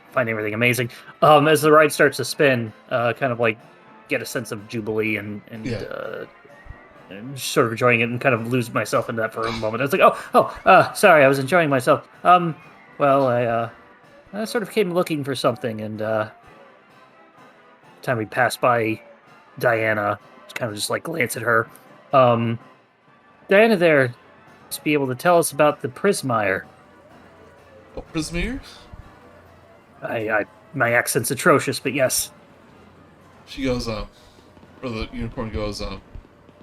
find everything amazing. As the ride starts to spin, kind of like get a sense of jubilee and sort of enjoying it and kind of lose myself in that for a moment. I was like, sorry, I was enjoying myself. Well, I sort of came looking for something, and time we passed by Diana, kind of just like glance at her. Diana there to be able to tell us about the Prismire. Oh, Prismere? My accent's atrocious, but yes. She goes, or the unicorn goes, hold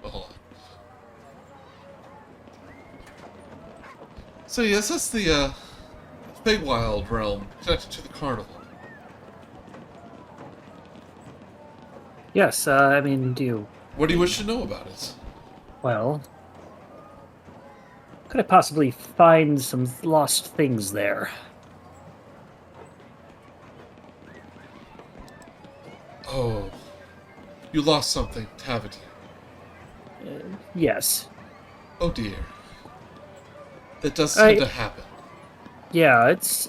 on. So yes, that's the, Feywild realm connected to the carnival. Yes, I mean, What do you wish to know about it? well, could I possibly find some lost things there? Oh, you lost something, haven't you? Yes. Oh dear. That does tend to happen. Yeah, it's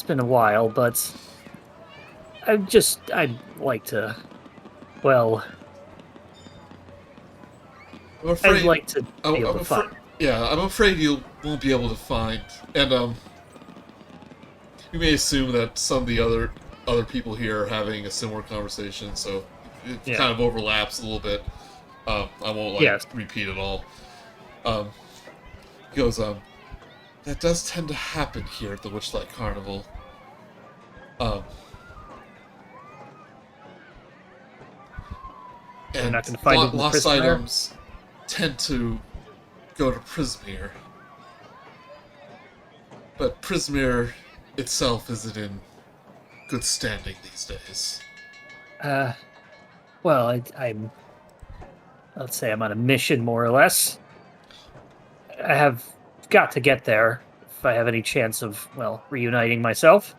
been a while, but I'd like to, well, I'm afraid, I'd like to be able to find. Yeah, I'm afraid you won't be able to find. And, you may assume that some of the other people here are having a similar conversation, so it kind of overlaps a little bit. I won't, repeat it all. He goes, that does tend to happen here at the Witchlight Carnival. And not gonna find lost items tend to go to Prismere. But Prismere itself isn't in good standing these days. Well, let's say I'm on a mission, more or less. I have got to get there if I have any chance of, well, reuniting myself.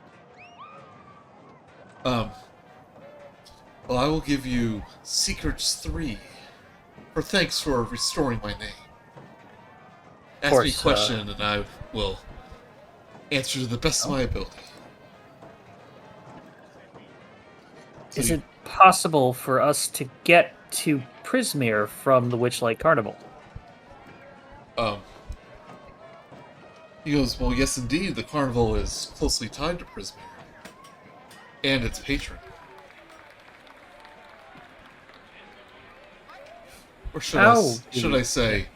Well, I will give you Secrets 3 for thanks for restoring my name. Ask me a question and I will answer to the best of my ability. Is it possible for us to get to Prismere from the Witchlight Carnival? He goes, well, yes indeed, the carnival is closely tied to Prismere. And its patron. Or should I say,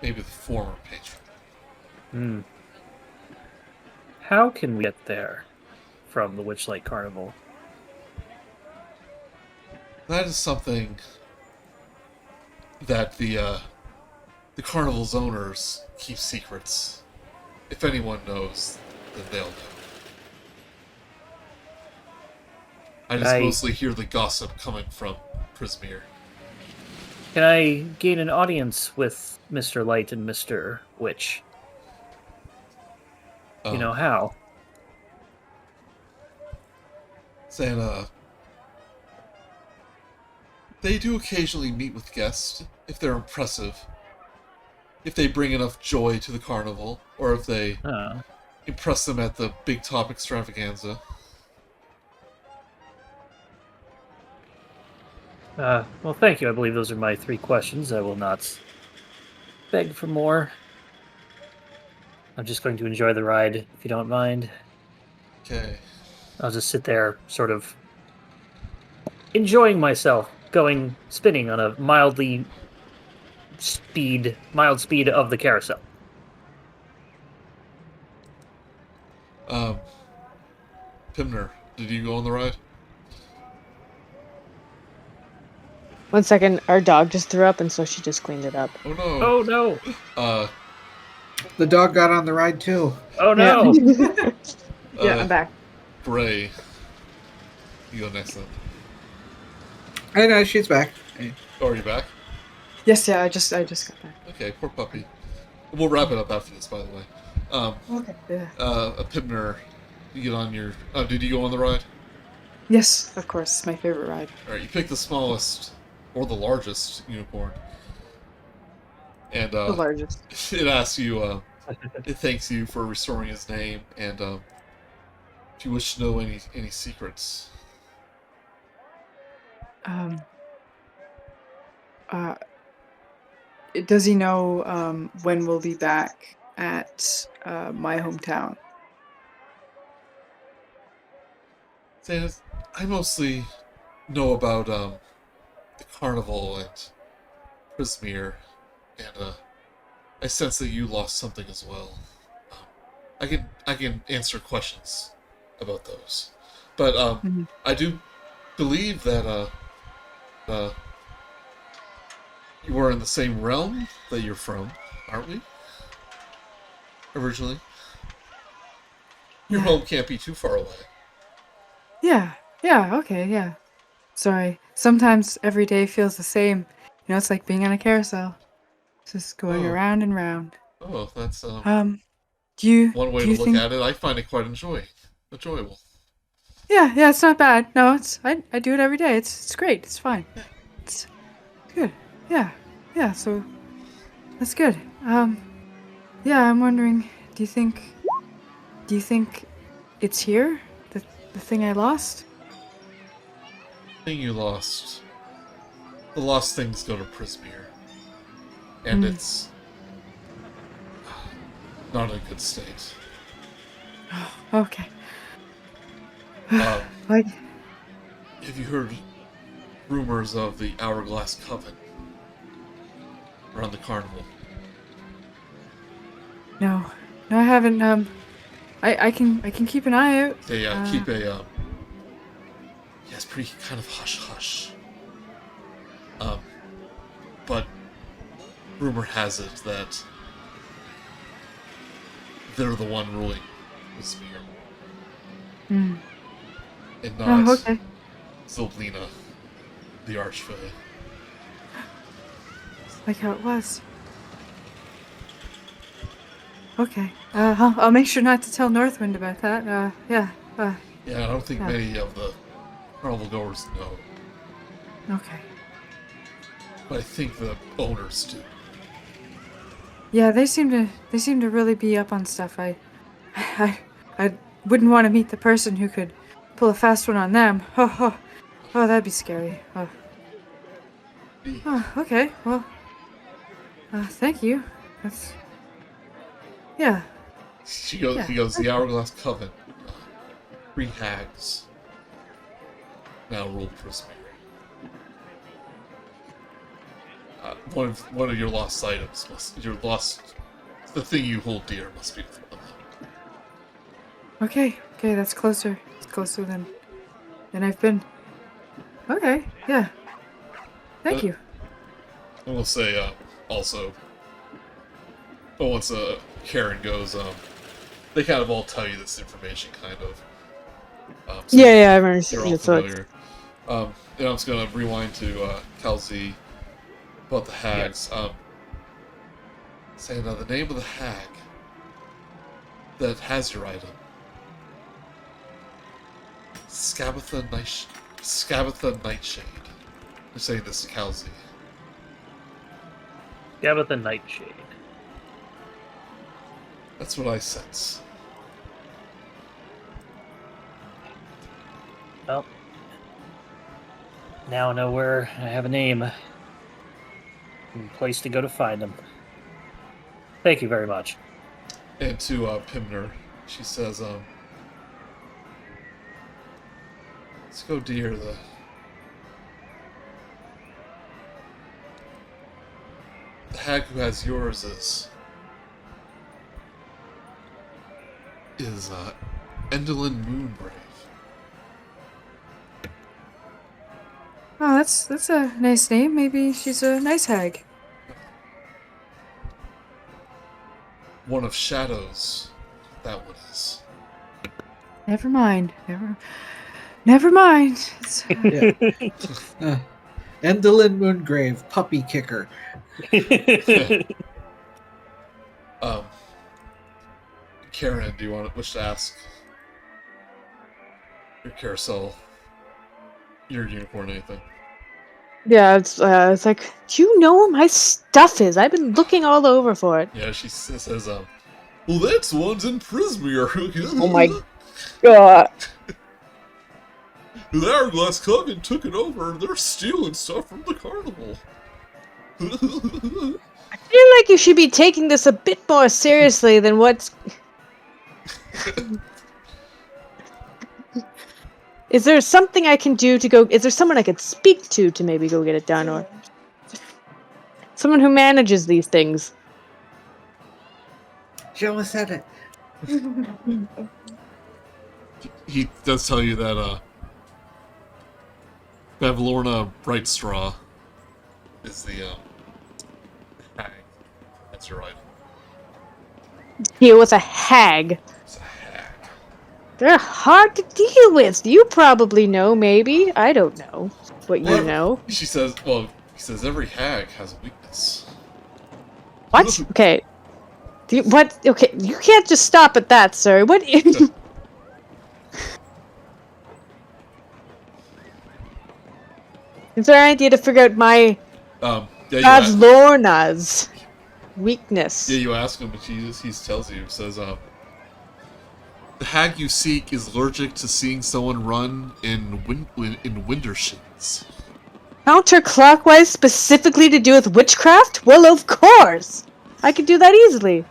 maybe the former patron. How can we get there from the Witchlight Carnival? That is something that the carnival's owners keep secrets. If anyone knows, then they'll know. I just mostly hear the gossip coming from Prismere. Can I gain an audience with Mr. Light and Mr. Witch? You know how? Saying, they do occasionally meet with guests, if they're impressive. if they bring enough joy to the carnival, or if they Uh, impress them at the big top extravaganza. well, thank you. I believe those are my 3 questions. I will not beg for more. I'm just going to enjoy the ride, if you don't mind. Okay. I'll just sit there, sort of enjoying myself, spinning on a mild speed of the carousel. Pimner, did you go on the ride? 1 second, our dog just threw up, and so she just cleaned it up. Oh no. Oh no! The dog got on the ride too. Oh no! Yeah, I'm back. Gray. You go next then. I know she's back. Oh, are you back? Yes, yeah, I just got back. Okay, poor puppy. We'll wrap it up after this, by the way. Okay. Yeah. A Pimner, you get on your... did you go on the ride? Yes, of course. It's my favorite ride. Alright, you pick the smallest, or the largest unicorn. And, The largest. it asks you, it thanks you for restoring his name, and, if you wish to know any secrets. Does he know when we'll be back at my hometown? Says, I mostly know about, the carnival and Redmare, and, I sense that you lost something as well. I can answer questions about those. But, I do believe that, you were in the same realm that you're from, aren't we? Originally? Your Yeah. home can't be too far away. Yeah. Yeah. Okay. Yeah. Sorry. Sometimes every day feels the same. You know, it's like being on a carousel, just going Oh. around and round. Oh, that's, Do you? one way do to you look think... at it. I find it quite enjoyable. Yeah. Yeah. It's not bad. No, I do it every day. It's great. It's fine. It's good. Yeah. Yeah. So that's good. Yeah. I'm wondering. Do you think it's here? The thing I lost? Thing you lost. The lost things go to Redmare. And it's not in a good state. Okay. Have you heard rumors of the Hourglass Coven around the carnival? No, I haven't. I can keep an eye out. They keep a yeah, it's pretty kind of hush. But rumor has it that they're the one ruling Redmare. And not okay. Zilblina, the Archfey. Like how it was. Okay. I'll make sure not to tell Northwind about that. Yeah. Yeah, I don't think many of the carnival goers know, Okay. but I think the owners do. Yeah, they seem to really be up on stuff. I wouldn't want to meet the person who could pull a fast one on them. Oh, that'd be scary. Oh, okay. Well, thank you. That's... Yeah. He goes, the Hourglass Coven. 3 hags now rule Redmare. One of your lost items the thing you hold dear must be one of them. Okay, that's closer. It's closer than I've been. Okay, yeah. Thank you. I will say, also, but once Karen goes, they kind of all tell you this information, kind of. So Yeah, I remember. You're all familiar. And I'm just gonna rewind to Kal'zi about the hags. Saying the name of the hag that has your item. Scabatha Nightshade. I'm saying this to Kal'zi. Gabatha Nightshade. That's what I sense. Well, now I know where I have a name and a place to go to find them. Thank you very much. And to Pimner, she says, let's go dear the hag who has yours is Endolin Moonbrave. Oh, that's a nice name. Maybe she's a nice hag. One of shadows, that one is. Never mind. Never mind. Endolin Moongrave, puppy kicker. Karen, do you wish to ask your carousel, your unicorn, anything? Yeah, it's like, do you know where my stuff is? I've been looking all over for it. Yeah, she says, well, that's one's in Prismere. Oh my god. The Hourglass Coven took it over, and they're stealing stuff from the carnival. I feel like you should be taking this a bit more seriously than what's... Is there something I can do to go... Is there someone I could speak to maybe go get it done, or... Someone who manages these things? She almost said it. He does tell you that, Bavlorna Brightstraw is the, hag. That's your item. He was a hag. It's a hag. They're hard to deal with. You probably know, maybe. I don't know what you know. She says, well, he says every hag has a weakness. What? Okay. What? Okay, you can't just stop at that, sir. What? Is there an idea to figure out my Bavlorna's weakness? Yeah, you ask him, but he tells you. Says, the hag you seek is allergic to seeing someone run in winter shades. Counterclockwise specifically to do with witchcraft? Well, of course! I could do that easily.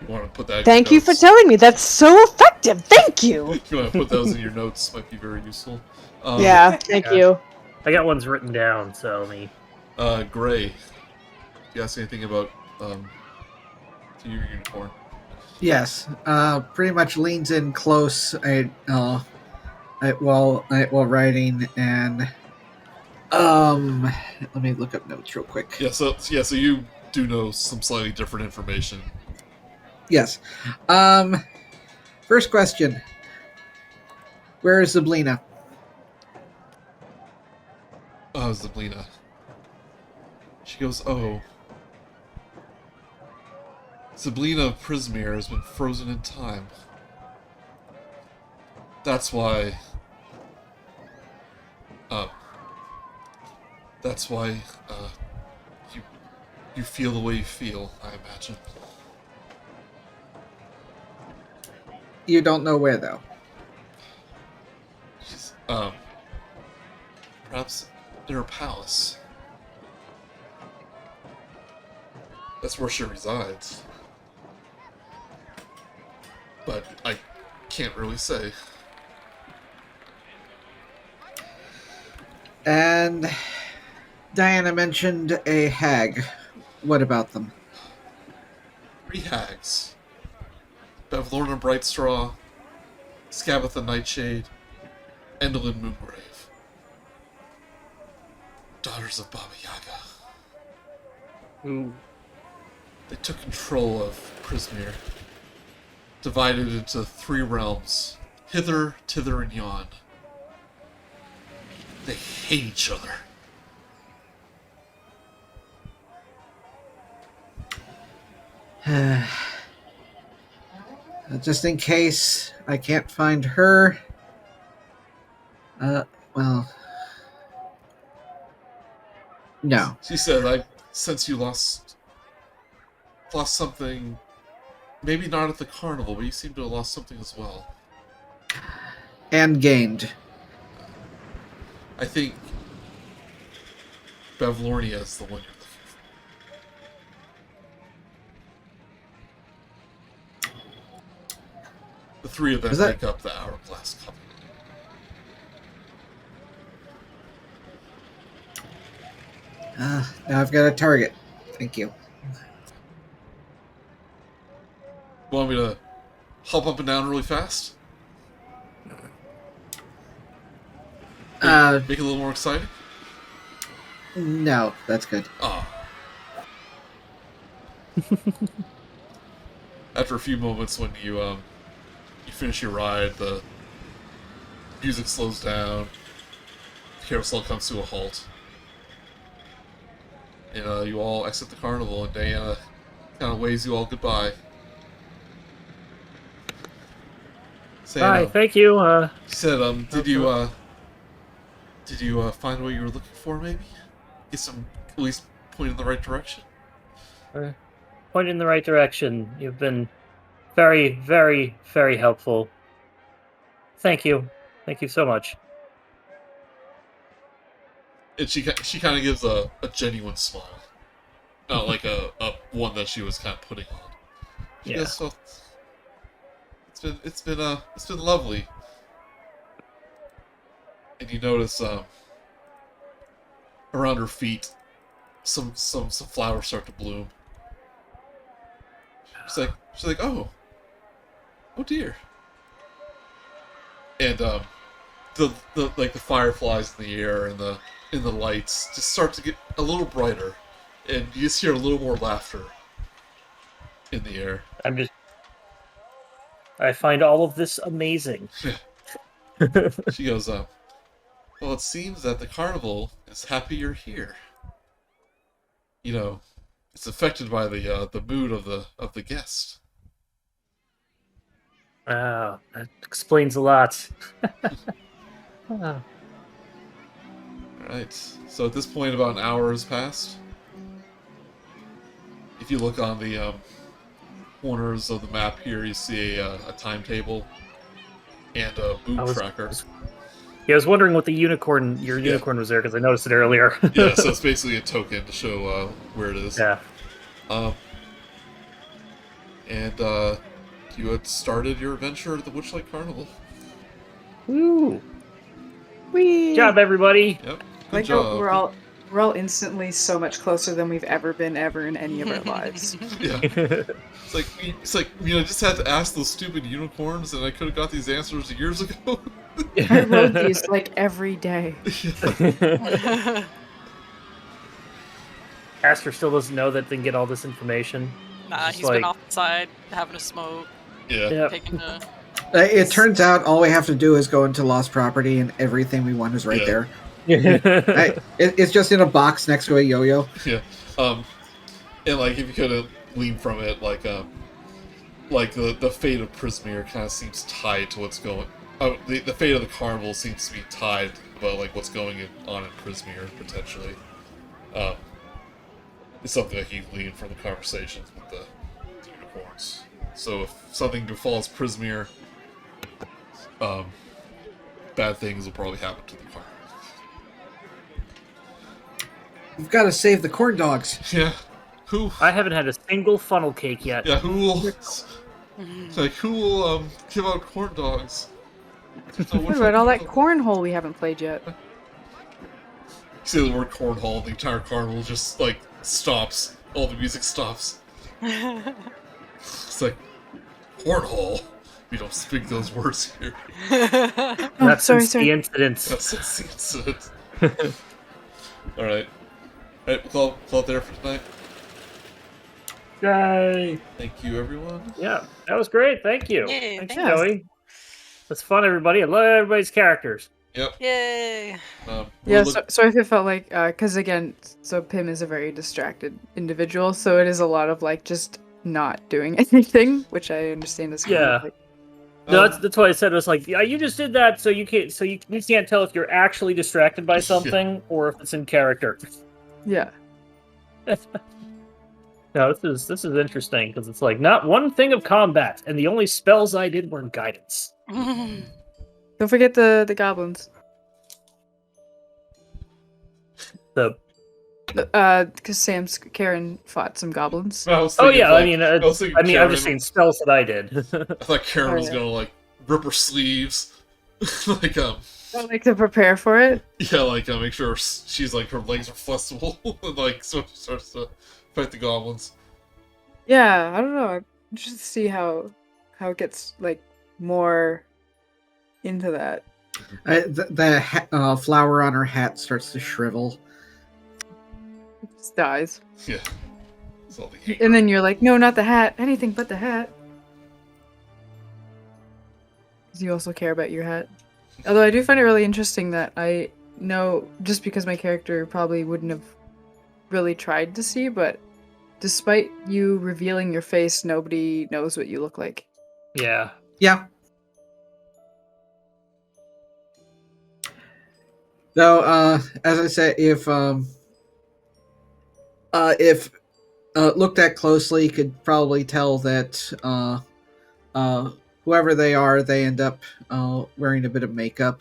You want to put that in Thank your you for notes? telling me. That's so effective. Thank you! If you want to put those in your notes, might be very useful. Yeah, thank you. I got ones written down, so let me... Gray, do you ask anything about, to your unicorn? Yes. Pretty much leans in close while writing, and let me look up notes real quick. Yeah, so you do know some slightly different information. Yes. First question. Where is Zablina? Oh, Zablina. She goes, oh. Zablina of Prismere has been frozen in time. That's why... you feel the way you feel, I imagine. You don't know where, though. She's, perhaps in her palace. That's where she resides. But I can't really say. And Diana mentioned a hag. What about them? 3 hags. Bavlorna Brightstraw, Scabatha Nightshade, Endolin Moongrave. Daughters of Baba Yaga. Ooh. They took control of Prismere, divided into 3 realms, hither, tither, and yon. They hate each other. Just in case I can't find her. Well, no. She said, sense you lost something. Maybe not at the carnival, but you seem to have lost something as well. And gained. I think Bavlornia is the one you're looking for. The three of them make up the Hourglass Couple. Now I've got a target. Thank you. Want me to hop up and down really fast? Make it a little more exciting? No, that's good. Ah. After a few moments, when you finish your ride, the music slows down, the carousel comes to a halt, and you all exit the carnival, and Diana kind of waves you all goodbye. Bye, thank you. She said, did you find what you were looking for, maybe? Get some, at least point in the right direction? Point in the right direction. You've been very, very, very helpful. Thank you. Thank you so much. And she kind of gives a genuine smile. Not like a one that she was kind of putting on. She goes, so, it's been lovely. And you notice around her feet some flowers start to bloom. She's like, oh dear. And the fireflies in the air and the lights just start to get a little brighter, and you just hear a little more laughter in the air. I find all of this amazing. She goes, well, it seems that the carnival is happy you're here. You know, it's affected by the mood of the guest. Wow, that explains a lot. Wow. Alright, so at this point about an hour has passed. If you look on the corners of the map here, you see a timetable and a boot tracker. Yeah, I was wondering what the unicorn was there, because I noticed it earlier. Yeah, so it's basically a token to show where it is. Yeah. And you had started your adventure at the Witchlight Carnival. Woo! Good job, everybody! Yep. Good job. We're all instantly so much closer than we've ever been in any of our lives. Yeah. It's like just had to ask those stupid unicorns, and I could have got these answers years ago. I roll these every day. Aster still doesn't know that they can get all this information. Nah, he's been off the side having a smoke. Yeah. Taking a... It turns out all we have to do is go into Lost Property, and everything we want is right there. It's just in a box next to a yo-yo. Yeah. And if you could have gleaned from it, the fate of Prismere kind of seems tied to what's going. The fate of the carnival seems to be tied about what's going on in Prismere potentially. It's something that you glean from the conversations with the unicorns. So if something befalls Prismere, bad things will probably happen to the carnival. We've got to save the corn dogs. Yeah. Who? I haven't had a single funnel cake yet. Yeah, who will give out corn dogs? What about all that cornhole we haven't played yet? You say the word cornhole, the entire carnival just stops. All the music stops. It's like, cornhole? We don't speak those words here. That's the incident. That's the incident. Alright. Alright, we'll call it there for tonight. Yay! Thank you, everyone. Yeah, that was great. Thank you. Yay, Thanks, thanks. Joey. That's fun, everybody. I love everybody's characters. Yep. Yay! Yeah, so I felt like, because again, so Pim is a very distracted individual, so it is a lot of just not doing anything, which I understand is kind of No, that's why I said it was you just did that, so you can't tell if you're actually distracted by something or if it's in character. Yeah. No, this is interesting because it's like not one thing of combat, and the only spells I did were guidance. Don't forget the goblins. Because Sam's Karen fought some goblins. I was Oh thinking, yeah, like, I was thinking mean, I'm Karen- just saying spells that I did. I thought Karen was yeah. gonna like rip her sleeves, like I like to prepare for it. yeah, like make sure she's like her legs are flexible, and like so she starts to fight the goblins. Yeah, I don't know. I'm interested to see how it gets like more into that. The flower on her hat starts to shrivel. It just dies. Yeah, it's all the hate. And then you're like, no, not the hat. Anything but the hat. 'Cause you also care about your hat. Although I do find it really interesting that I know, just because my character probably wouldn't have really tried to see, but despite you revealing your face, nobody knows what you look like. Yeah. Yeah. Though, as I said, if looked at closely, you could probably tell that whoever they are, they end up wearing a bit of makeup,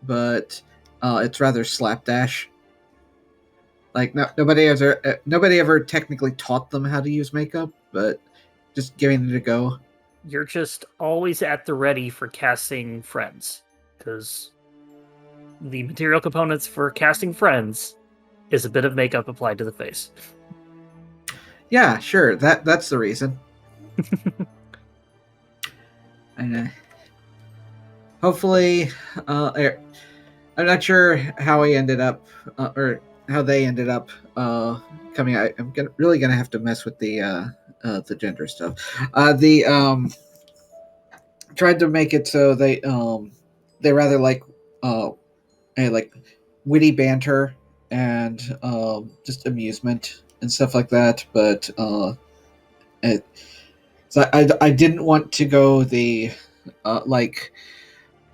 but it's rather slapdash. Like nobody ever technically taught them how to use makeup, but just giving it a go. You're just always at the ready for casting friends, because the material components for casting friends is a bit of makeup applied to the face. Yeah, sure. That's the reason. And hopefully, I'm not sure how he ended up, or how they ended up coming. I'm really gonna have to mess with the gender stuff. Tried to make it so they rather like witty banter and just amusement and stuff like that, but so I didn't want to go the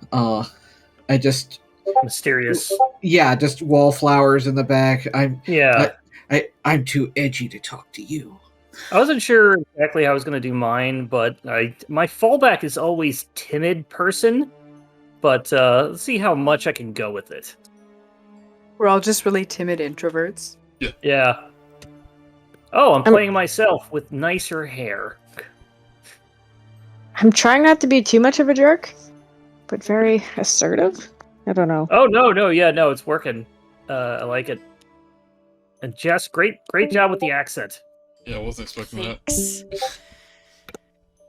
I just Mysterious. just wallflowers in the back. Yeah. I'm too edgy to talk to you. I wasn't sure exactly how I was going to do mine, but my fallback is always timid person, but let's see how much I can go with it. We're all just really timid introverts. Yeah. Oh, I'm playing myself with nicer hair. I'm trying not to be too much of a jerk, but very assertive. I don't know. Oh, no, it's working. I like it. And Jess, great job with the accent. Yeah, I wasn't expecting that. Thanks.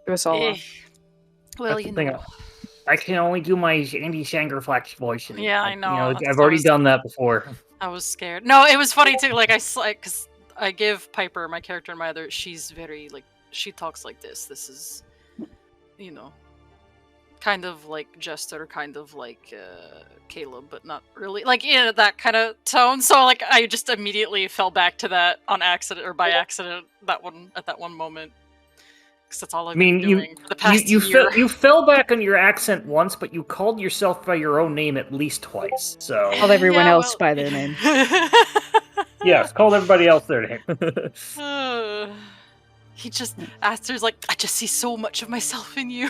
It was all Eh. off. Well, That's you the thing, know. I can only do my Andy Shangerflax voice. And, Yeah, I know. I've already done that before. I was scared. No, it was funny too. Like because I give Piper, my character, and my other. She's very like she talks like this. This is, kind of like Jester, kind of like Caleb, but not really like that kind of tone. So like I just immediately fell back to that on accident or by accident that one moment. Because that's all I've been doing for the past year. You fell back on your accent once, but you called yourself by your own name at least twice. So Called everyone else by their name. yes, called everybody else their name. He just Aster's like, I just see so much of myself in you.